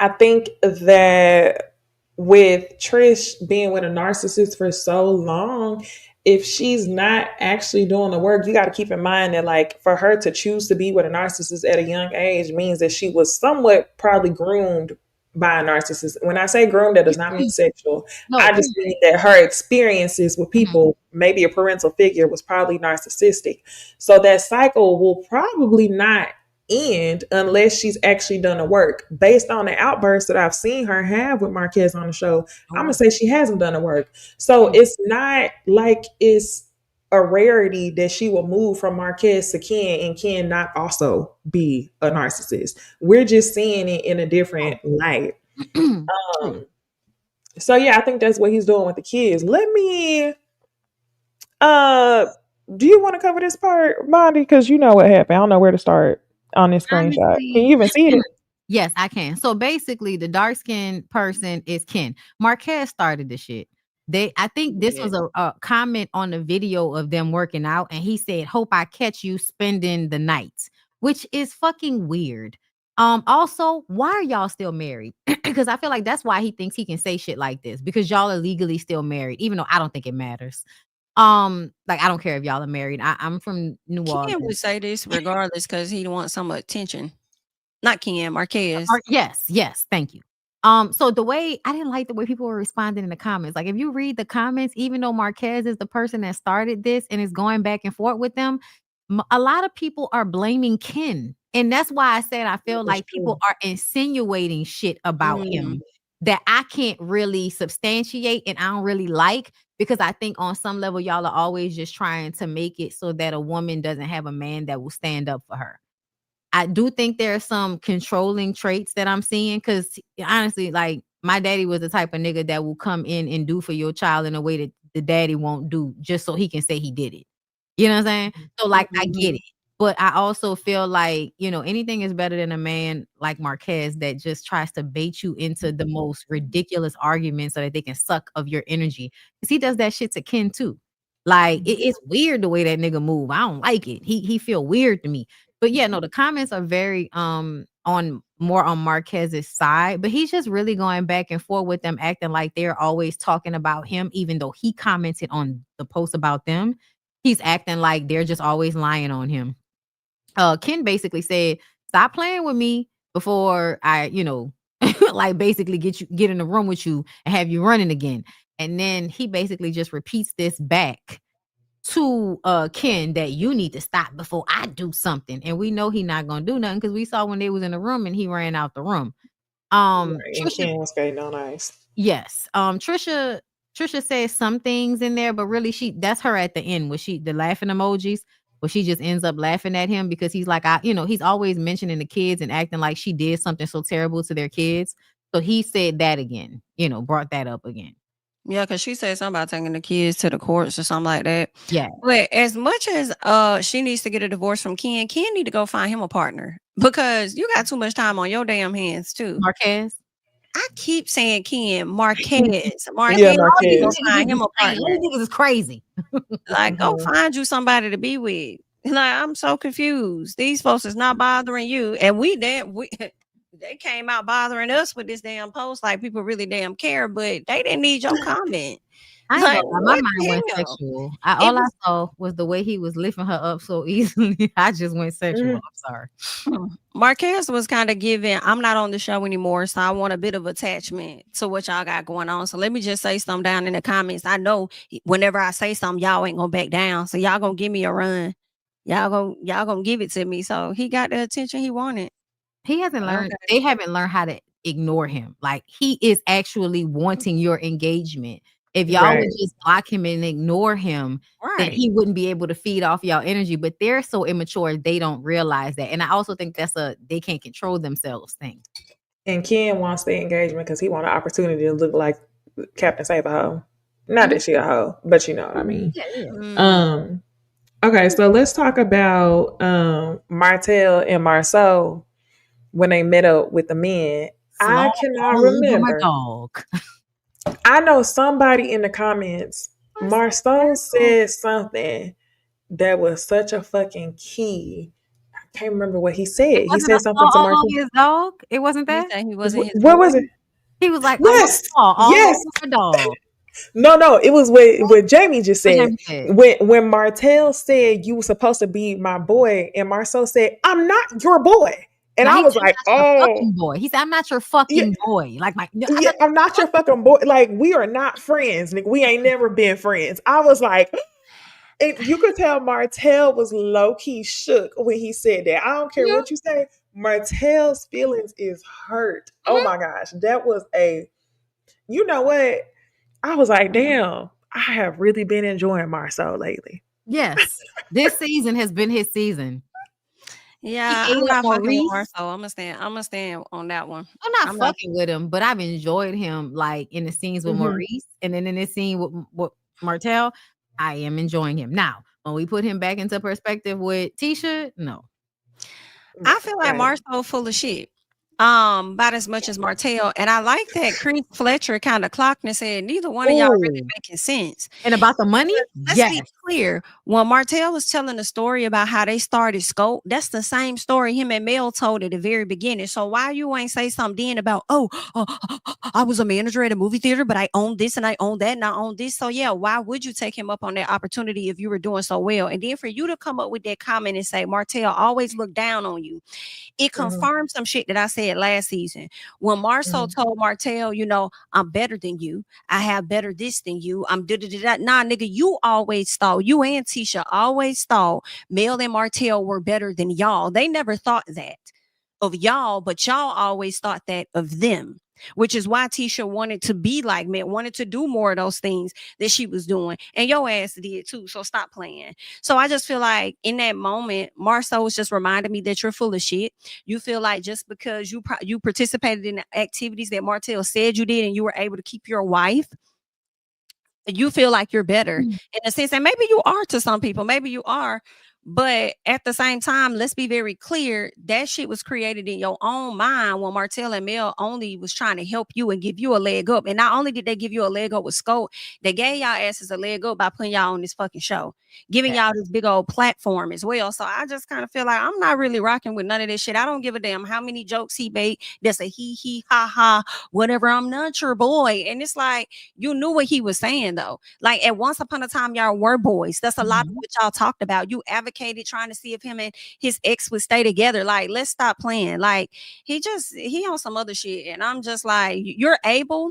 I think that with Trish being with a narcissist for so long, if she's not actually doing the work, you got to keep in mind that, like, for her to choose to be with a narcissist at a young age means that she was somewhat probably groomed by a narcissist. When I say groomed, that does not mean sexual. No, I just mean that her experiences with people, maybe a parental figure, was probably narcissistic. So that cycle will probably not end unless she's actually done the work. Based on the outbursts that I've seen her have with Marquez on the show, I'm gonna say she hasn't done the work. So it's not like it's a rarity that she will move from Marquez to Ken and Ken not also be a narcissist. We're just seeing it in a different light. So yeah, I think that's what he's doing with the kids. Let me do you want to cover this part, Bondi? Because you know what happened. I don't know where to start on this screenshot. Can you even see it? Yes, I can. So basically, the dark skinned person is Ken. Marquez started the shit. I think this was a comment on the video of them working out, and he said, "Hope I catch you spending the night," which is fucking weird. Also, why are y'all still married? Because I feel like that's why he thinks he can say shit like this, because y'all are legally still married, even though I don't think it matters. Like I don't care if y'all are married. I'm from New Ken Orleans. would say this regardless because he wants some attention. Not Ken, Marquez. Yes, thank you. So the way I didn't like the way people were responding in the comments. Like if you read the comments, even though Marquez is the person that started this and is going back and forth with them, a lot of people are blaming Ken. And that's why I said I feel like people are insinuating shit about him that I can't really substantiate and I don't really like, because I think on some level y'all are always just trying to make it so that a woman doesn't have a man that will stand up for her. I do think there are some controlling traits that I'm seeing, because honestly, like my daddy was the type of nigga that will come in and do for your child in a way that the daddy won't do just so he can say he did it. You know what I'm saying? So like I get it. But I also feel like, anything is better than a man like Marquez that just tries to bait you into the most ridiculous arguments so that they can suck of your energy. Because he does that shit to Ken too. Like it's weird the way that nigga move. I don't like it. He feel weird to me. But yeah, no, the comments are very on more on Marquez's side, but he's just really going back and forth with them, acting like they're always talking about him, even though he commented on the post about them. He's acting like they're just always lying on him. Ken basically said, "Stop playing with me before I, like basically get in the room with you and have you running again." And then he basically just repeats this back to Ken that you need to stop before I do something. And we know he not gonna do nothing because we saw when they was in the room and he ran out the room. And Trisha, Ken was skating on ice. yes. Trisha says some things in there, but really that's her at the end with the laughing emojis, where she just ends up laughing at him because he's like, he's always mentioning the kids and acting like she did something so terrible to their kids. So he said that again, brought that up again. Yeah, because she said something about taking the kids to the courts or something like that. Yeah. But as much as she needs to get a divorce from Ken need to go find him a partner, because you got too much time on your damn hands too. Marquez. I keep saying Ken, Marquez. Yeah, Marquez. Go find him a partner. These niggas is crazy. Like, go find you somebody to be with. Like, I'm so confused. These folks is not bothering you. And they came out bothering us with this damn post. Like, people really damn care, but they didn't need your comment. I ain't gonna lie, my mind went sexual. All I saw was the way he was lifting her up so easily. I just went sexual. I'm sorry. Marquez was kind of giving, I'm not on the show anymore, so I want a bit of attachment to what y'all got going on. So let me just say something down in the comments. I know whenever I say something, y'all ain't gonna back down. So y'all gonna give me a run. Y'all gonna give it to me. So he got the attention he wanted. He hasn't learned. They haven't learned how to ignore him. Like he is actually wanting your engagement. If y'all would just block him and ignore him, then he wouldn't be able to feed off y'all energy. But they're so immature, they don't realize that. And I also think that's they can't control themselves thing. And Ken wants the engagement because he wants an opportunity to look like Captain Save a Hoe. Not that she a hoe, but you know what I mean. Yeah. Okay, so let's talk about Martell and Marceau when they met up with the men. I cannot remember. Dog. I know somebody in the comments, Marceau said something that was such a fucking key. I can't remember what he said. He said something to Marceau. His dog. It wasn't that. He wasn't his what was it? He was like, yes, yes, dog. No, it was what Jamie just said. When Martell said you were supposed to be my boy, and Marceau said, "I'm not your boy." And I was like, "Oh, boy." He said, "I'm not your fucking boy." Like I'm not your fucking boy. Like we are not friends. Like we ain't never been friends. I was like, and you could tell Martell was low key shook when he said that. I don't care what you say. Martell's feelings is hurt. Oh my gosh, that was you know what? I was like, damn. I have really been enjoying Marceau lately. Yes. This season has been his season. Yeah, He ate I'm up not fucking with Maurice. Marcel. I'm gonna stand on that one. I'm not I'm not. fucking with him, but I've enjoyed him like in the scenes with Maurice, and then in this scene with Martell, I am enjoying him. Now, when we put him back into perspective with Tisha, no. I feel like Right. Marcel full of shit. About as much as Martell. And I like that Chris Fletcher kind of clocked and said, neither one of y'all really Ooh. making sense. And about the money, Let's yes. be clear. When Martell was telling the story about how they started Scope, that's the same story him and Mel told at the very beginning. So why you ain't say something then about, I was a manager at a movie theater, but I own this and I own that and I own this. So yeah, why would you take him up on that opportunity if you were doing so well? And then for you to come up with that comment and say Martell always looked down on you, it confirmed some shit that I said last season. When Marceau told Martell, I'm better than you. I have better this than you. I'm da-da-da-da. Nah, nigga, you always thought, you and Tisha always thought Mel and Martell were better than y'all. They never thought that of y'all, but y'all always thought that of them. Which is why Tisha wanted to be like Mel, wanted to do more of those things that she was doing. And your ass did too. So stop playing. So I just feel like in that moment, Marceau was just reminding me that you're full of shit. You feel like just because you participated in the activities that Martell said you did and you were able to keep your wife, you feel like you're better in a sense. And maybe you are to some people, maybe you are. But at the same time, let's be very clear. That shit was created in your own mind when Martell and Mel only was trying to help you and give you a leg up. And not only did they give you a leg up with Scope, they gave y'all asses a leg up by putting y'all on this fucking show, giving y'all this big old platform as well. So I just kind of feel like I'm not really rocking with none of this shit. I don't give a damn how many jokes he made. That's a he, ha, ha, whatever. I'm not your boy. And it's like, you knew what he was saying though. Like at once upon a time, y'all were boys. That's a lot of what y'all talked about. You advocated trying to see if him and his ex would stay together. Like, let's stop playing. Like, he on some other shit. And I'm just like, you're able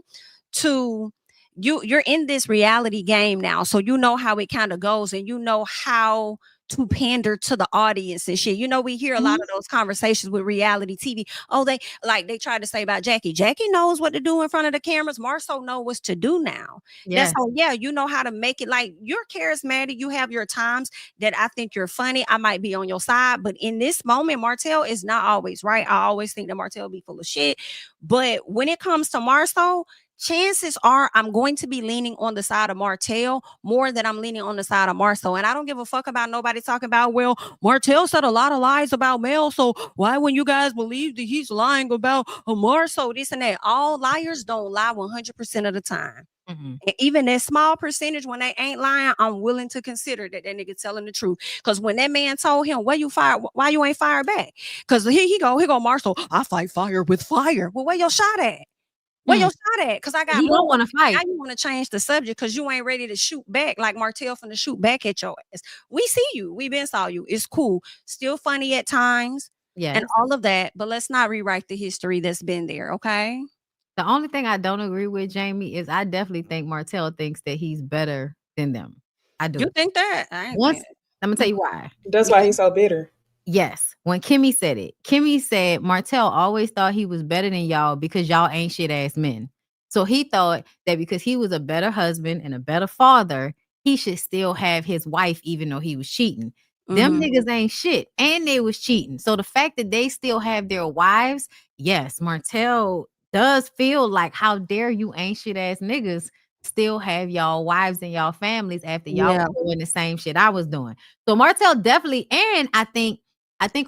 to, you're in this reality game now. So you know how it kind of goes and you know how to pander to the audience and shit. We hear a lot of those conversations with reality TV. Oh, they tried to say about Jackie. Jackie knows what to do in front of the cameras. Marceau knows what to do now. Yes. That's how, yeah, you know how to make it. Like, you're charismatic. You have your times that I think you're funny. I might be on your side, but in this moment, Martell is not always right. I always think that Martell be full of shit. But when it comes to Marceau, chances are I'm going to be leaning on the side of Martell more than I'm leaning on the side of Marceau. And I don't give a fuck about nobody talking about, well, Martell said a lot of lies about Mel, so why wouldn't you guys believe that he's lying about Marceau, this and that? All liars don't lie 100% of the time. And even that small percentage when they ain't lying, I'm willing to consider that nigga telling the truth. Because when that man told him, why you ain't fired back? Because here he go, Marceau, I fight fire with fire. Well, where your shot at? Where your shot at? Because I got you more. Don't want to fight. Now you want to change the subject because you ain't ready to shoot back like Martell finna shoot back at your ass. We see you. We been saw you. It's cool. Still funny at times. Yes. And all of that. But let's not rewrite the history that's been there, okay? The only thing I don't agree with, Jamie, is I definitely think Martell thinks that he's better than them. I do. You think that? I ain't Once, think that. I'm gonna tell you why. That's why he's so bitter. Yes. When Kimmy said it, Kimmy said Martell always thought he was better than y'all because y'all ain't shit ass men. So he thought that because he was a better husband and a better father, he should still have his wife even though he was cheating. Them niggas ain't shit and they was cheating. So the fact that they still have their wives, yes, Martell does feel like, how dare you ain't shit ass niggas still have y'all wives and y'all families after y'all was doing the same shit I was doing. So Martell definitely, and I think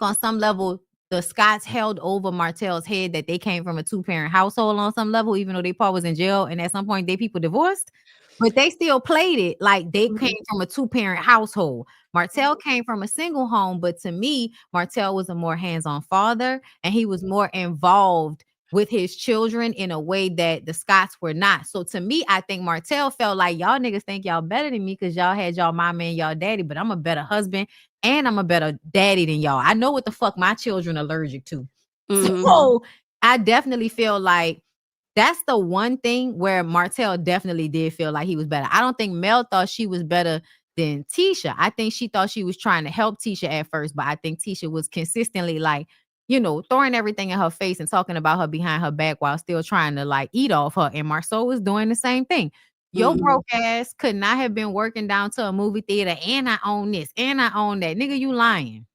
on some level, the Scotts held over Martell's head that they came from a 2-parent household on some level, even though their pa was in jail and at some point they people divorced. But they still played it like they came from a 2-parent household. Martell came from a single home, but to me, Martell was a more hands-on father and he was more involved with his children in a way that the Scotts were not. So to me, I think Martell felt like, y'all niggas think y'all better than me because y'all had y'all mama and y'all daddy, but I'm a better husband and I'm a better daddy than y'all. I know what the fuck my children allergic to. So I definitely feel like that's the one thing where Martell definitely did feel like he was better. I don't think Mel thought she was better than Tisha. I think she thought she was trying to help Tisha at first, but I think Tisha was consistently like, throwing everything in her face and talking about her behind her back while still trying to like eat off her. And Marceau was doing the same thing. Your broke ass could not have been working down to a movie theater and I own this and I own that. Nigga, you lying.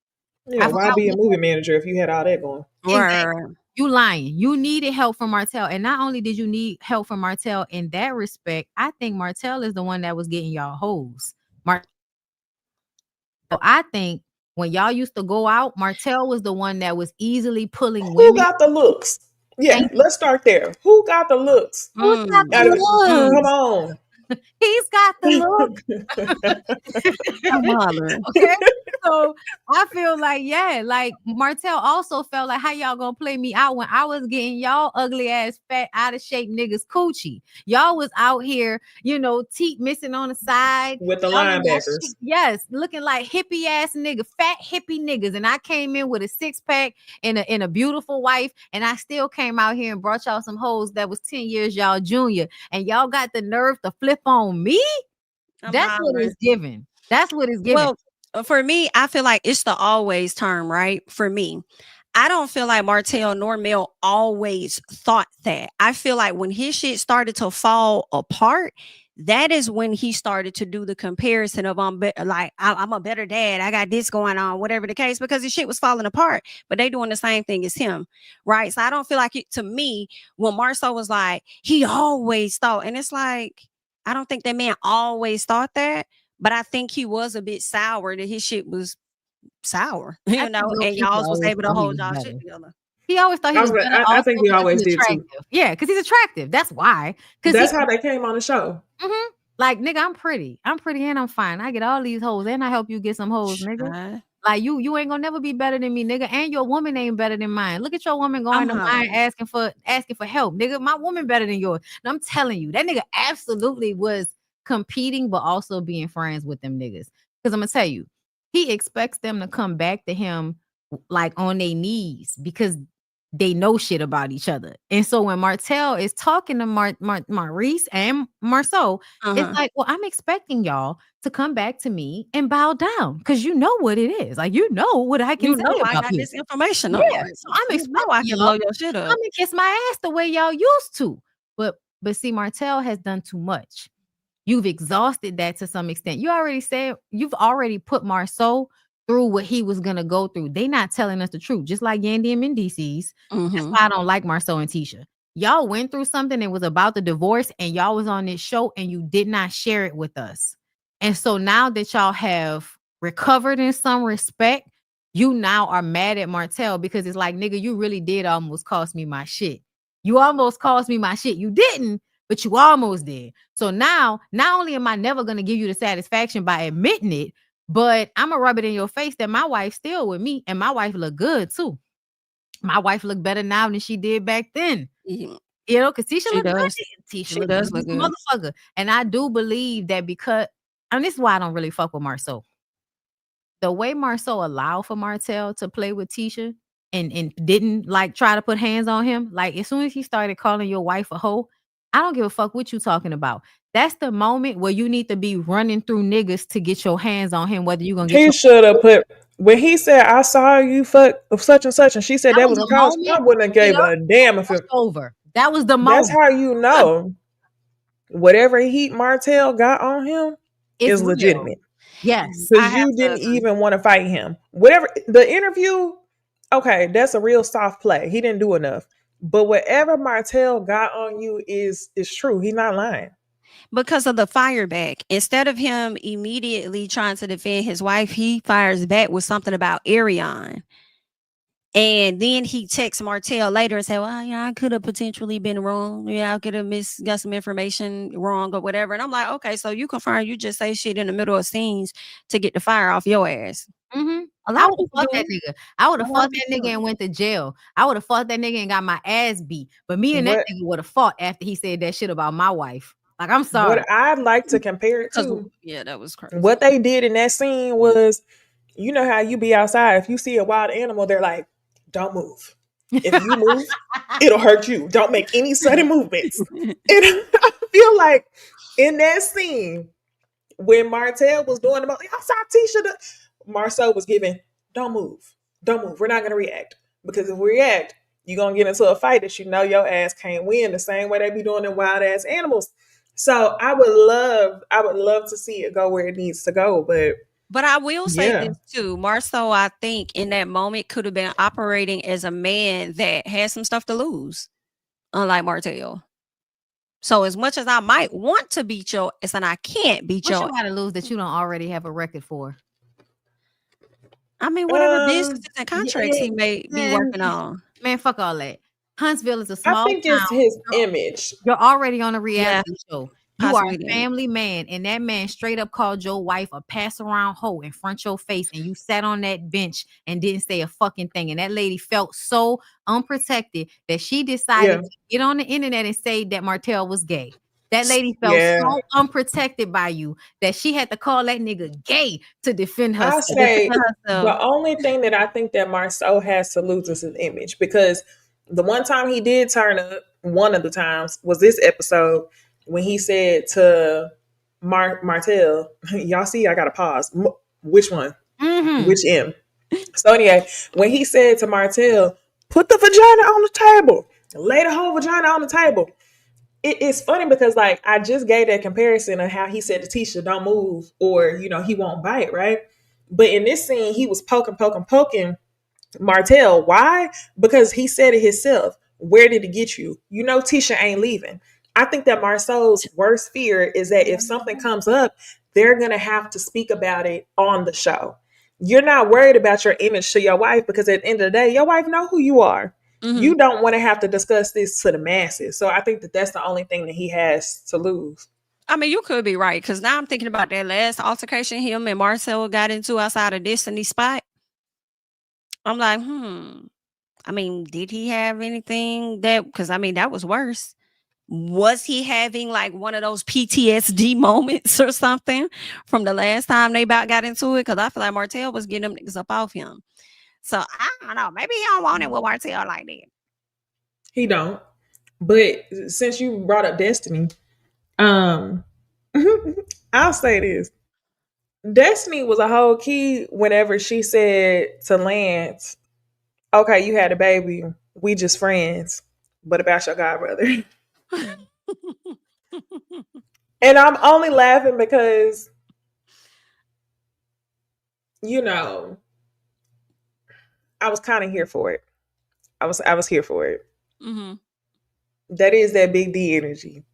Yeah, I why forgot be a what movie manager if you had all that going? exactly. You lying. You needed help from Martell. And not only did you need help from Martell in that respect, I think Martell is the one that was getting y'all hoes. I think when y'all used to go out, Martell was the one that was easily pulling Who women. got the looks? Yeah, Thank let's start there. Who got the looks? Who's got Out of- the Come looks? on. He's got the look. I'm hollering. Okay. So I feel like, yeah, like Martell also felt like how y'all gonna play me out when I was getting y'all ugly ass fat out of shape niggas coochie. Y'all was out here, you know, teeth missing on the side. With the Y'all in that linebackers. shit, yes, looking like hippie ass nigga, fat hippie niggas. And I came in with a 6-pack and a beautiful wife, and I still came out here and brought y'all some hoes that was 10 years y'all junior. And y'all got the nerve to flip on me. That's what it's giving. That's what it's giving. Well, for me, I feel like it's the always term, right? For me, I don't feel like Martell nor Mel always thought that. I feel like when his shit started to fall apart, that is when he started to do the comparison of I'm a better dad. I got this going on, whatever the case, because his shit was falling apart. But they doing the same thing as him, right? So I don't feel like it. To me, when Marceau was like, he always thought, and it's like I don't think that man always thought that. But I think he was a bit sour that his shit was sour, you know, and y'all was able to hold y'all shit together. He always thought he was better. I think he always did attractive. too. Yeah, because he's attractive. That's why. That's how they came on the show. Mm-hmm. Like, nigga, I'm pretty and I'm fine. I get all these hoes and I help you get some hoes, nigga. Like you ain't gonna never be better than me, nigga. And your woman ain't better than mine. Look at your woman going to mine asking for help, nigga. My woman better than yours. And I'm telling you, that nigga absolutely was competing, but also being friends with them niggas. Because I'm gonna tell you, he expects them to come back to him like on their knees because they know shit about each other. And so when Martell is talking to Maurice and Marceau, it's like, well, I'm expecting y'all to come back to me and bow down because you know what it is. Like, you know what I can say about I got you. this information. Yeah, so I'm expecting I can blow your shit up. I'm gonna kiss my ass the way y'all used to. But see, Martell has done too much. You've exhausted that to some extent. You've already put Marceau through what he was gonna go through. They not telling us the truth, just like Yandy and Mendices. That's why I don't like Marceau and Tisha. Y'all went through something that was about the divorce, and y'all was on this show, and you did not share it with us. And so now that y'all have recovered in some respect, you now are mad at Martell because it's like, nigga, you really did almost cost me my shit. You almost cost me my shit. You didn't, but you almost did. So now, not only am I never going to give you the satisfaction by admitting it, but I'm going to rub it in your face that my wife's still with me, and my wife look good too. My wife look better now than she did back then. You know, because Tisha look good. Tisha does look good. Motherfucker. And I do believe that because, and this is why I don't really fuck with Marceau. The way Marceau allowed for Martell to play with Tisha and didn't like try to put hands on him, like as soon as he started calling your wife a hoe, I don't give a fuck what you talking about. That's the moment where you need to be running through niggas to get your hands on him, whether you're gonna get. He should have put when he said, "I saw you fuck of such and such," and she said that was in college. I wouldn't have gave a damn if it over. That was the moment. That's how you know whatever heat Martell got on him is legitimate. Yes, because you didn't even want to fight him. Whatever the interview, okay, that's a real soft play. He didn't do enough. But whatever Martell got on you is true. He's not lying. Because of the fire back. Instead of him immediately trying to defend his wife, he fires back with something about Ariane. And then he texts Martell later and said, well, yeah, I could have potentially been wrong. Yeah, I could have got some information wrong or whatever. And I'm like, okay, so you confirm you just say shit in the middle of scenes to get the fire off your ass. Mm-hmm. I would have fought that nigga. I would have fought that nigga and went to jail. I would have fought that nigga and got my ass beat. But me and that nigga would have fought after he said that shit about my wife. Like, I'm sorry. What I'd like to compare it to, yeah, that was crazy. What they did in that scene was, you know how you be outside. If you see a wild animal, they're like, don't move. If you move, it'll hurt you. Don't make any sudden movements. And I feel like in that scene, when Martell was doing the most, I saw Tisha, Marceau was giving, don't move. Don't move. We're not going to react. Because if we react, you're going to get into a fight that you know your ass can't win the same way they be doing in wild ass animals. So I would love to see it go where it needs to go, But I will say yeah. this too. Marceau, I think in that moment could have been operating as a man that had some stuff to lose, unlike Martell. So as much as I might want to beat your ass and I can't beat What you your, got to lose that you don't already have a record for? I mean, whatever businesses and Yeah, contracts he may be working on. Man, fuck all that. Huntsville is a I small think it's town. his image. You're already on a Yeah, reality show. You are possibly a that. family man, and that man straight up called your wife a pass around hoe in front of your face, and you sat on that bench and didn't say a fucking thing. And that lady felt so unprotected that she decided Yeah. to get on the internet and say that Martell was gay. That lady felt Yeah. so unprotected by you that she had to call that nigga gay to defend I herself. say herself. the only thing that I think that Marceau has to lose is his image, because the one time he did turn up, one of the times was this episode when he said to Martell, y'all see, I got to pause. Which one? Mhm. Which M? So anyway, when he said to Martell, put the vagina on the table, lay the whole vagina on the table. It's funny because like I just gave that comparison of how he said to Tisha, don't move or he won't bite, right? But in this scene, he was poking Martell. Why? Because he said it himself. Where did it get you? Tisha ain't leaving. I think that Marceau's worst fear is that if something comes up, they're going to have to speak about it on the show. You're not worried about your image to your wife because at the end of the day, your wife know who you are. Mhm. You don't want to have to discuss this to the masses. So I think that that's the only thing that he has to lose. I mean, you could be right because now I'm thinking about that last altercation him and Marcel got into outside of Destiny's spot. I'm like, I mean, did he have anything that? Because I mean, that was worse. Was he having like one of those PTSD moments or something from the last time they about got into it? Because I feel like Martell was getting them niggas up off him. So I don't know. Maybe he don't want it with Martell like that. He don't. But since you brought up Destiny, I'll say this. Destiny was a whole key whenever she said to Lance, okay, you had a baby. We just friends. But about your god brother. And I'm only laughing because, I was kind of here for it. I was here for it. Mm-hmm. That is that big D energy.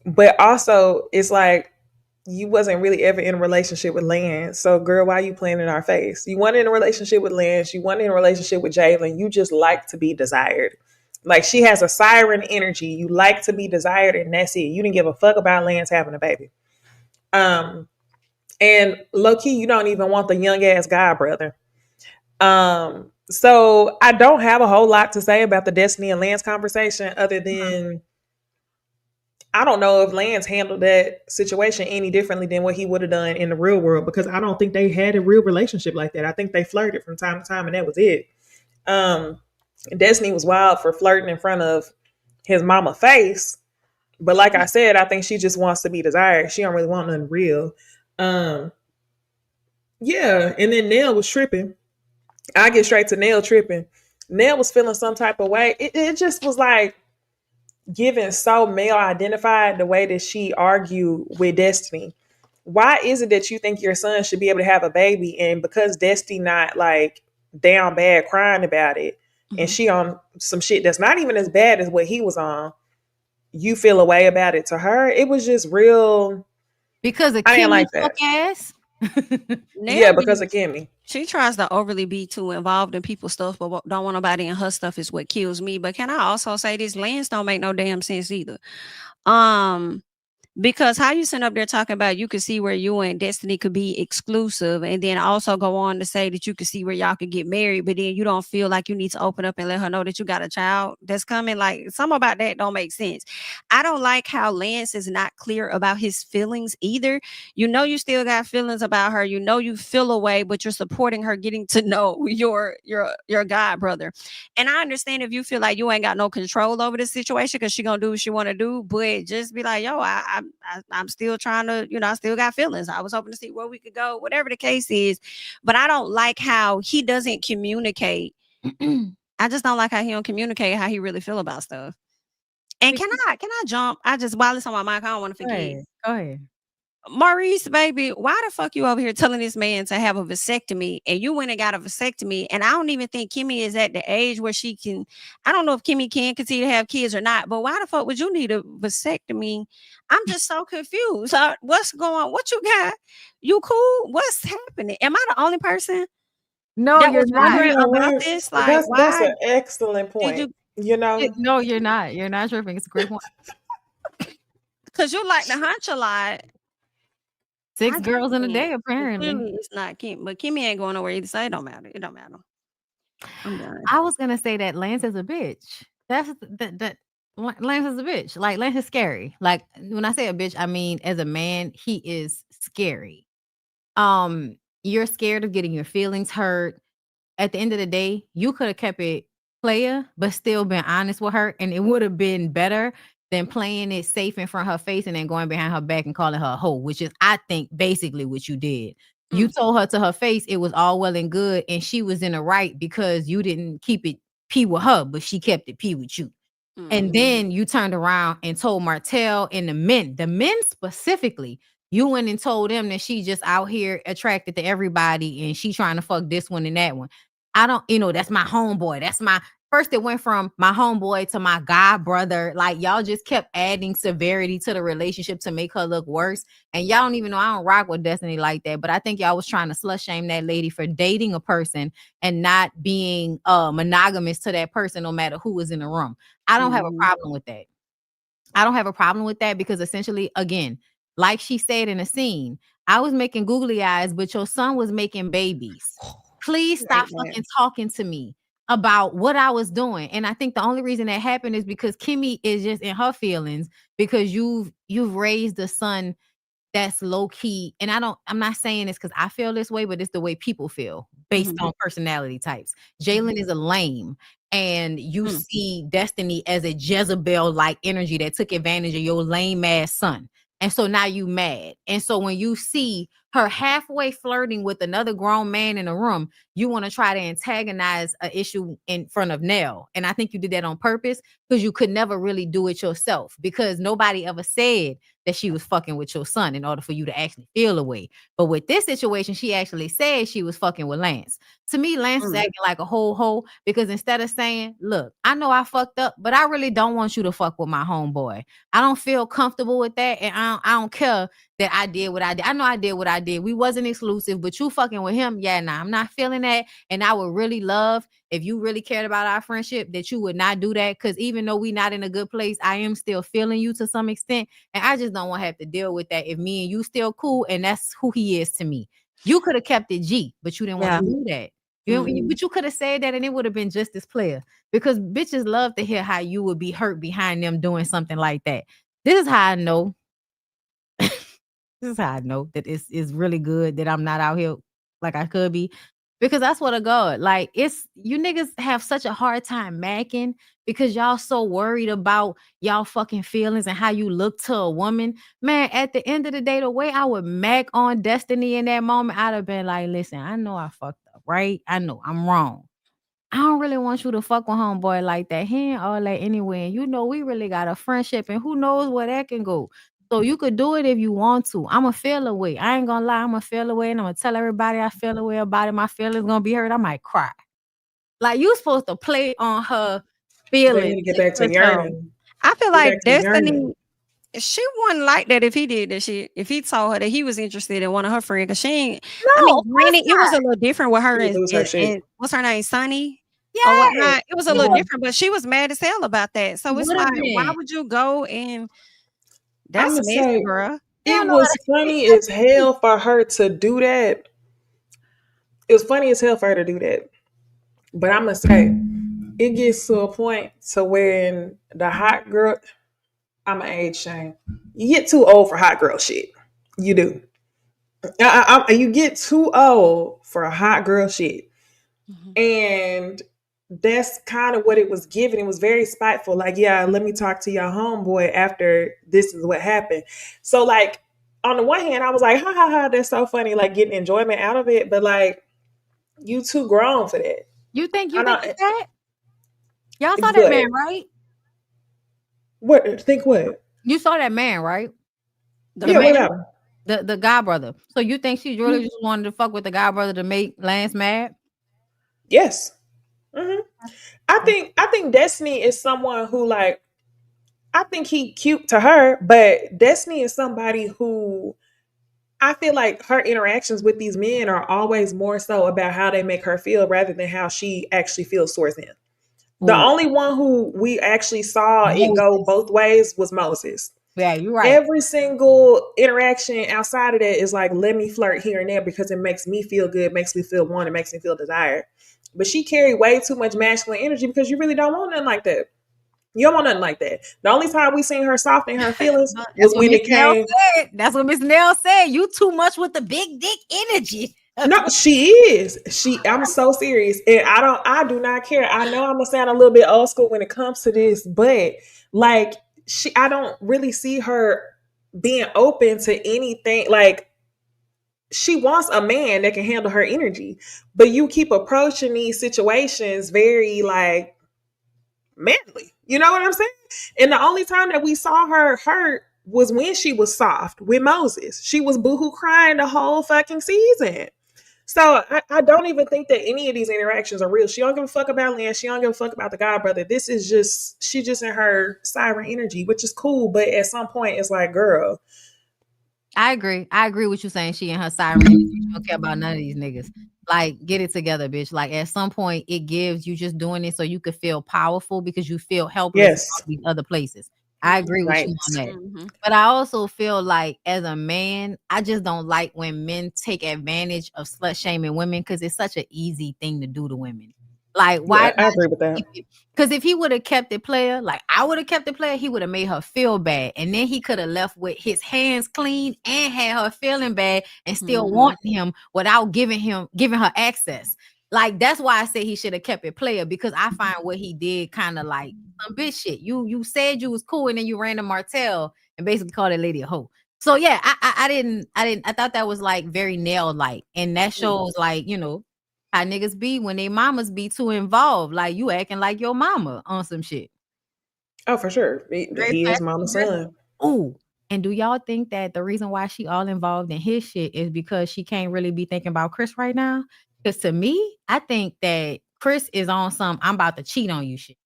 But also, it's like you wasn't really ever in a relationship with Lance. So, girl, why you playing in our face? You weren't in a relationship with Lance. You weren't in a relationship with Jalen. You just like to be desired. Like, she has a siren energy. You like to be desired, and that's it. You didn't give a fuck about Lance having a baby. And low key, you don't even want the young ass guy brother. So I don't have a whole lot to say about the Destiny and Lance conversation other than I don't know if Lance handled that situation any differently than what he would have done in the real world, because I don't think they had a real relationship like that. I think they flirted from time to time and that was it. Destiny was wild for flirting in front of his mama face. But like I said, I think she just wants to be desired. She don't really want nothing real. Yeah. And then Nell was tripping. I get straight to Nell tripping. Nell was feeling some type of way. It just was like given so male identified the way that she argued with Destiny. Why is it that you think your son should be able to have a baby, and because Destiny not like down bad crying about it, and she on some shit that's not even as bad as what he was on, you feel a way about it to her? It was just real. Because of I didn't Kimmy like that. fuck ass. Yeah, because of Kimmy. She tries to overly be too involved in people's stuff, but don't want nobody in her stuff is what kills me. But can I also say this? Lance don't make no damn sense either. Because how you sit up there talking about you could see where you and Destiny could be exclusive, and then also go on to say that you could see where y'all could get married, but then you don't feel like you need to open up and let her know that you got a child that's coming. Like, something about that don't make sense. I don't like how Lance is not clear about his feelings either. You still got feelings about her. You feel away, but you're supporting her getting to know your god brother. And I understand if you feel like you ain't got no control over the situation because she gonna do what she want to do, but just be like, yo, I'm still trying to, I still got feelings. I was hoping to see where we could go, whatever the case is. But I don't like how he doesn't communicate. I just don't like how he don't communicate how he really feel about stuff. And can I jump? I just while it's on my mic, I don't want to Go forget. ahead. Go ahead. Maurice, baby, why the fuck you over here telling this man to have a vasectomy and you went and got a vasectomy? And I don't even think Kimmy is at the age where she can. I don't know if Kimmy can continue to have kids or not, but why the fuck would you need a vasectomy? I'm just so confused. What's going on? What you got? You cool? What's happening? Am I the only person No, that you're was not. wondering You know about what? this? Like, That's why an excellent did you? point. You know, No, you're not. You're not tripping. It's a great point. Because you like to hunch a lot. 6 I girls in a can't. day, But apparently. clearly, it's not Kim. But Kimmy ain't going nowhere either, so it don't matter. It don't matter. I'm done. I was gonna say that Lance is a bitch. That's that Lance is a bitch. Like Lance is scary. Like when I say a bitch, I mean as a man, he is scary. You're scared of getting your feelings hurt. At the end of the day, you could have kept it player, but still been honest with her, and it would have been better than playing it safe in front of her face and then going behind her back and calling her a hoe, which is, I think, basically what you did. You told her to her face it was all well and good, and she was in the right because you didn't keep it P with her, but she kept it P with you. And then you turned around and told Martell and the men specifically, you went and told them that she just out here attracted to everybody and she trying to fuck this one and that one. I don't, that's my homeboy. That's my first. It went from my homeboy to my god brother. Like y'all just kept adding severity to the relationship to make her look worse. And y'all don't even know I don't rock with Destiny like that. But I think y'all was trying to slut shame that lady for dating a person and not being monogamous to that person, no matter who was in the room. I don't have a problem with that. I don't have a problem with that because essentially, again, like she said in a scene, I was making googly eyes, but your son was making babies. Please stop fucking talking to me about what I was doing. And I think the only reason that happened is because Kimmy is just in her feelings because you've raised a son that's low key. And I'm not saying this because I feel this way, but it's the way people feel based on personality types. Jalen is a lame. And you see Destiny as a Jezebel like energy that took advantage of your lame ass son. And so now you mad. And so when you see her halfway flirting with another grown man in a room, you want to try to antagonize an issue in front of Nell. And I think you did that on purpose because you could never really do it yourself because nobody ever said that she was fucking with your son in order for you to actually feel a way. But with this situation, she actually said she was fucking with Lance. To me, Lance is acting like a whole hoe because instead of saying, look, I know I fucked up, but I really don't want you to fuck with my homeboy. I don't feel comfortable with that. And I don't care that I did what I did. I know I did what I did. We wasn't exclusive, but you fucking with him. Yeah, nah, I'm not feeling that. And I would really love if you really cared about our friendship that you would not do that. Because even though we not in a good place, I am still feeling you to some extent. And I just don't want to have to deal with that if me and you still cool. And that's who he is to me. You could have kept it G, but you didn't want to do that. But you could have said that and it would have been just as clear because bitches love to hear how you would be hurt behind them doing something like that. This is how I know. This is how I know that it's really good that I'm not out here like I could be. Because I swear to God, like it's you niggas have such a hard time macking because y'all so worried about y'all fucking feelings and how you look to a woman. Man, at the end of the day, the way I would mac on Destiny in that moment, I'd have been like, listen, I know I fucked up, right? I know I'm wrong. I don't really want you to fuck with homeboy like that. He ain't all that anyway. And you know, we really got a friendship and who knows where that can go. So you could do it if you want to. I'ma feel away. I ain't gonna lie, I'ma feel away and I'm gonna tell everybody I feel away about it. My feelings gonna be hurt. I might cry. Like you supposed to play on her they feelings. need to get back to yearning. I feel Get like back to yearning. Destiny, she wouldn't like that if he did that shit. If he told her that he was interested in one of her friends, because she ain't. I mean, granted, it was a little different with her She would lose her shit. and what's her name, Sunny or Yeah. whatnot. It was a little different, but she was mad as hell about that. So it's Would've like, why been. would you go and that's I'ma messy, say girl. it was funny as hell for her to do that. It was funny as hell for her to do that. But I'ma say it gets to a point to when the hot girl, I'm an age shame. You get too old for hot girl shit. You do. You get too old for hot girl shit. And that's kind of what it was given. It was very spiteful. Like, yeah, let me talk to your homeboy after this is what happened. So, like, on the one hand, I was like, ha ha ha, that's so funny, like getting enjoyment out of it. But like, you too grown for that. You think I know that? Y'all saw What? that man, right? What? Think what? You saw that man, right? The Yeah, what man. about him? The guy brother. So you think she really just wanted to fuck with the guy brother to make Lance mad? Yes. hmm I think Destiny is someone who like I think he cute to her, but Destiny is somebody who I feel like her interactions with these men are always more so about how they make her feel rather than how she actually feels towards them. The Ooh. only one who we actually saw it go Moses. both ways was Moses. Yeah, you're right. Every single interaction outside of that is like, let me flirt here and there because it makes me feel good, makes me feel wanted, makes me feel desired. But she carried way too much masculine energy because you really don't want nothing like that. You don't want nothing like that. The only time we seen her soften her feelings That's was what when Miss it Nell came. said. That's what Miss Nell said. You too much with the big dick energy. No, she is. I'm so serious. And I do not care. I know I'm gonna sound a little bit old school when it comes to this, but like I don't really see her being open to anything. Like she wants a man that can handle her energy. But you keep approaching these situations very like manly. You know what I'm saying? And the only time that we saw her hurt was when she was soft with Moses. She was boohoo crying the whole fucking season. So I don't even think that any of these interactions are real. She don't give a fuck about Lance. She don't give a fuck about the god brother. This is just she just in her siren energy, which is cool. But at some point, it's like, girl, I agree. I agree with you saying she and her siren energy. She don't care about none of these niggas. Like, get it together, bitch. Like, at some point, it gives you just doing it so you could feel powerful because you feel helpless in yes, all these other places. I agree with right. you on that. Mm-hmm. But I also feel like, as a man, I just don't like when men take advantage of slut shaming women because it's such an easy thing to do to women. Like, why Yeah, I not agree with that. keep it? Because if he would have kept it player, like I would have kept it player, he would have made her feel bad. And then he could have left with his hands clean and had her feeling bad and still Mhm. wanting him without giving her access. Like, that's why I say he should have kept it player, because I find what he did kind of like some bitch shit. You said you was cool and then you ran to Martell and basically called that lady a hoe. So yeah, I thought that was like very nail like, and that shows like, how niggas be when they mamas be too involved. Like, you acting like your mama on some shit. Oh, for sure. Very He is passive mama's aggressive. son. Ooh. And do y'all think that the reason why she all involved in his shit is because she can't really be thinking about Chris right now? Because to me, I think that Chris is on some I'm about to cheat on you shit.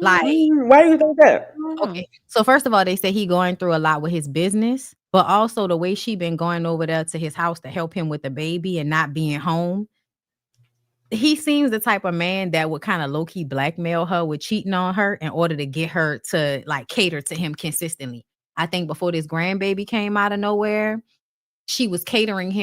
Like, Why do you think that? okay. So first of all, they say he going through a lot with his business, but also the way she been going over there to his house to help him with the baby and not being home. He seems the type of man that would kind of low-key blackmail her with cheating on her in order to get her to like cater to him consistently. I think before this grandbaby came out of nowhere, she was catering to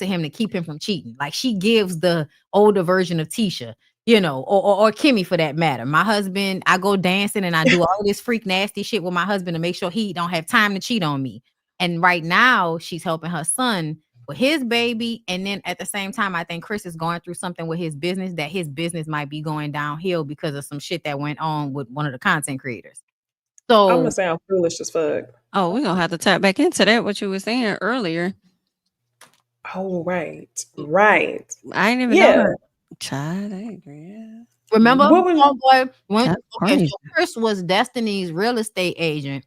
him to keep him from cheating. Like, she gives the older version of Tisha, or Kimmy for that matter. My husband, I go dancing and I do all this freak nasty shit with my husband to make sure he don't have time to cheat on me. And right now she's helping her son with his baby. And then at the same time, I think Chris is going through something with his business, that his business might be going downhill because of some shit that went on with one of the content creators. I'm gonna So sound foolish as fuck. Oh, we're gonna have to tap back into that, what you were saying earlier. Oh, right. Right. I didn't even know Yeah. her. Child, I agree. Yeah. remember, What was homeboy went. That's Okay, crazy. so Chris was Destiny's real estate agent.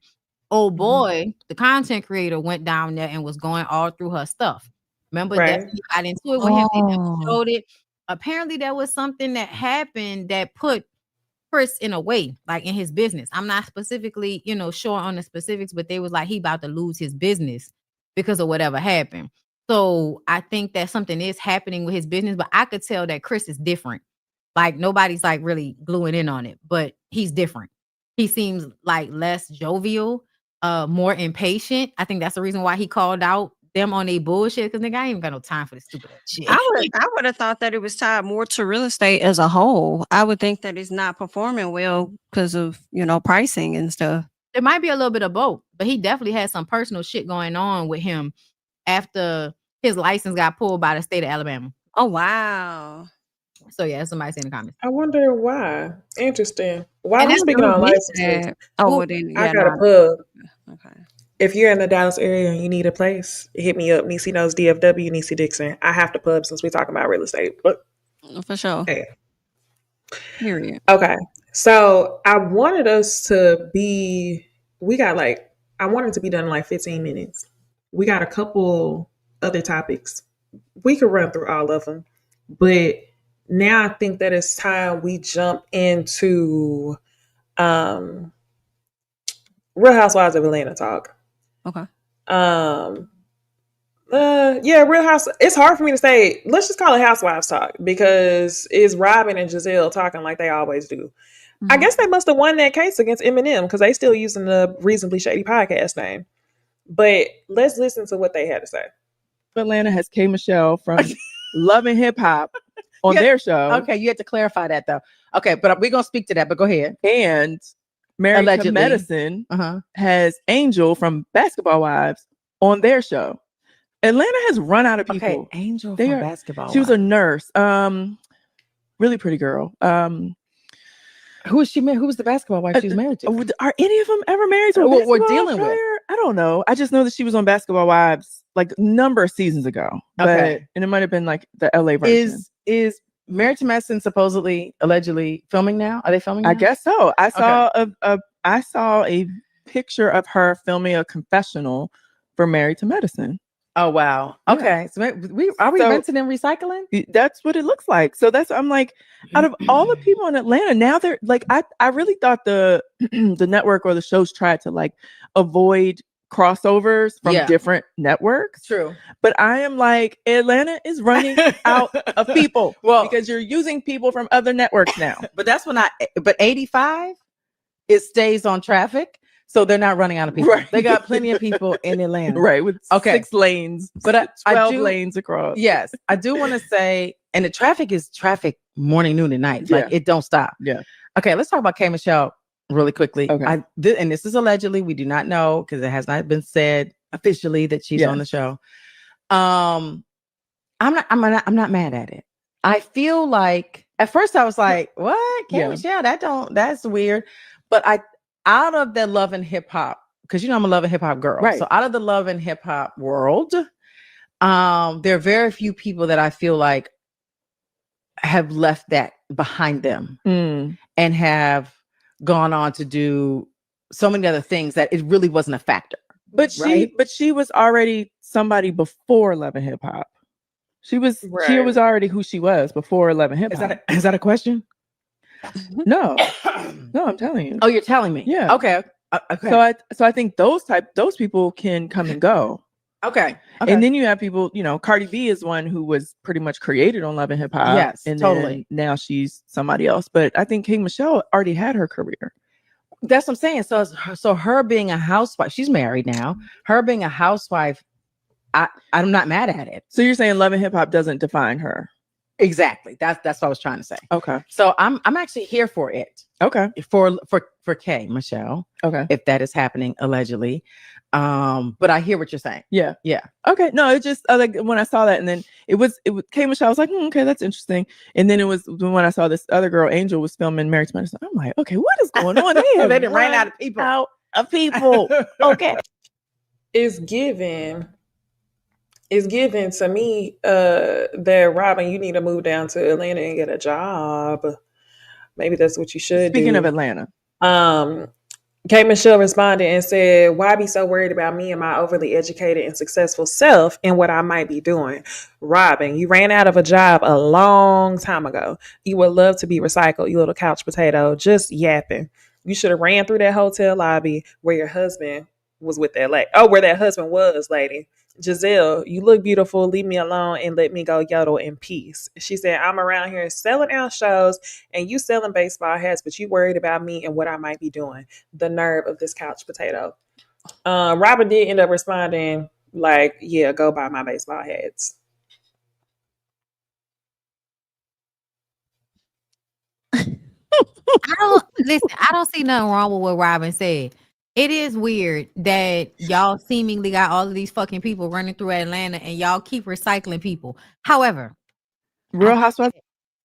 Oh Mhm. boy, the content creator went down there and was going all through her stuff. Remember, right? Destiny got into it with him. They never Oh. showed it. Apparently, there was something that happened that put Chris in a way, like in his business. I'm not specifically, sure on the specifics, but they was like he about to lose his business because of whatever happened. So I think that something is happening with his business, but I could tell that Chris is different. Like, nobody's like really gluing in on it, but he's different. He seems like less jovial, more impatient. I think that's the reason why he called out them on their bullshit, because nigga, I ain't even got no time for this stupid ass shit. I would have thought that it was tied more to real estate as a whole. I would think that it's not performing well because of, pricing and stuff. It might be a little bit of both, but he definitely had some personal shit going on with him after his license got pulled by the state of Alabama. Oh, wow. So yeah, somebody say in the comments. I wonder why. Interesting. While And we're that's speaking on really licenses, Oh, Ooh, well then, I yeah, got a no. pub. Okay. If you're in the Dallas area and you need a place, hit me up. Niecy knows DFW, Niecy Dixon. I have to pub since we're talking about real estate. But For sure. hey. Period. Okay. So I wanted us to be. We got like I wanted to be done in like 15 minutes. We got a couple other topics. We could run through all of them, but now I think that it's time we jump into um Real Housewives of Atlanta talk. Okay. Um yeah, Real House. It's hard for me to say. Let's just call it Housewives talk because it's Robin and Giselle talking like they always do. I Mhm. guess they must have won that case against Eminem because they still using the Reasonably Shady podcast name. But let's listen to what they had to say. Atlanta has K Michelle from Love and Hip Hop on Yeah, their show. Okay, you had to clarify that though. Okay, but we're gonna speak to that. But go ahead. And Married to Allegedly. Medicine Uh-huh. has Angel from Basketball Wives on their show. Atlanta has run out of people. Okay, Angel They from are- Basketball. She was a Wives. nurse. Really pretty girl. Who is she? Who was the basketball wife she was married to? Are any of them ever married to a What we're basketball dealing with. player? I don't know. I just know that she was on Basketball Wives like a number of seasons ago. Okay. And it might have been like the LA version. Is Married to Medicine supposedly, allegedly filming now? Are they filming now? I guess so. I saw a picture of her filming a confessional for Married to Medicine. Oh wow. Yeah. Okay. So we So- rinsing and recycling? That's what it looks like. So I'm like, out of all the people in Atlanta, now they're like, I really thought the the network or the shows tried to like avoid crossovers from Yeah. different networks. True. But I am like, Atlanta is running out of people. Well, because you're using people from other networks now. but that's when but 85 it stays on traffic, so they're not running out of people. Right. They got plenty of people in Atlanta. Right. With Okay. 6 lanes, But I 12 do- lanes across. Yes, I do want to say, and the traffic is traffic morning, noon, and night. Like Yeah. it don't stop. Yeah. Okay, let's talk about K Michelle really quickly. Okay. And this is allegedly. We do not know because it has not been said officially that she's Yeah. on the show. I'm not mad at it. I feel like at first I was like, what? K Yeah. Michelle, that's weird. But out of the Love and Hip Hop, because I'm a Love and Hip Hop girl. Right. So out of the Love and Hip Hop world, there are very few people that I feel like have left that behind them Mm. and have gone on to do so many other things that it really wasn't a factor. But Right. she was already somebody before Love and Hip Hop. She was Right. already who she was before Love and Hip Hop. Is that a question? No, I'm telling you. Oh, you're telling me. Yeah. Okay. Okay. So I think those people can come and go. okay. And then you have people, Cardi B is one who was pretty much created on Love and Hip Hop. Yes, and totally. then now she's somebody else. But I think K Michelle already had her career. That's what I'm saying. So her being a housewife, she's married now. Her being a housewife, I'm not mad at it. So you're saying Love and Hip Hop doesn't define her? Exactly. That's what I was trying to say. Okay. So I'm actually here for it. Okay. For K Michelle, Okay. if that is happening allegedly. But I hear what you're saying. Yeah. Yeah. Okay. No, it just like when I saw that, and then it was K Michelle. I was like, okay, that's interesting. And then it was when I saw this other girl, Angel, was filming Married to Medicine. I'm like, okay, what is going on? They didn't ran out of people. Out of people. Okay. It's given to me that Robin, you need to move down to Atlanta and get a job. Maybe that's what you should Speaking do. of Atlanta, K Michelle responded and said, why be so worried about me and my overly educated and successful self and what I might be doing? Robin, you ran out of a job a long time ago. You would love to be recycled, you little couch potato, just yapping. You should have ran through that hotel lobby where your husband was with that lady. Oh, where that husband was, lady. Giselle, you look beautiful. Leave me alone and let me go yodel in peace. She said, I'm around here selling out shows and you selling baseball hats, but you worried about me and what I might be doing. The nerve of this couch potato. Robin did end up responding like, yeah, go buy my baseball hats. I don't see nothing wrong with what Robin said. It is weird that y'all seemingly got all of these fucking people running through Atlanta and y'all keep recycling people. However, Real Housewives.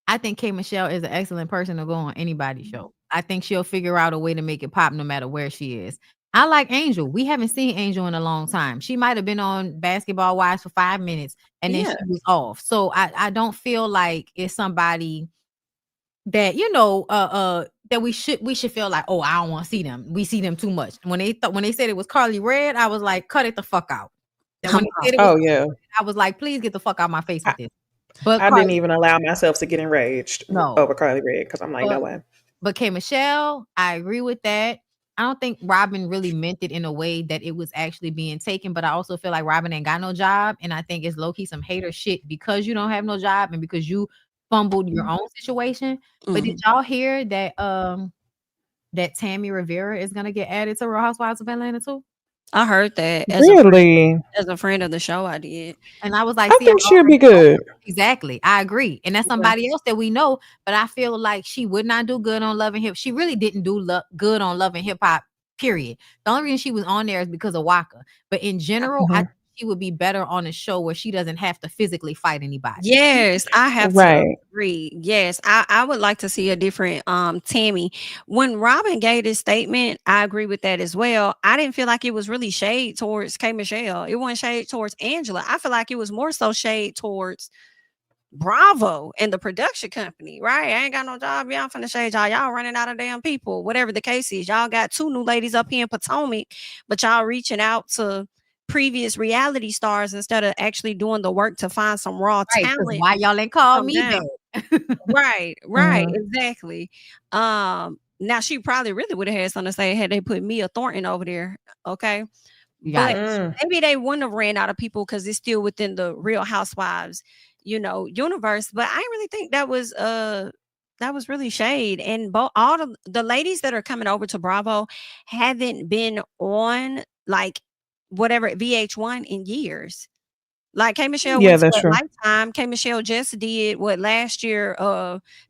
I think K Michelle is an excellent person to go on anybody's show. I think she'll figure out a way to make it pop no matter where she is. I like Angel. We haven't seen Angel in a long time. She might have been on Basketball Wives for 5 minutes and then she was off. So I don't feel like it's somebody that, that we should feel like, oh, I don't want to see them. We see them too much. When they said it was Carly Red, I was like, cut it the fuck out. And when they said it was yeah. Red, I was like, please get the fuck out my face with this. But I didn't even allow myself to get enraged over Carly Red because I'm like, no way. But K Michelle, I agree with that. I don't think Robin really meant it in a way that it was actually being taken, but I also feel like Robin ain't got no job, and I think it's low-key some hater shit because you don't have no job and because you fumbled your own situation. But did y'all hear that that Tammy Rivera is gonna get added to Real Housewives of Atlanta too? I heard that as a friend of the show. I did, and I was like, I think she'll be good. Exactly, I agree, and that's somebody else that we know. But I feel like she would not do good on Love and Hip. She really didn't do good on Love and Hip Hop. Period. The only reason she was on there is because of Waka. But in general, I think she would be better on a show where she doesn't have to physically fight anybody. Yes, I have to agree. Yes, I would like to see a different Tammy. When Robin gave this statement, I agree with that as well. I didn't feel like it was really shade towards K Michelle. It wasn't shade towards Angela. I feel like it was more so shade towards Bravo and the production company, right? I ain't got no job. Y'all finna shade y'all. Y'all running out of damn people. Whatever the case is, y'all got 2 new ladies up here in Potomac, but y'all reaching out to previous reality stars instead of actually doing the work to find some raw talent. Why y'all ain't call me back? Right, exactly. Now she probably really would have had something to say had they put Mia Thornton over there. Okay. But maybe they wouldn't have ran out of people because it's still within the Real Housewives, universe. But I really think that was really shade. And all the ladies that are coming over to Bravo haven't been on like whatever VH1 in years. Like K Michelle went to Lifetime. K Michelle just did what last year,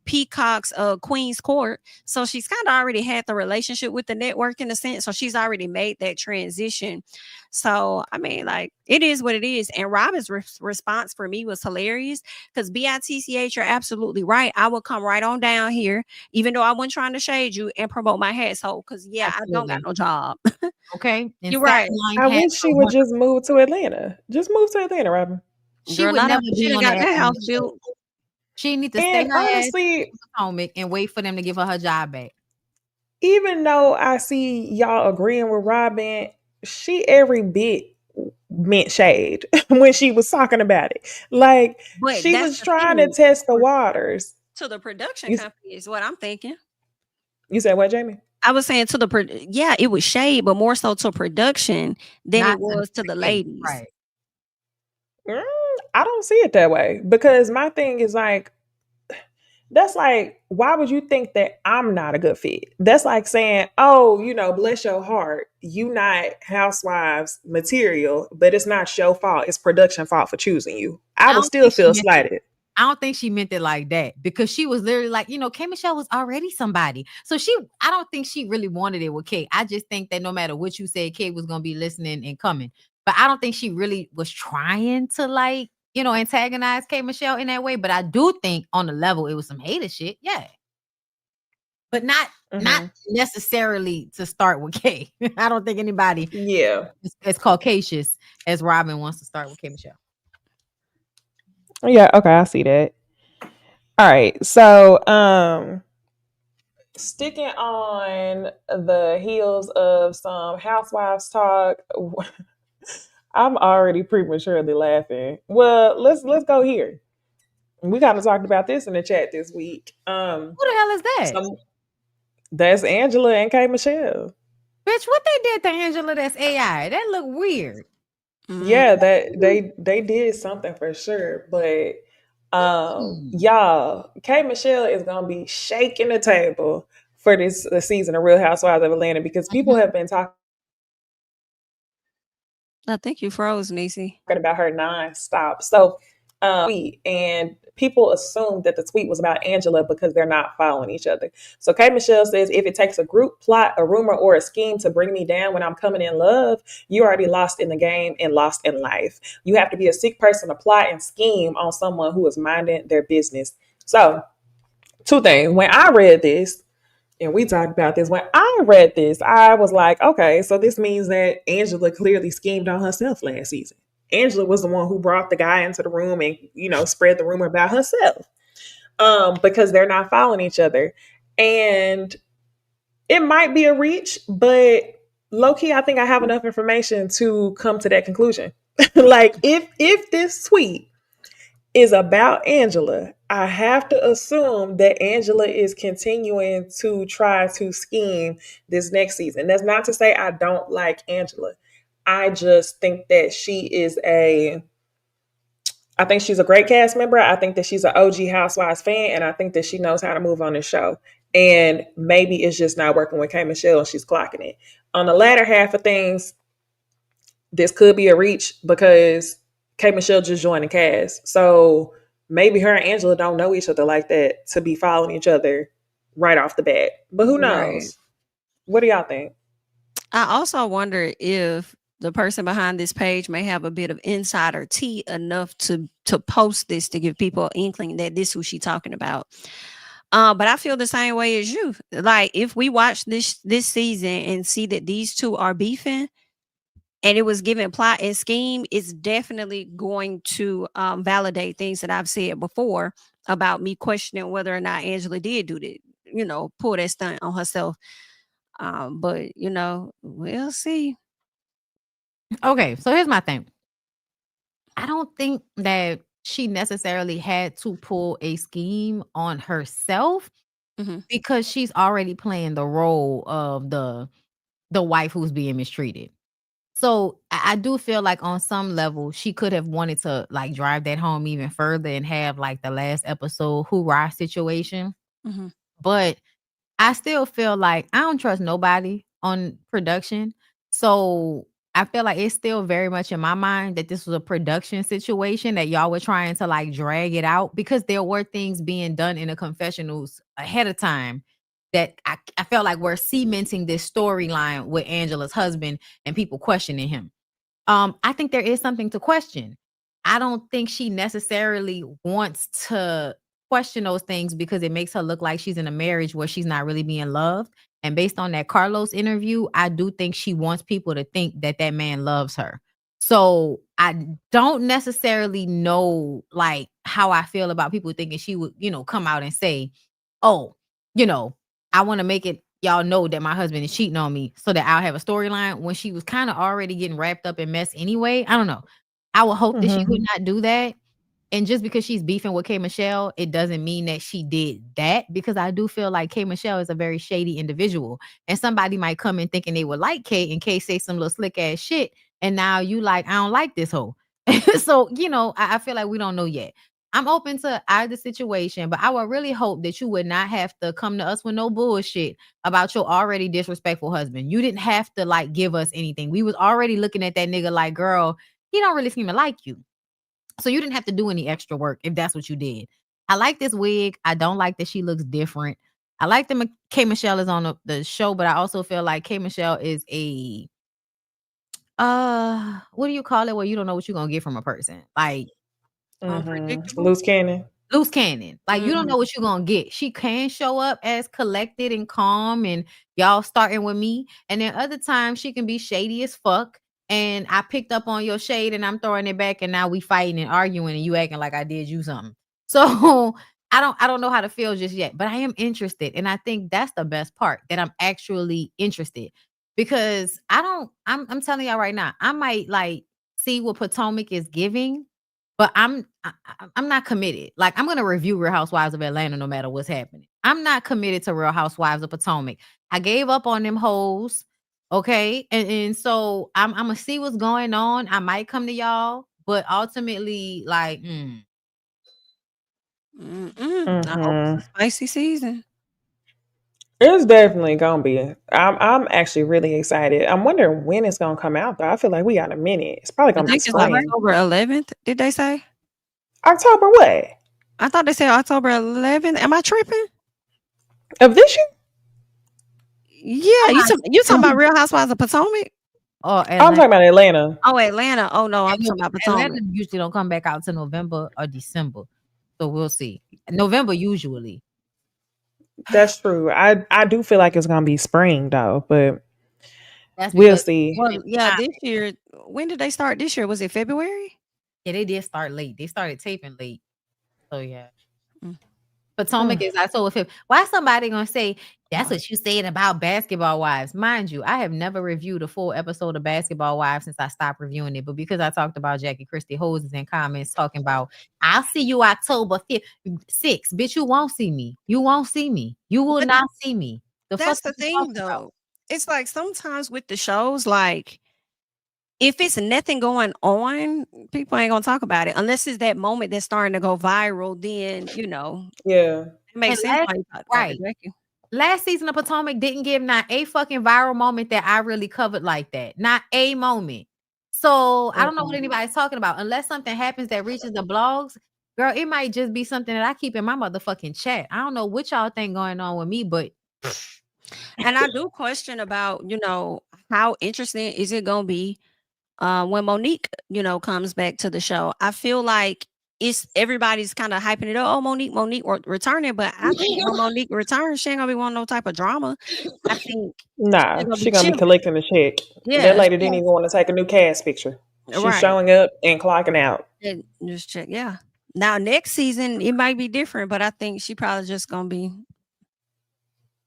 Peacock's Queen's Court. So she's kind of already had the relationship with the network in a sense. So she's already made that transition. So I mean, like it is what it is. And Robin's response for me was hilarious because BITCH, you're absolutely right. I will come right on down here, even though I wasn't trying to shade you and promote my household. Because I don't got no job. Okay, you're right. I wish she would just move to Atlanta. Just move to Atlanta, Robin. She would never be on that house built. She need to stay honestly Potomac and wait for them to give her job back. Even though I see y'all agreeing with Robin, she every bit meant shade when she was talking about it. Like she was trying to test the waters. To the production company is what I'm thinking. You said what, Jamie? I was saying to it was shade, but more so to production than it was to the ladies. Right. I don't see it that way because my thing is like, that's like, why would you think that I'm not a good fit? That's like saying, oh, bless your heart, you not Housewives material, but it's not your fault. It's production fault for choosing you. I would still feel slighted. I don't think she meant it like that because she was literally like, K Michelle was already somebody. So I don't think she really wanted it with Kate. I just think that no matter what you said, Kate was going to be listening and coming. But I don't think she really was trying to antagonize K Michelle in that way. But I do think on the level, it was some hater shit. Yeah. But not necessarily to start with Kay. I don't think anybody is as Caucasian as Robin wants to start with K Michelle. Yeah, okay, I see that. All right, so sticking on the heels of some Housewives talk, I'm already prematurely laughing. Well, let's go here. We kind of talked about this in the chat this week. Who the hell is that? That's Angela and K Michelle. Bitch, what they did to Angela? That's AI. That look weird. Yeah, that they did something for sure, but y'all, K Michelle is gonna be shaking the table for this season of Real Housewives of Atlanta because people have been talking. I think you froze, Niecy. About her nonstop. So, and people assume that the tweet was about Angela because they're not following each other. So K Michelle says, if it takes a group plot, a rumor, or a scheme to bring me down when I'm coming in love, you already lost in the game and lost in life. You have to be a sick person to plot and scheme on someone who is minding their business. So 2 things. When I read this, and we talked about this, when I read this, I was like, okay, so this means that Angela clearly schemed on herself last season. Angela was the one who brought the guy into the room and, spread the rumor about herself because they're not following each other. And it might be a reach, but low key, I think I have enough information to come to that conclusion. Like, if this tweet is about Angela, I have to assume that Angela is continuing to try to scheme this next season. That's not to say I don't like Angela. I just think that I think she's a great cast member. I think that she's an OG Housewives fan, and I think that she knows how to move on the show. And maybe it's just not working with K Michelle, and she's clocking it. On the latter half of things, this could be a reach because K Michelle just joined the cast. So maybe her and Angela don't know each other like that to be following each other right off the bat. But who knows? Right. What do y'all think? I also wonder if the person behind this page may have a bit of insider tea enough to post this to give people an inkling that this is who she's talking about. But I feel the same way as you. Like, if we watch this season and see that these two are beefing and it was given plot and scheme, it's definitely going to validate things that I've said before about me questioning whether or not Angela did do that, pull that stunt on herself. But we'll see. Okay, so here's my thing. I don't think that she necessarily had to pull a scheme on herself because she's already playing the role of the wife who's being mistreated. So I do feel like on some level she could have wanted to like drive that home even further and have like the last episode hoorah situation. But I still feel like I don't trust nobody on production. So I feel like it's still very much in my mind that this was a production situation, that y'all were trying to like drag it out because there were things being done in the confessionals ahead of time that I felt like we're cementing this storyline with Angela's husband and people questioning him. I think there is something to question. I don't think she necessarily wants to question those things because it makes her look like she's in a marriage where she's not really being loved. And based on that Carlos interview, I do think she wants people to think that that man loves her. So I don't necessarily know like how I feel about people thinking she would, come out and say, oh, I want to make it y'all know that my husband is cheating on me so that I'll have a storyline, when she was kind of already getting wrapped up in mess anyway. I don't know. I would hope that she would not do that. And just because she's beefing with K Michelle, it doesn't mean that she did that, because I do feel like K Michelle is a very shady individual. And somebody might come in thinking they would like K, and K say some little slick ass shit. And now you like, I don't like this hoe. So, I feel like we don't know yet. I'm open to either situation, but I would really hope that you would not have to come to us with no bullshit about your already disrespectful husband. You didn't have to like give us anything. We was already looking at that nigga like, girl, he don't really seem to like you. So you didn't have to do any extra work if that's what you did. I like this wig. I don't like that she looks different. I like that K Michelle is on the show, but I also feel like K Michelle is a what do you call it, where you don't know what you're gonna get from a person? Like Unpredictable. Loose cannon. loose cannon. Like you don't know what you're gonna get. She can show up as collected and calm and y'all starting with me. And then other times she can be shady as fuck. And I picked up on your shade and I'm throwing it back, and now we fighting and arguing and you acting like I did you something. So I don't know how to feel just yet, but I am interested. And I think that's the best part, that I'm actually interested. Because I'm telling y'all right now, I might like see what Potomac is giving, but I'm not committed. Like, I'm gonna review Real Housewives of Atlanta no matter what's happening. I'm not committed to Real Housewives of Potomac. I gave up on them hoes. Okay. And so I'm gonna see what's going on. I might come to y'all, but ultimately, like, I hope it's a spicy season. It's definitely gonna be. I'm actually really excited. I'm wondering when it's gonna come out though. I feel like we got a minute. It's probably I gonna be think it's spring. October 11th. Did they say? October what? I thought they said October 11th. Am I tripping? Of this year? Yeah, you talking about Real Housewives of Potomac? oh, I'm talking about Atlanta. Oh, Atlanta. Oh no, I'm talking about Potomac. Atlanta usually don't come back out to November or December. So we'll see. November usually. That's true. I do feel like it's gonna be spring though, but That's we'll because, see. Well, yeah, this year. When did they start this year? Was it February? yeah, they did start late. They started taping late. So yeah. Potomac is like, so if why somebody gonna say that's what you saying about Basketball Wives? Mind you, I have never reviewed a full episode of Basketball Wives since I stopped reviewing it. But because I talked about Jackie Christie Hoses in comments talking about I'll see you October 5th, 6th. Bitch, you won't see me. You won't see me. You will But not see me. The fuck that's the is you thing, talking about? though. It's like sometimes with the shows, like if it's nothing going on, people ain't gonna talk about it unless it's that moment that's starting to go viral. Then Yeah. it makes And sense why you talk about it, right. Jackie. Last season of Potomac didn't give not a fucking viral moment that I really covered like that. Not a moment. So I don't know what anybody's talking about. Unless something happens that reaches the blogs, girl, it might just be something that I keep in my motherfucking chat. I don't know what y'all think going on with me, but And I do question about how interesting is it gonna be when Monique comes back to the show. I feel like it's everybody's kind of hyping it up. Oh, Monique returning, but I think when Monique returns, she ain't gonna be wanting no type of drama. I think she's Nah, gonna be she gonna be chilling. collecting the check. That Yeah, lady didn't even want to take a new cast picture. She's right. showing up and clocking out. And just check. Yeah. Now next season it might be different, but I think she probably just gonna be,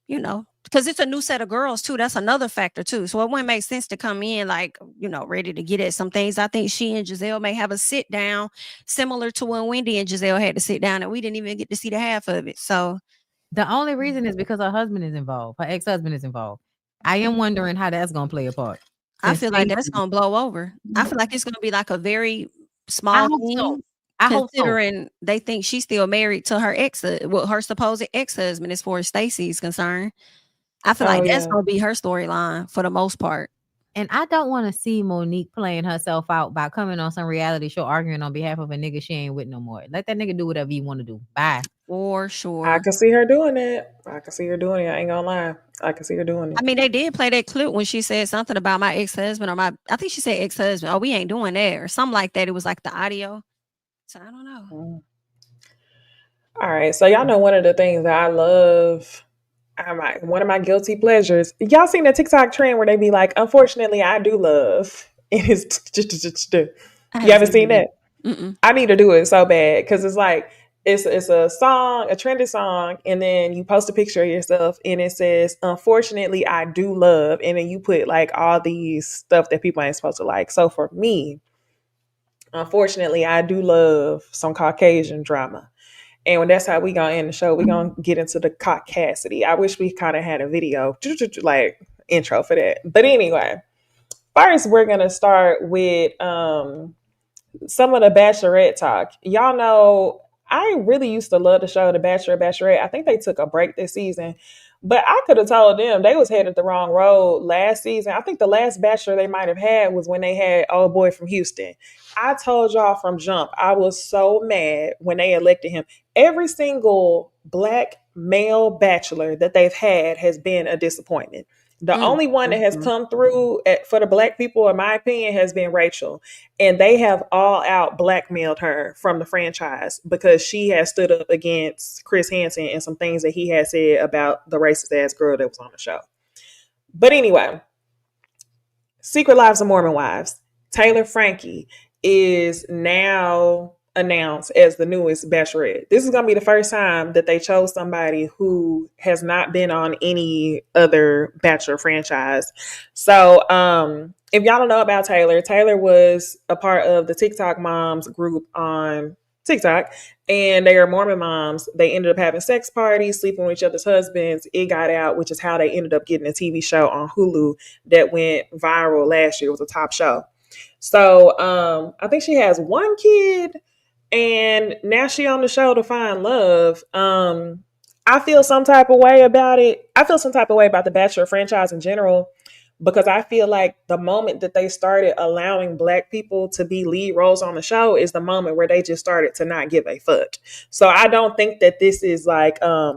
because it's a new set of girls too. That's another factor too. So it wouldn't make sense to come in like, ready to get at some things. I think she and Giselle may have a sit down similar to when Wendy and Giselle had to sit down, and we didn't even get to see the half of it. So the only reason is because her husband is involved. Her ex-husband is involved. I am wondering how that's gonna play a part. I And feel like that's Stacey, gonna blow over. I feel like it's gonna be like a very I small hope so. thing, I hope so. considering they think she's still married to her her supposed ex-husband, as far as Stacey's concerned. I feel Oh like that's yeah. gonna be her storyline for the most part. And I don't want to see Monique playing herself out by coming on some reality show arguing on behalf of a nigga she ain't with no more. Let that nigga do whatever you want to do. Bye. For I sure. can see her doing that. I can see her doing it. I ain't gonna lie. I can see her doing I it. mean, they did play that clip when she said something about my ex-husband I think she said ex-husband. Oh, we ain't doing that or something like that. It was like the audio. So I don't know. Mm. All right. So y'all know one of the things that I love. One of my guilty pleasures. Y'all seen the TikTok trend where they be like, "Unfortunately, I do love." It is. I You haven't haven't seen seen that? it. Mm-mm. I need to do it so bad because it's like it's a song, a trendy song, and then you post a picture of yourself and it says, "Unfortunately, I do love," and then you put like all these stuff that people ain't supposed to like. So for me, unfortunately, I do love some Caucasian drama. And when that's how we gonna end the show, we gonna get into the caucasity. I wish we kind of had a video like intro for that. But anyway, first we're gonna start with some of the Bachelorette talk. Y'all know I really used to love the show The Bachelor, Bachelorette. I think they took a break this season, but I could have told them they was headed the wrong road last season. I think the last Bachelor they might have had was when they had old boy from Houston. I told y'all from jump, I was so mad when they elected him. Every single black male bachelor that they've had has been a disappointment. The Mm, only one that has mm. come through for the black people, in my opinion, has been Rachel. And they have all out blackmailed her from the franchise because she has stood up against Chris Hansen and some things that he had said about the racist ass girl that was on the show. But anyway, Secret Lives of Mormon Wives. Taylor Frankie is now announced as the newest Bachelorette. This is going to be the first time that they chose somebody who has not been on any other Bachelor franchise. So, if y'all don't know about Taylor, Taylor was a part of the TikTok moms group on TikTok, and they are Mormon moms. They ended up having sex parties, sleeping with each other's husbands. It got out, which is how they ended up getting a TV show on Hulu that went viral last year. It was a top show. So I think she has one kid, and now she on the show to find love. I feel some type of way about it. I feel some type of way about the Bachelor franchise in general because I feel like the moment that they started allowing black people to be lead roles on the show is the moment where they just started to not give a fuck. So I don't think that this is like I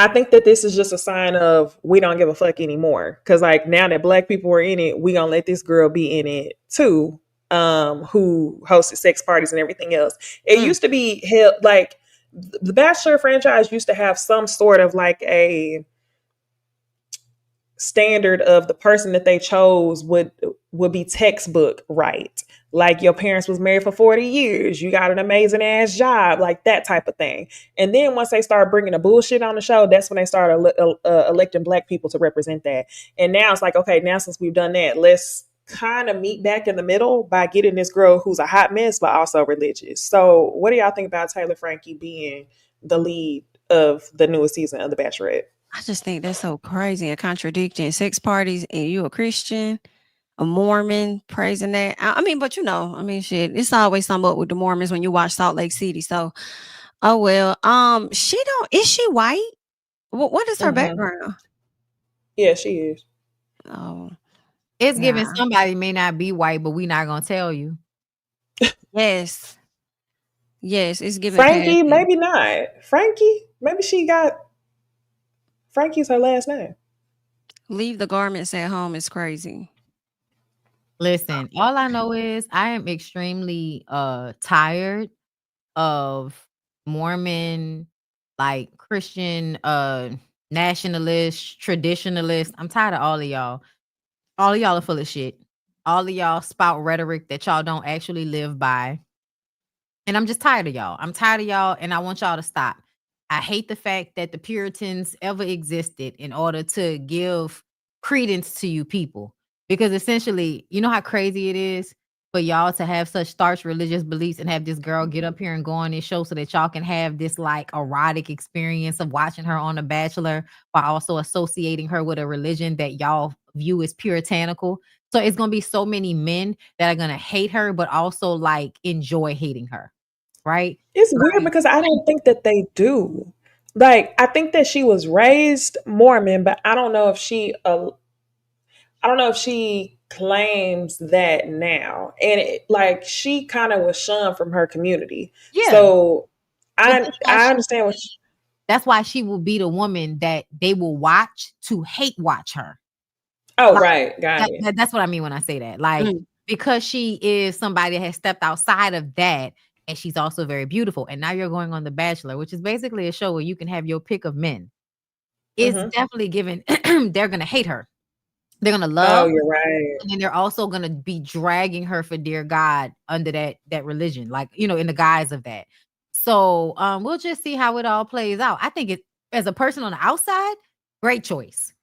think that this is just a sign of we don't give a fuck anymore. Cause like now that black people are in it, we gonna let this girl be in it too. Who hosted sex parties and everything else. It used to be held like the Bachelor franchise used to have some sort of like a standard of the person that they chose would be textbook right. Like your parents was married for 40 years. You got an amazing ass job, like that type of thing. And then once they start bringing the bullshit on the show, that's when they start electing black people to represent that. And now it's like, okay, now since we've done that, let's kind of meet back in the middle by getting this girl who's a hot mess, but also religious. So what do y'all think about Taylor Frankie being the lead of the newest season of The Bachelorette? I just think that's so crazy, a contradiction. Sex parties and you a Christian, a Mormon, praising that. I mean, but shit, it's always something up with the Mormons when you watch Salt Lake City. So, oh well. Is she white? What is her background? Yeah, she is. Oh, It's given yeah. somebody may not be white, but we not gonna tell you. Yes. Yes, it's given Frankie, passing. maybe not. Frankie, maybe she got Frankie's her last name. Leave the garments at home is crazy. Listen, all I know is I am extremely tired of Mormon, like Christian nationalists, traditionalists. I'm tired of all of y'all. All of y'all are full of shit. All of y'all spout rhetoric that y'all don't actually live by. And I'm just tired of y'all. I'm tired of y'all, and I want y'all to stop. I hate the fact that the Puritans ever existed in order to give credence to you people. Because essentially, you know how crazy it is for y'all to have such starch religious beliefs and have this girl get up here and go on this show so that y'all can have this like erotic experience of watching her on The Bachelor while also associating her with a religion that y'all view as puritanical. So it's going to be so many men that are going to hate her, but also like enjoy hating her. Right? It's weird because I don't think that they do. Like, I think that she was raised Mormon, but I don't know if she claims that now. And like she kind of was shunned from her community. Yeah. So But I understand what that's why she will be the woman that they will watch to hate watch her. Oh, Like, right. Got it. That's what I mean when I say that. Like, because she is somebody that has stepped outside of that, and she's also very beautiful. And now you're going on The Bachelor, which is basically a show where you can have your pick of men. It's definitely given they're gonna hate her. They're gonna love. Oh, you're right. And then they're also gonna be dragging her for dear God under that religion, like, you know, in the guise of that. So we'll just see how it all plays out. I think it, as a person on the outside, great choice.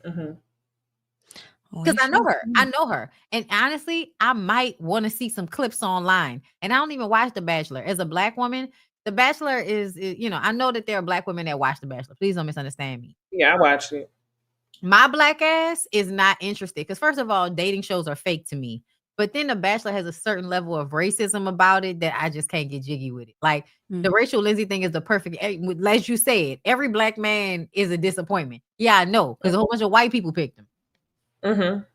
Because I know her. I know her. And honestly, I might want to see some clips online. And I don't even watch The Bachelor. As a black woman, The Bachelor is, you know, I know that there are black women that watch The Bachelor. Please don't misunderstand me. Yeah, I watched it. My black ass is not interested. Because first of all, dating shows are fake to me. But then The Bachelor has a certain level of racism about it that I just can't get jiggy with it. Like the Rachel Lindsay thing is the perfect, as you said, every black man is a disappointment. Yeah, I know. Because a whole bunch of white people picked him. Yep.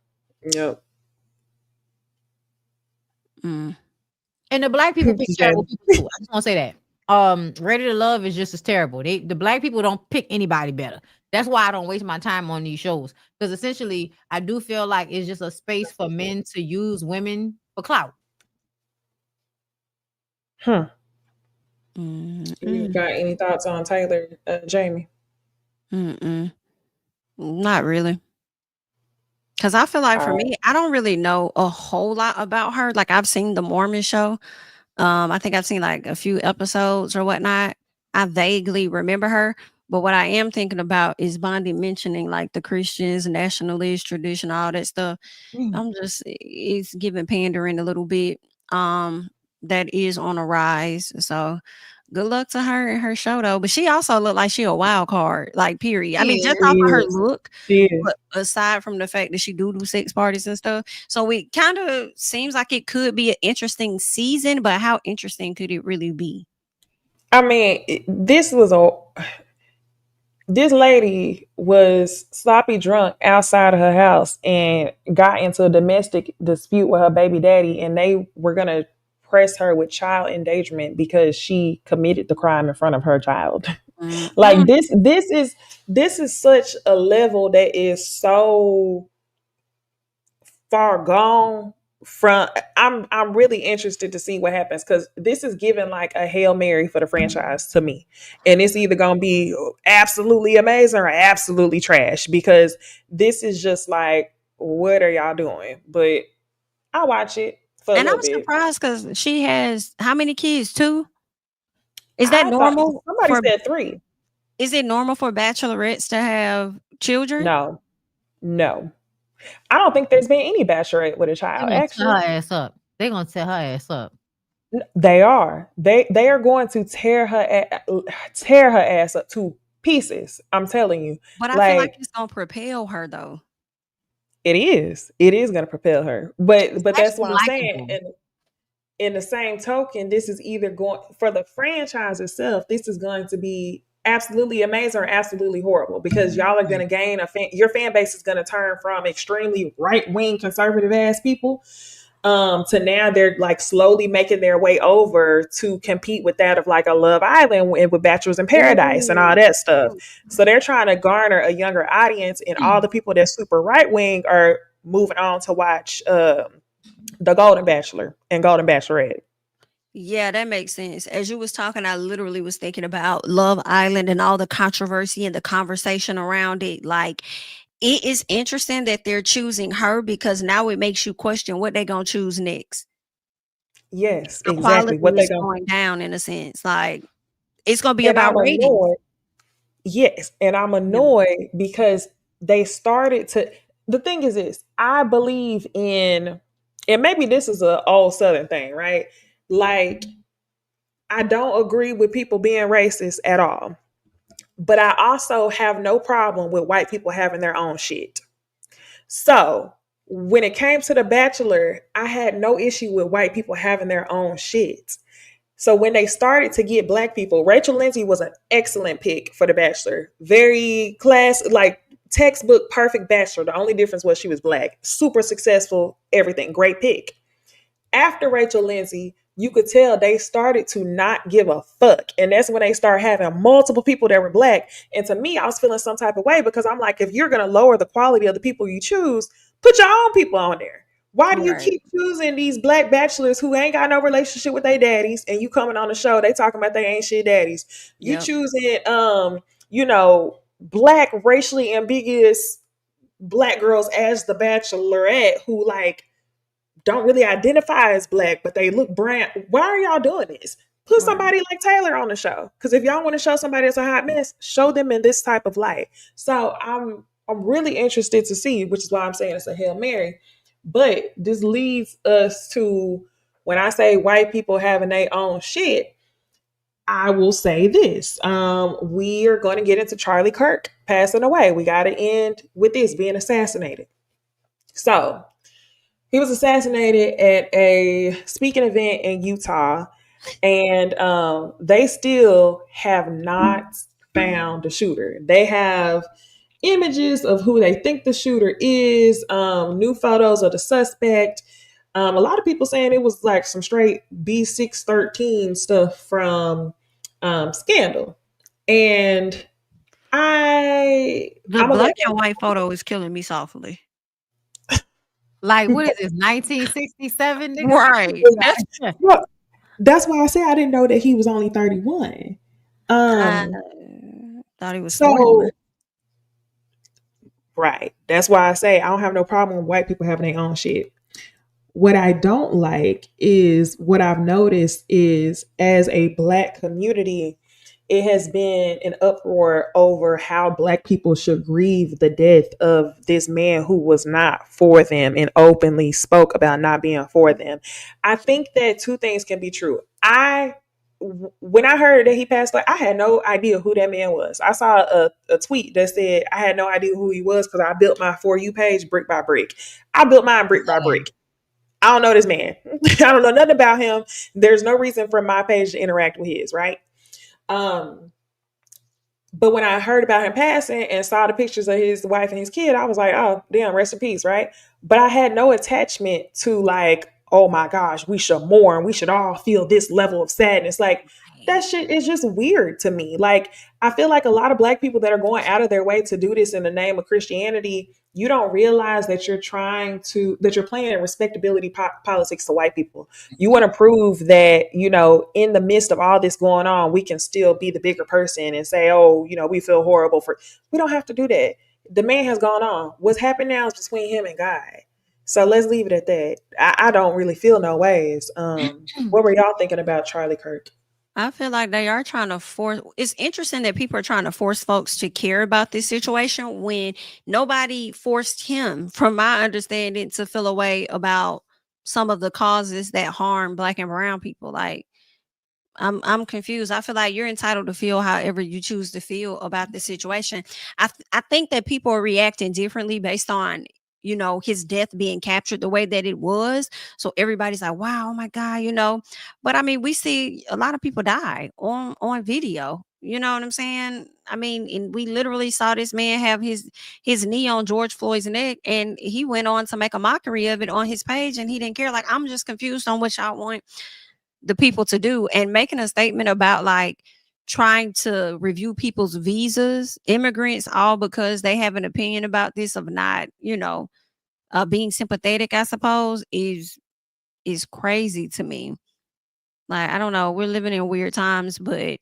And the black people pick terrible people too. I just want to say that. Ready to Love is just as terrible. The black people don't pick anybody better. That's why I don't waste my time on these shows. Because essentially, I do feel like it's just a space for men to use women for clout. You got any thoughts on Taylor, Jamie? Not really. Because I feel like for me, I don't really know a whole lot about her. Like I've seen the Mormon show. I think I've seen like a few episodes or whatnot. I vaguely remember her. But what I am thinking about is Bondi mentioning like the Christians, nationalists, tradition, all that stuff. It's giving pandering a little bit. That is on a rise. So good luck to her and her show though. But she also looked like she a wild card, like period. I mean, just off of her look, but aside from the fact that she do sex parties and stuff. So it kind of seems like it could be an interesting season, but how interesting could it really be? I mean, this lady was sloppy drunk outside of her house and got into a domestic dispute with her baby daddy, and they were gonna press her with child endangerment because she committed the crime in front of her child. Like this is such a level that is so far gone I'm really interested to see what happens because this is giving like a Hail Mary for the franchise to me. And it's either gonna be absolutely amazing or absolutely trash because this is just like, what are y'all doing? But I watch it for a And little I'm bit. surprised because she has how many kids? 2? Is that I thought normal somebody for said 3. is it normal for bachelorettes to have children? No, no. I don't think there's been any bachelorette with a They're child, gonna tear actually. her ass up. They're gonna tear her ass up. They are. They are going to tear her ass up to pieces. I'm telling you. But I feel like Like it's gonna propel her though. it is. It is going to propel her. It's But that's She's what I'm saying. likable. And in the same token, this is either going for the franchise itself, this is going to be absolutely amazing or absolutely horrible because y'all are going to gain your fan base is going to turn from extremely right-wing conservative ass people to now they're like slowly making their way over to compete with that of like a Love Island and with Bachelors in Paradise and all Ooh. that stuff. So they're trying to garner a younger audience, and all the people that's super right wing are moving on to watch the Golden Bachelor and Golden Bachelorette. Yeah, that makes sense. As you was talking, I literally was thinking about Love Island and all the controversy and the conversation around it. Like, it is interesting that they're choosing her because now it makes you question what they're gonna choose next. Yes, The exactly. quality What they is going going down in a sense. Like, it's gonna be and about I'm ratings. annoyed. Yes, and I'm Yeah. annoyed because they started to. The thing is this: I believe in, and maybe this is a old Southern thing, right? Like, I don't agree with people being racist at all, but I also have no problem with white people having their own shit. So when it came to The Bachelor, I had no issue with white people having their own shit. So when they started to get black people, Rachel Lindsay was an excellent pick for The Bachelor. Very like textbook perfect Bachelor. The only difference was she was black. Super successful, everything. Great pick. After Rachel Lindsay, you could tell they started to not give a fuck. And that's when they start having multiple people that were black. And to me, I was feeling some type of way because I'm like, if you're going to lower the quality of the people you choose, put your own people on there. Why do you Right. keep choosing these black bachelors who ain't got no relationship with their daddies and you coming on the show, they talking about they ain't shit daddies. You Yep. choosing black racially ambiguous black girls as the bachelorette who like don't really identify as black, but they look brown. Why are y'all doing this? Put Right. somebody like Taylor on the show. Because if y'all want to show somebody that's a hot mess, show them in this type of light. So I'm really interested to see, which is why I'm saying it's a Hail Mary. But this leads us to when I say white people having their own shit, I will say this. We are going to get into Charlie Kirk passing away. We got to end with this being assassinated. So he was assassinated at a speaking event in Utah, and they still have not found the shooter. They have images of who they think the shooter is, new photos of the suspect. A lot of people saying it was like some straight B613 stuff from Scandal, and The I'm gonna black let and white photo is killing me softly. Like, what is this? 1967, nigga? Right. That's well, that's why I say I didn't know that he was only 31. I Um, thought he was 41. so right. That's why I say I don't have no problem with white people having their own shit. What I don't like is what I've noticed is as a black community, it has been an uproar over how black people should grieve the death of this man who was not for them and openly spoke about not being for them. I think that two things can be true. When I heard that he passed away, I had no idea who that man was. I saw a tweet that said I had no idea who he was because I built my For You page brick by brick. I built mine brick by brick. I don't know this man. I don't know nothing about him. There's no reason for my page to interact with his, right? But when I heard about him passing and saw the pictures of his wife and his kid, I was like, oh, damn, rest in peace, right? But I had no attachment to like, oh my gosh, we should mourn. We should all feel this level of sadness. Like, that shit is just weird to me. Like, I feel like a lot of black people that are going out of their way to do this in the name of Christianity you don't realize that you're playing respectability politics to white people. You want to prove that, in the midst of all this going on, we can still be the bigger person and say, oh, we feel horrible we don't have to do that. The man has gone on. What's happened now is between him and God. So let's leave it at that. I don't really feel no ways. What were y'all thinking about Charlie Kirk? I feel like they are trying to force. It's interesting that people are trying to force folks to care about this situation when nobody forced him, from my understanding, to feel a way about some of the causes that harm Black and brown people. Like, I'm confused. I feel like you're entitled to feel however you choose to feel about the situation. I think that people are reacting differently based on his death being captured the way that it was. So everybody's like, wow, oh my God. But I mean, we see a lot of people die on video. You know what I'm saying? I mean, and we literally saw this man have his knee on George Floyd's neck, and he went on to make a mockery of it on his page, and he didn't care. Like, I'm just confused on what y'all want the people to do, and making a statement about like trying to review people's visas, immigrants, all because they have an opinion about this, of not, being sympathetic, I suppose, is crazy to me. Like, I don't know. We're living in weird times, but I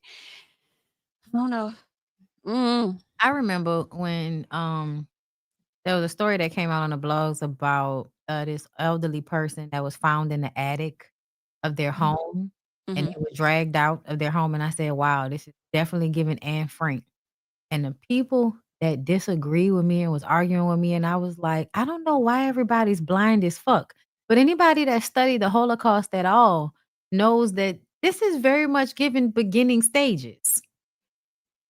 don't know. I remember when there was a story that came out on the blogs about this elderly person that was found in the attic of their home, and Mhm. they were dragged out of their home. And I said, wow, this is definitely giving Anne Frank. And the people that disagree with me and was arguing with me, and I was like, I don't know why everybody's blind as fuck. But anybody that studied the Holocaust at all knows that this is very much given beginning stages.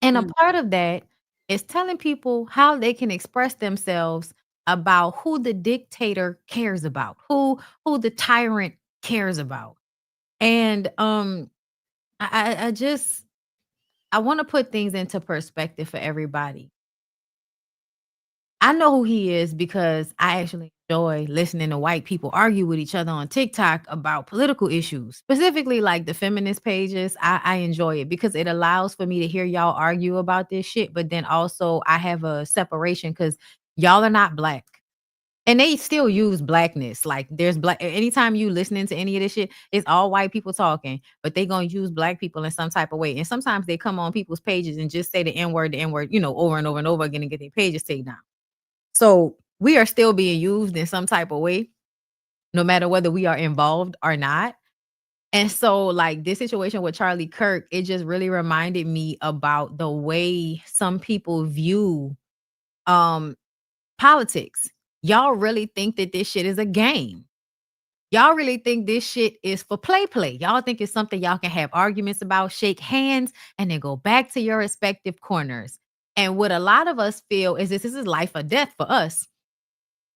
And a part of that is telling people how they can express themselves about who the dictator cares about, who the tyrant cares about. And I just I want to put things into perspective for everybody. I know who he is because I actually enjoy listening to white people argue with each other on TikTok about political issues, specifically like the feminist pages. I enjoy it because it allows for me to hear y'all argue about this shit. But then also I have a separation because y'all are not Black. And they still use Blackness. Like, there's Black. Anytime you listening to any of this shit, it's all white people talking, but they gonna use Black people in some type of way. And sometimes they come on people's pages and just say the N word, over and over and over again and get their pages taken down. So we are still being used in some type of way, no matter whether we are involved or not. And so, like, this situation with Charlie Kirk, it just really reminded me about the way some people view politics. Y'all really think that this shit is a game. Y'all really think this shit is for play. Y'all think it's something y'all can have arguments about, shake hands, and then go back to your respective corners. And what a lot of us feel is this is life or death for us.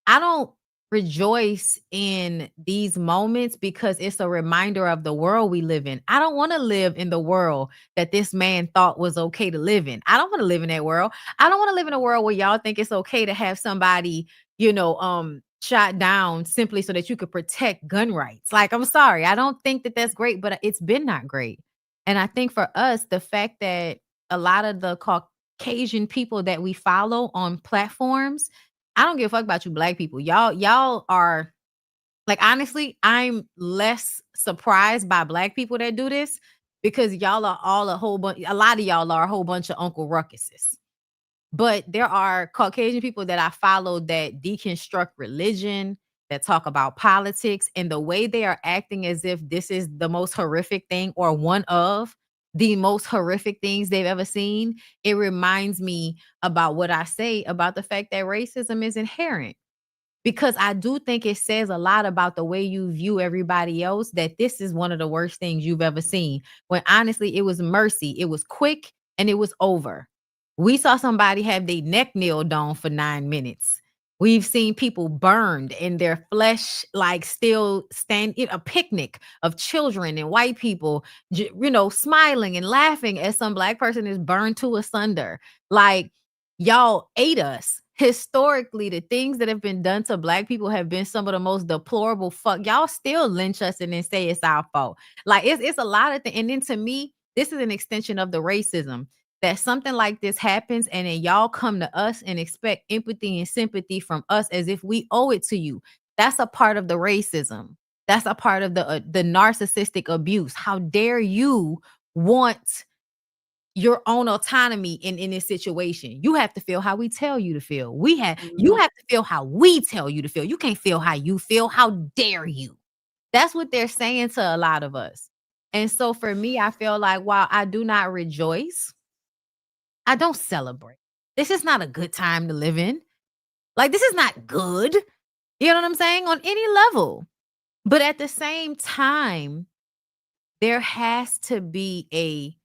I don't rejoice in these moments because it's a reminder of the world we live in. I don't want to live in the world that this man thought was okay to live in. I don't want to live in that world. I don't want to live in a world where y'all think it's okay to have somebody, shot down simply so that you could protect gun rights. Like, I'm sorry. I don't think that that's great, but it's been not great. And I think for us, the fact that a lot of the Caucasian people that we follow on platforms, I don't give a fuck about you Black people. Y'all are, like, honestly, I'm less surprised by Black people that do this because y'all are all a lot of y'all are a whole bunch of Uncle Ruckuses. But there are Caucasian people that I follow that deconstruct religion, that talk about politics, and the way they are acting as if this is the most horrific thing or one of the most horrific things they've ever seen. It reminds me about what I say about the fact that racism is inherent. Because I do think it says a lot about the way you view everybody else, that this is one of the worst things you've ever seen. When honestly, it was mercy. It was quick and it was over. We saw somebody have their neck nailed on for 9 minutes. We've seen people burned and their flesh, like, still stand in a picnic of children and white people, smiling and laughing as some Black person is burned to asunder. Like, y'all ate us. Historically, the things that have been done to Black people have been some of the most deplorable fuck. Y'all still lynch us and then say it's our fault. Like, it's a lot of things. And then to me, this is an extension of the racism that something like this happens and then y'all come to us and expect empathy and sympathy from us as if we owe it to you. That's a part of the racism. That's a part of the narcissistic abuse. How dare you want your own autonomy in this situation? You have to feel how we tell you to feel. You have to feel how we tell you to feel. You can't feel how you feel. How dare you? That's what they're saying to a lot of us. And so for me, I feel like while I do not rejoice, I don't celebrate. This is not a good time to live in. Like, this is not good. You know what I'm saying? On any level. But at the same time, there has to be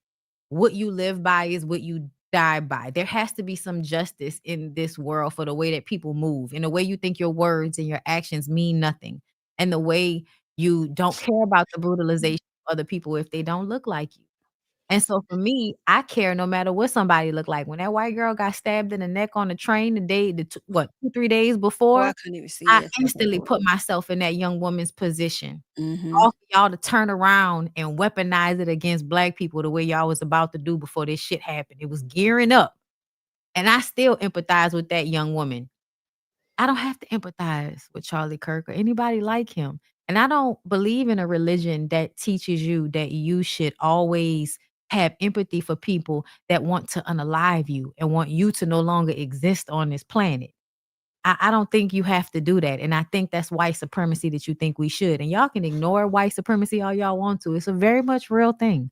what you live by is what you die by. There has to be some justice in this world for the way that people move, in the way you think your words and your actions mean nothing, and the way you don't care about the brutalization of other people if they don't look like you. And so for me, I care no matter what somebody look like. When that white girl got stabbed in the neck on the train the day, 2-3 days Oh, before, I couldn't even see I it. instantly put myself in that young woman's position. Mm-hmm. All for y'all to turn around and weaponize it against Black people the way y'all was about to do before this shit happened. It was gearing up. And I still empathize with that young woman. I don't have to empathize with Charlie Kirk or anybody like him. And I don't believe in a religion that teaches you that you should always have empathy for people that want to unalive you and want you to no longer exist on this planet. I don't think you have to do that. And I think that's white supremacy that you think we should. And y'all can ignore white supremacy all y'all want to. It's a very much real thing.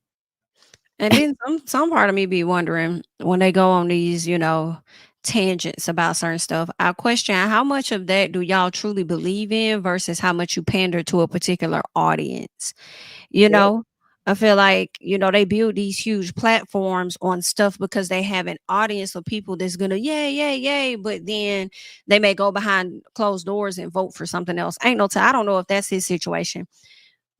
And then some part of me be wondering when they go on these, tangents about certain stuff. I question how much of that do y'all truly believe in versus how much you pander to a particular audience. You Yep. know, I feel like, they build these huge platforms on stuff because they have an audience of people that's gonna yay, yay, yay, but then they may go behind closed doors and vote for something else. Ain't no I don't know if that's his situation,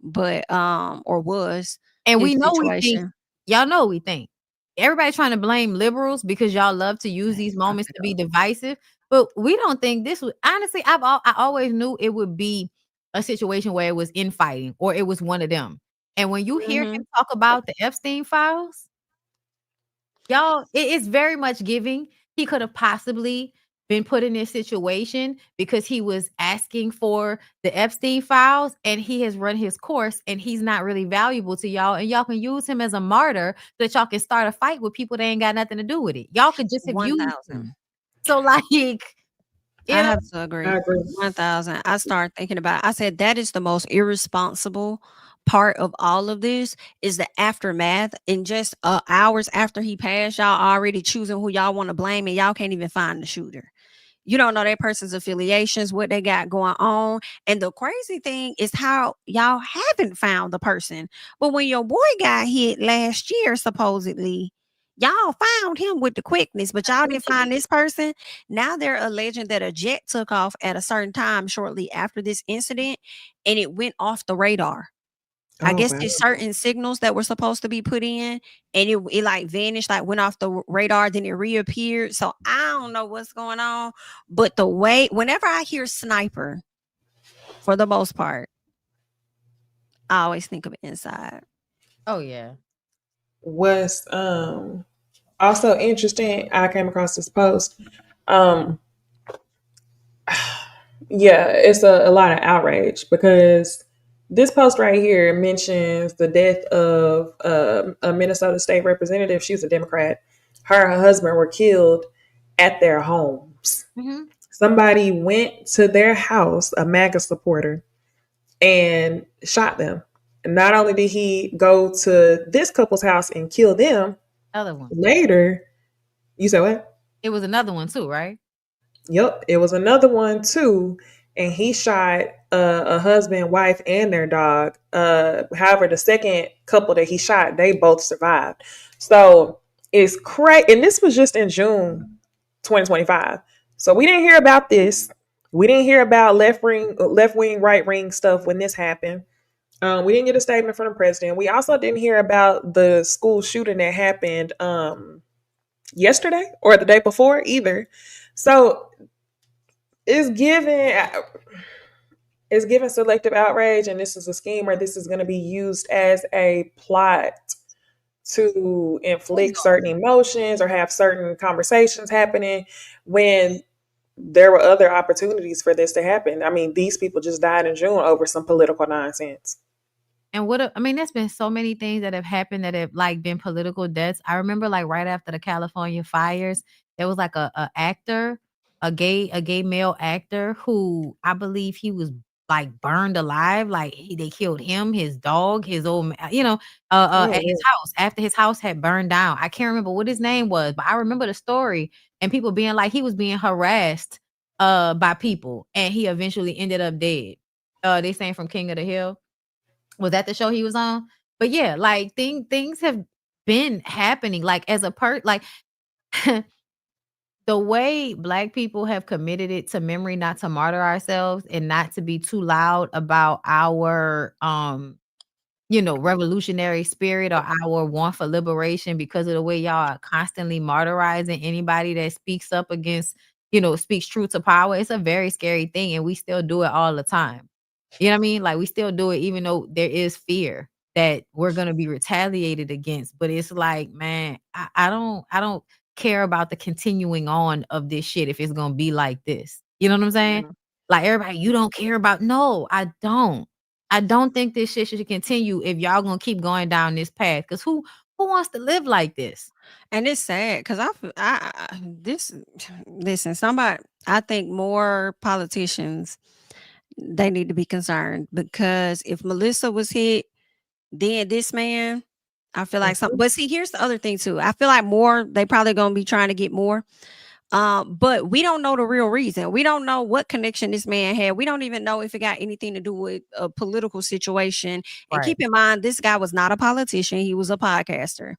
but or was And his we know we think, situation. y'all know we think. Everybody trying to blame liberals because y'all love to use these Stop moments it to be up. divisive. But we don't think this would, honestly, I always knew it would be a situation where it was infighting or it was one of them. And when you hear Mhm. him talk about the Epstein files, y'all, it is very much giving. He could have possibly been put in this situation because he was asking for the Epstein files and he has run his course and he's not really valuable to y'all. And y'all can use him as a martyr so that y'all can start a fight with people that ain't got nothing to do with it. Y'all could just have used 1,000. him. So, like, you I know, have to I agree. agree. 1,000. I started thinking about I said that is the most irresponsible part of all of this is the aftermath. And just hours after he passed, y'all already choosing who y'all want to blame and y'all can't even find the shooter. You don't know that person's affiliations, what they got going on. And the crazy thing is how y'all haven't found the person. But when your boy got hit last year, supposedly, y'all found him with the quickness, but y'all didn't find this person. Now they're alleging that a jet took off at a certain time shortly after this incident and it went off the radar. I Oh guess wow. there's certain signals that were supposed to be put in and it like vanished, like went off the radar, then it reappeared. So I don't know what's going on. But the way whenever I hear sniper, for the most part, I always think of inside. oh yeah. What's also interesting, I came across this post. Um yeah, it's a lot of outrage because this post right here mentions the death of a Minnesota state representative. She's a Democrat. Her and her husband were killed at their homes. Mm-hmm. Somebody went to their house, a MAGA supporter, and shot them. And not only did he go to this couple's house and kill them, Other one. later, you said what? It was another one too, right? Yep, it was another one too, and he shot a husband, wife, and their dog. However, the second couple that he shot, they both survived. So it's crazy, and this was just in June 2025. So we didn't hear about this. We didn't hear about left wing, right wing stuff when this happened. We didn't get a statement from the president. We also didn't hear about the school shooting that happened yesterday or the day before either. So it's given selective outrage, and this is a scheme where this is going to be used as a plot to inflict certain emotions or have certain conversations happening when there were other opportunities for this to happen. I mean, these people just died in June over some political nonsense. And I mean, there's been so many things that have happened that have like been political deaths. I remember like right after the California fires, there was like a actor, a gay male actor who I believe he was like burned alive. Like they killed him, his dog, his Oh, at his house after his house had burned down. I can't remember what his name was, but I remember the story and people being like he was being harassed by people and he eventually ended up dead. They saying from King of the Hill. Was that the show he was on? But yeah, like things have been happening. Like as a like the way Black people have committed it to memory, not to martyr ourselves and not to be too loud about our revolutionary spirit or our want for liberation because of the way y'all are constantly martyrizing anybody that speaks up against, speaks truth to power. It's a very scary thing, and we still do it all the time. You know what I mean? Like we still do it, even though there is fear that we're gonna be retaliated against. But it's like, man, I don't care about the continuing on of this shit if it's gonna be like this. You know what I'm saying? Yeah. Like everybody, you don't care about. No, I don't. I don't think this shit should continue if y'all gonna keep going down this path. Cause who wants to live like this? And it's sad because this listen, somebody, I think more politicians, they need to be concerned because if Melissa was hit, then this man, I feel like some. But see, here's the other thing too. I feel like they probably gonna be trying to get more. But we don't know the real reason. We don't know what connection this man had. We don't even know if it got anything to do with a political situation. And Right. keep in mind, this guy was not a politician; he was a podcaster.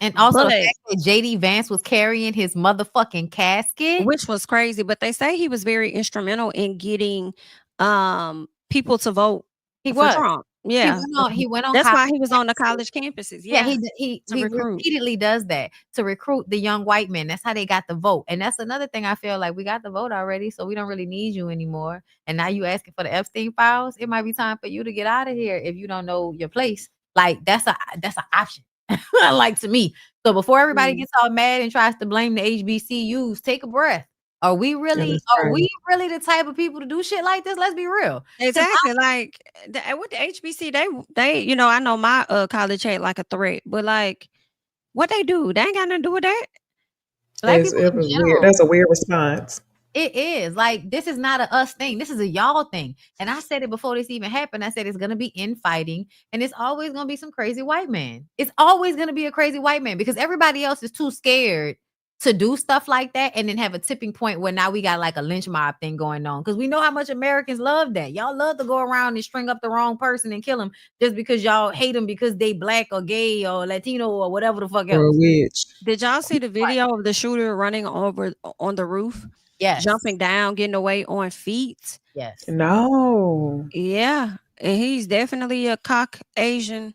And also the But fact that JD Vance was carrying his motherfucking casket. which was crazy. But they say he was very instrumental in getting people to vote He for was. Trump. Yeah, He went on that's why college he was on the campuses. college campuses. Yeah, Yeah, he to recruit. repeatedly does that to recruit the young white men. That's how they got the vote. And that's another thing I feel like we got the vote already, so we don't really need you anymore. And now you asking for the Epstein files. It might be time for you to get out of here if you don't know your place. Like that's an option. Like to me. So before everybody gets all mad and tries to blame the HBCUs, take a breath. Are we really the type of people to do shit like this? Let's be real. Exactly. Like with the HBC, they I know my college had like a threat, but like what they do, they ain't got nothing to do with that. Black people It in was weird. general. That's a weird response. It is like this is not a us thing. This is a y'all thing. And I said it before this even happened. I said it's gonna be infighting, and it's always gonna be some crazy white man. It's always gonna be a crazy white man because everybody else is too scared to do stuff like that, and then have a tipping point where now we got like a lynch mob thing going on. Because we know how much Americans love that. Y'all love to go around and string up the wrong person and kill them just because y'all hate them because they Black or gay or Latino or whatever the fuck Or a else. witch. Did y'all see the video of the shooter running over on the roof? Yes. Jumping down, getting away on feet. Yes. No. Yeah. And he's definitely a Caucasian.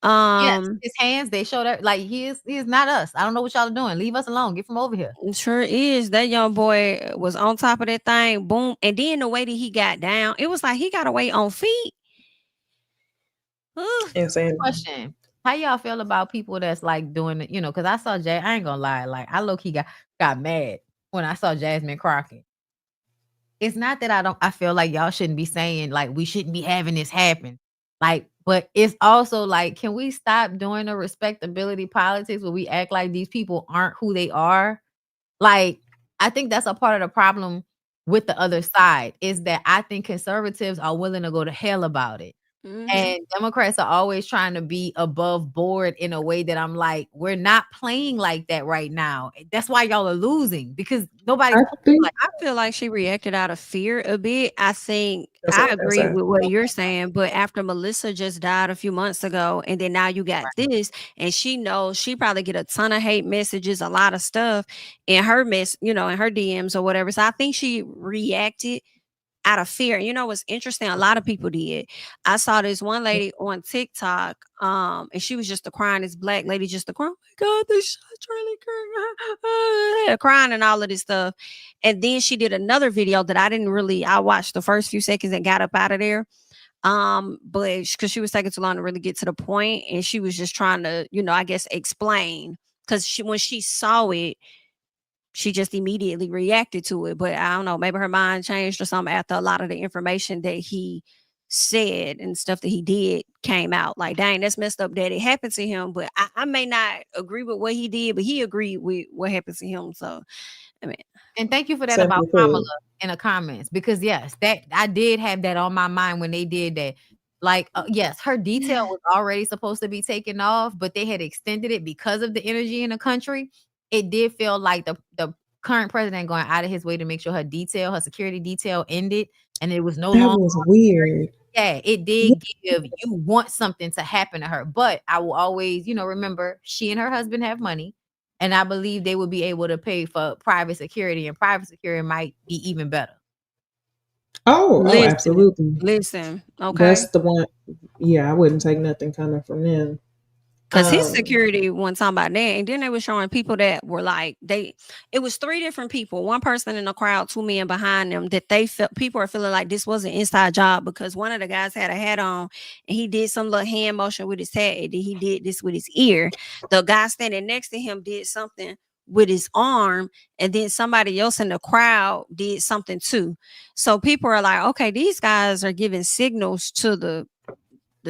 Yes, his hands, they showed up like he is not us. I don't know what y'all are doing. Leave us alone. Get from over here. Sure is. That young boy was on top of that thing. Boom. And then the way that he got down, it was like he got away on feet. Insane. Question. How y'all feel about people that's like doing it, because I saw I ain't gonna lie, like I low-key got mad when I saw Jasmine Crockett. It's not that I feel like y'all shouldn't be saying like we shouldn't be having this happen. Like, but it's also like, can we stop doing the respectability politics where we act like these people aren't who they are? Like, I think that's a part of the problem with the other side is that I think conservatives are willing to go to hell about it. And Democrats are always trying to be above board in a way that I'm like, we're not playing like that right now. That's why y'all are losing because nobody's I feel like she reacted out of fear a bit. I think I agree with what you're saying, but after Melissa just died a few months ago, and then now you got this, and she knows she probably get a ton of hate messages, a lot of stuff in her in her DMs or whatever. So I think she reacted out of fear. You know what's interesting? A lot of people did. I saw this one lady on TikTok, and she was just crying. This Black lady just crying. Oh my God, they shot Charlie Kirk, crying and all of this stuff. And then she did another video that I watched the first few seconds and got up out of there. But because she was taking too long to really get to the point, and she was just trying to, I guess, explain. Because when she saw it, she just immediately reacted to it. But I don't know, maybe her mind changed or something after a lot of the information that he said and stuff that he did came out. Like, dang, that's messed up that it happened to him. But I may not agree with what he did, but he agreed with what happened to him. So, I mean, and thank you for that about Kamala in the comments, because yes, that I did have that on my mind when they did that. Like, yes, her detail was already supposed to be taken off, but they had extended it because of the energy in the country. It did feel like the current president going out of his way to make sure her security detail ended, and it was no That longer. was weird. Yeah, it did give you want something to happen to her, but I will always, remember she and her husband have money, and I believe they would be able to pay for private security, and private security might be even better. Oh, absolutely. Listen, okay. That's the one. Yeah, I wouldn't take nothing coming from them. Because his security wasn't talking about that. And then they were showing people that were like, it was 3 different people, one person in the crowd, 2 men behind them, that they felt people are feeling like this was an inside job, because one of the guys had a hat on and he did some little hand motion with his hat, and then he did this with his ear. The guy standing next to him did something with his arm, and then somebody else in the crowd did something too. So people are like, okay, these guys are giving signals to the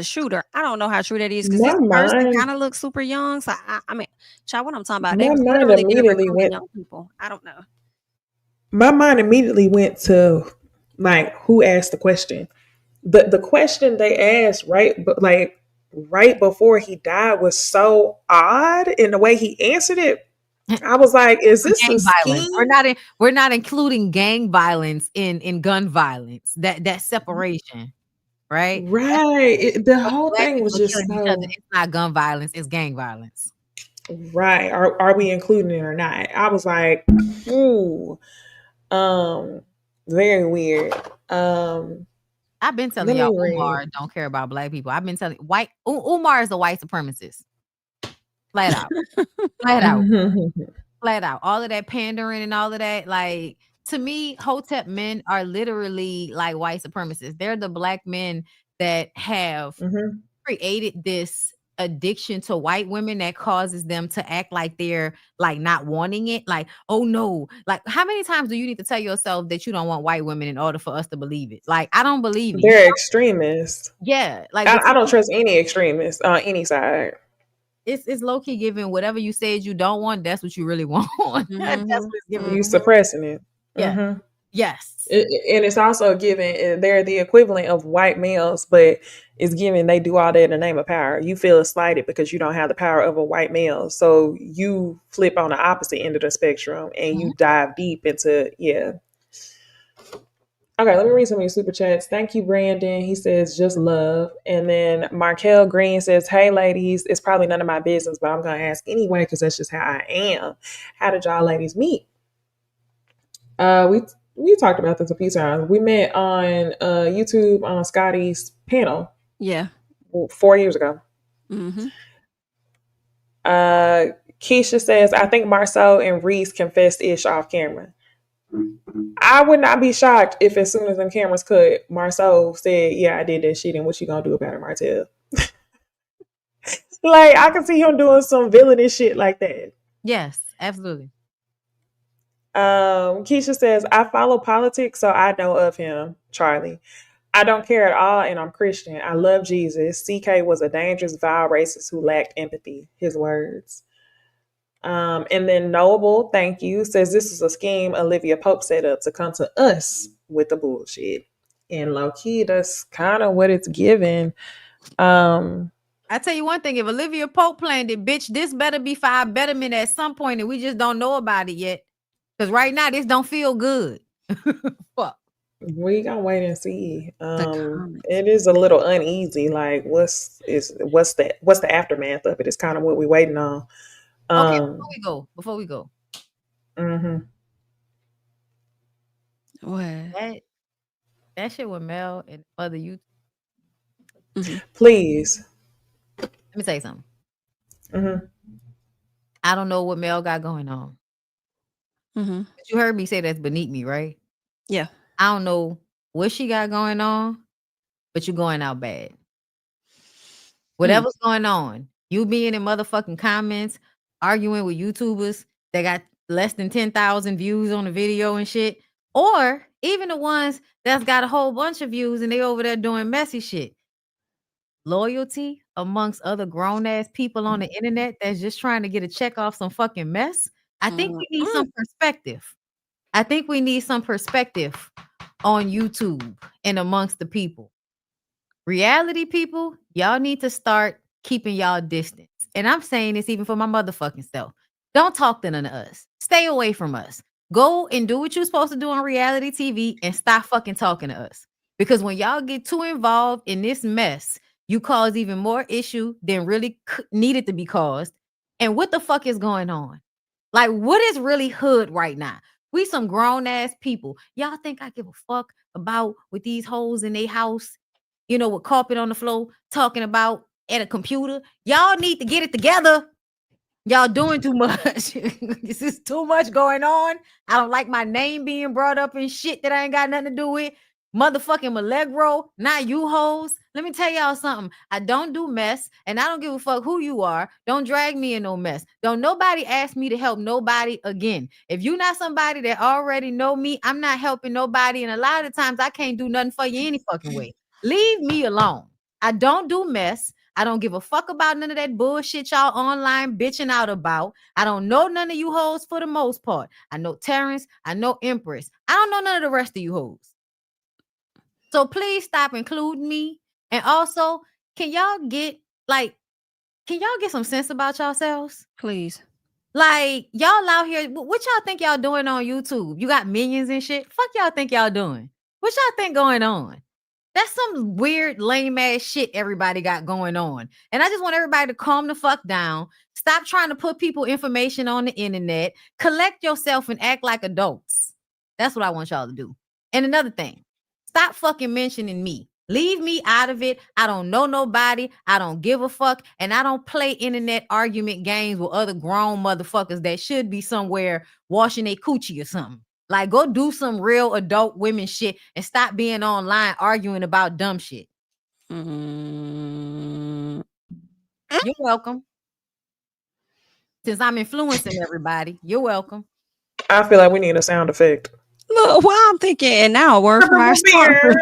shooter. I don't know how true that is, because this person kind of looks super young. So I mean, child, what I'm talking about, they was literally immediately went young people. I don't know. My mind immediately went to like who asked the question. The question they asked right before he died was so odd in the way he answered it. I was like, is this a scheme? We're not including gang violence in gun violence. That separation. Right. The whole thing was just so. It's not gun violence, it's gang violence. Right. Are we including it or not? I was like, ooh. Very weird. I've been telling y'all Umar don't care about black people. I've been telling Umar is a white supremacist. Flat out. Flat out. Flat out. All of that pandering and all of that, like, to me, Hotep men are literally like white supremacists. They're the black men that have created this addiction to white women that causes them to act like they're like not wanting it. Like, oh no, like how many times do you need to tell yourself that you don't want white women in order for us to believe it? Like, I don't believe it. They're extremists. Yeah, like I don't trust any extremists on any side. It's low key giving whatever you said you don't want. That's what you really want. That's what it's giving. You suppressing it. Yeah. Yes. And it's also giving, they're the equivalent of white males, but it's giving, they do all that in the name of power. You feel slighted because you don't have the power of a white male. So you flip on the opposite end of the spectrum and you dive deep into, Okay, let me read some of your super chats. Thank you, Brandon. He says, just love. And then Markel Green says, hey, ladies, it's probably none of my business, but I'm going to ask anyway because that's just how I am. How did y'all ladies meet? We talked about this a few times. We met on YouTube on Scotty's panel. Yeah. 4 years ago. Keisha says, I think Marceau and Reese confessed ish off camera. I would not be shocked if as soon as them cameras cut, Marceau said, yeah, I did that shit, and what you gonna do about it, Martell? Like, I can see him doing some villainous shit like that. Yes, absolutely. Keisha says, I follow politics, so I know of him, Charlie. I don't care at all, and I'm Christian. I love Jesus. CK was a dangerous, vile racist who lacked empathy. His words. And then Noble, thank you, says this is a scheme Olivia Pope set up to come to us with the bullshit. And low key, that's kind of what it's given. I tell you one thing, if Olivia Pope planned it, bitch, this better be for our betterment at some point, and we just don't know about it yet. Because right now, this don't feel good. Fuck. We gonna wait and see. It is a little uneasy. Like, what's the aftermath of it? It's kind of what we're waiting on. Okay, before we go. What? That shit with Mel and other you. Please. Let me say something. I don't know what Mel got going on. But you heard me say that's beneath me, right? Yeah. I don't know what she got going on, but you're going out bad. Whatever's going on, you being in motherfucking comments, arguing with YouTubers that got less than 10,000 views on the video and shit, or even the ones that's got a whole bunch of views and they over there doing messy shit. Loyalty amongst other grown-ass people on the internet that's just trying to get a check off some fucking mess. I think we need some perspective. I think we need some perspective on YouTube and amongst the people. Reality people, y'all need to start keeping y'all distance. And I'm saying this even for my motherfucking self. Don't talk to none of us. Stay away from us. Go and do what you're supposed to do on reality TV and stop fucking talking to us. Because when y'all get too involved in this mess, you cause even more issue than really needed to be caused. And what the fuck is going on? Like, what is really hood right now? We some grown ass people. Y'all think I give a fuck about with these hoes in their house, you know, with carpet on the floor, talking about at a computer? Y'all need to get it together. Y'all doing too much. This is too much going on. I don't like my name being brought up in shit that I ain't got nothing to do with. Motherfucking Millegro, not you hoes. Let me tell y'all something. I don't do mess, and I don't give a fuck who you are. Don't drag me in no mess. Don't nobody ask me to help nobody again. If you're not somebody that already know me, I'm not helping nobody, and a lot of times I can't do nothing for you any fucking way. Leave me alone. I don't do mess. I don't give a fuck about none of that bullshit y'all online bitching out about. I don't know none of you hoes for the most part. I know Terrence. I know Empress. I don't know none of the rest of you hoes. So please stop including me. And also, can y'all get some sense about yourselves? Please. Like, y'all out here, what y'all think y'all doing on YouTube? You got millions and shit? Fuck y'all think y'all doing? What y'all think going on? That's some weird, lame ass shit everybody got going on. And I just want everybody to calm the fuck down. Stop trying to put people information on the internet. Collect yourself and act like adults. That's what I want y'all to do. And another thing, stop fucking mentioning me. Leave me out of it. I don't know nobody. I don't give a fuck. And I don't play internet argument games with other grown motherfuckers that should be somewhere washing their coochie or something. Like, go do some real adult women shit and stop being online arguing about dumb shit. Mm. You're welcome. Since I'm influencing everybody, you're welcome. I feel like we need a sound effect. Look, well, I'm thinking, and now a word from our sponsor.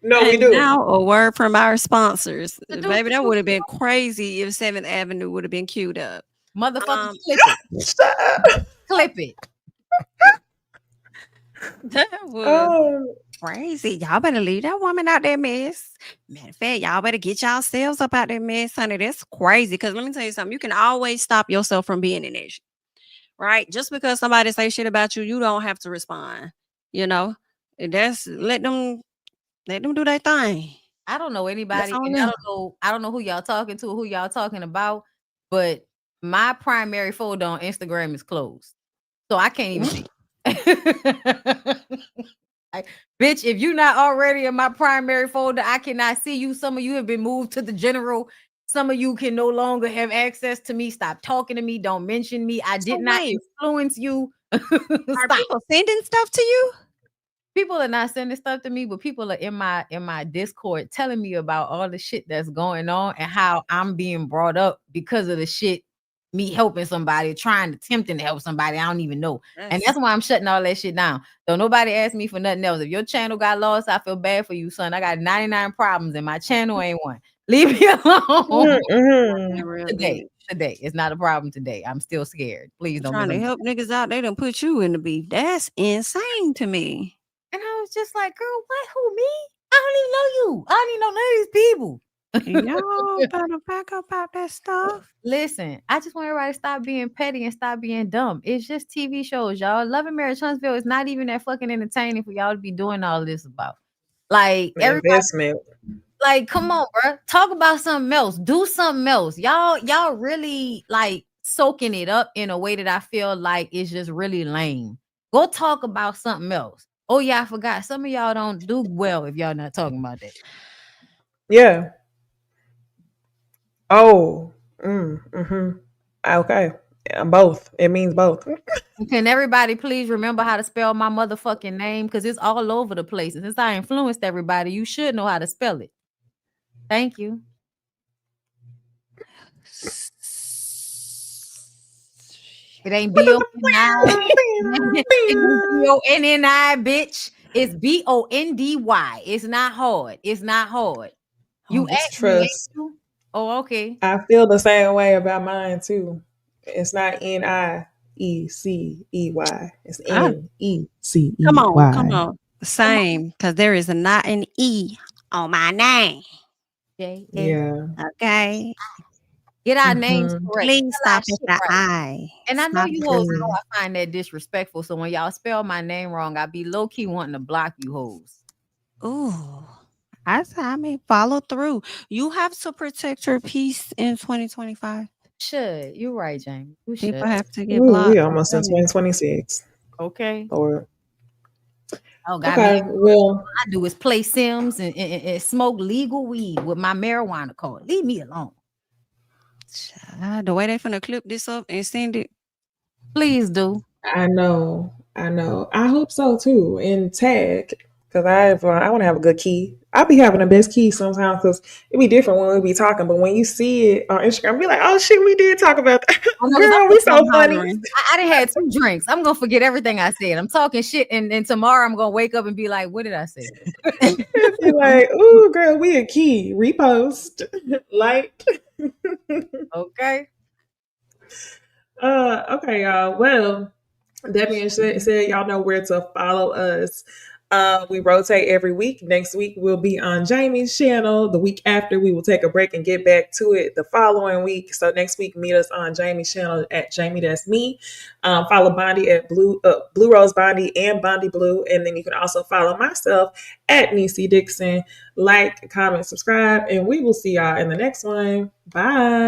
No, we And do. now a word from our sponsors. Do- Baby, that would have been crazy if 7th Avenue would have been queued up. Motherfucker, clip it. Stop. Clip it. That was Oh, crazy. Y'all better leave that woman out that mess. Matter of fact, y'all better get yourselves up out that mess, honey. That's crazy. Because let me tell you something. You can always stop yourself from being in that shit, right? Just because somebody say shit about you, you don't have to respond. You know, and that's let them do their thing. I don't know anybody, on and them. I don't know who y'all talking to, who y'all talking about, but my primary folder on Instagram is closed. So I can't even see. Like, bitch, if you're not already in my primary folder, I cannot see you. Some of you have been moved to the general. Some of you can no longer have access to me. Stop talking to me. Don't mention me. I did not wait. influence you. Are Stop. people sending stuff to you? People are not sending stuff to me, but people are in my Discord telling me about all the shit that's going on and how I'm being brought up because of the shit, me helping somebody, attempting to help somebody I don't even know. And that's why I'm shutting all that shit down. Don't nobody ask me for nothing else. If your channel got lost, I feel bad for you, son. I got 99 problems and my channel ain't one. Leave me alone. mm-hmm. Today. It's not a problem today. I'm still scared. Please don't Trying to help niggas out. They done put you in the beef. That's insane to me. And I was just like, girl, what? Who, me? I don't even know you. I don't even know none of these people. Y'all better back up out that stuff. Listen, I just want everybody to stop being petty and stop being dumb. It's just TV shows, y'all. Love and Marriage Huntsville is not even that fucking entertaining for y'all to be doing all this about. Like, everybody, Investment. like, come on, bro. Talk about something else. Do something else. Y'all really like soaking it up in a way that I feel like is just really lame. Go talk about something else. Oh yeah, I forgot. Some of y'all don't do well if y'all not talking about that. Yeah. Oh. Mm-hmm. Okay. Yeah, both. It means both. Can everybody please remember how to spell my motherfucking name? Because it's all over the place. And since I influenced everybody, you should know how to spell it. Thank you. It ain't B-O-N-I. It ain't B-O-N-N-I, bitch. It's B-O-N-D-Y. It's not hard. It's not hard. You Just asked me, ain't trust. you? Oh, okay. I feel the same way about mine too. It's not N-I-E-C-E-Y. It's Ah, N-E-C-E-Y. come on. Same, because there is not an E on my name. Yeah. Okay. Get our names Mhm. correct. Please Spell our stop at shit the right. I. And I know Stop you at hoes the know I. I find that disrespectful. So when y'all spell my name wrong, I be low key wanting to block you hoes. Ooh. I mean, follow through. You have to protect your peace in 2025. Should. You're right, Jamie. You should. People have to get Ooh, blocked. we I'm almost in telling you. 2026. Okay. Lord. Oh, God, Okay, well, all I do is play Sims and smoke legal weed with my marijuana card. Leave me alone. The way they finna clip this up and send it. Please do. I know. I hope so too. And tag, because I want to have a good key. I be having the best key sometimes because it be different when we be talking. But when you see it on Instagram, be like, "Oh shit, we did talk about that." I know, 'cause Girl, I'm we gonna so start funny. hollering. I done had 2 drinks. I'm gonna forget everything I said. I'm talking shit, and tomorrow I'm gonna wake up and be like, "What did I say?" Be like, "Ooh, girl, we a key." Repost, like. Okay. Okay, y'all. Well, that being said, y'all know where to follow us. We rotate every week. Next week we'll be on Jamie's channel. The week after we will take a break and get back to it the following week. So next week meet us on Jamie's channel at Jamie That's Me. Follow Bondi at Blue Rose Bondi and Bondi Blue, and then you can also follow myself at Nisi Dixon. Like, comment, subscribe, and we will see y'all in the next one. Bye.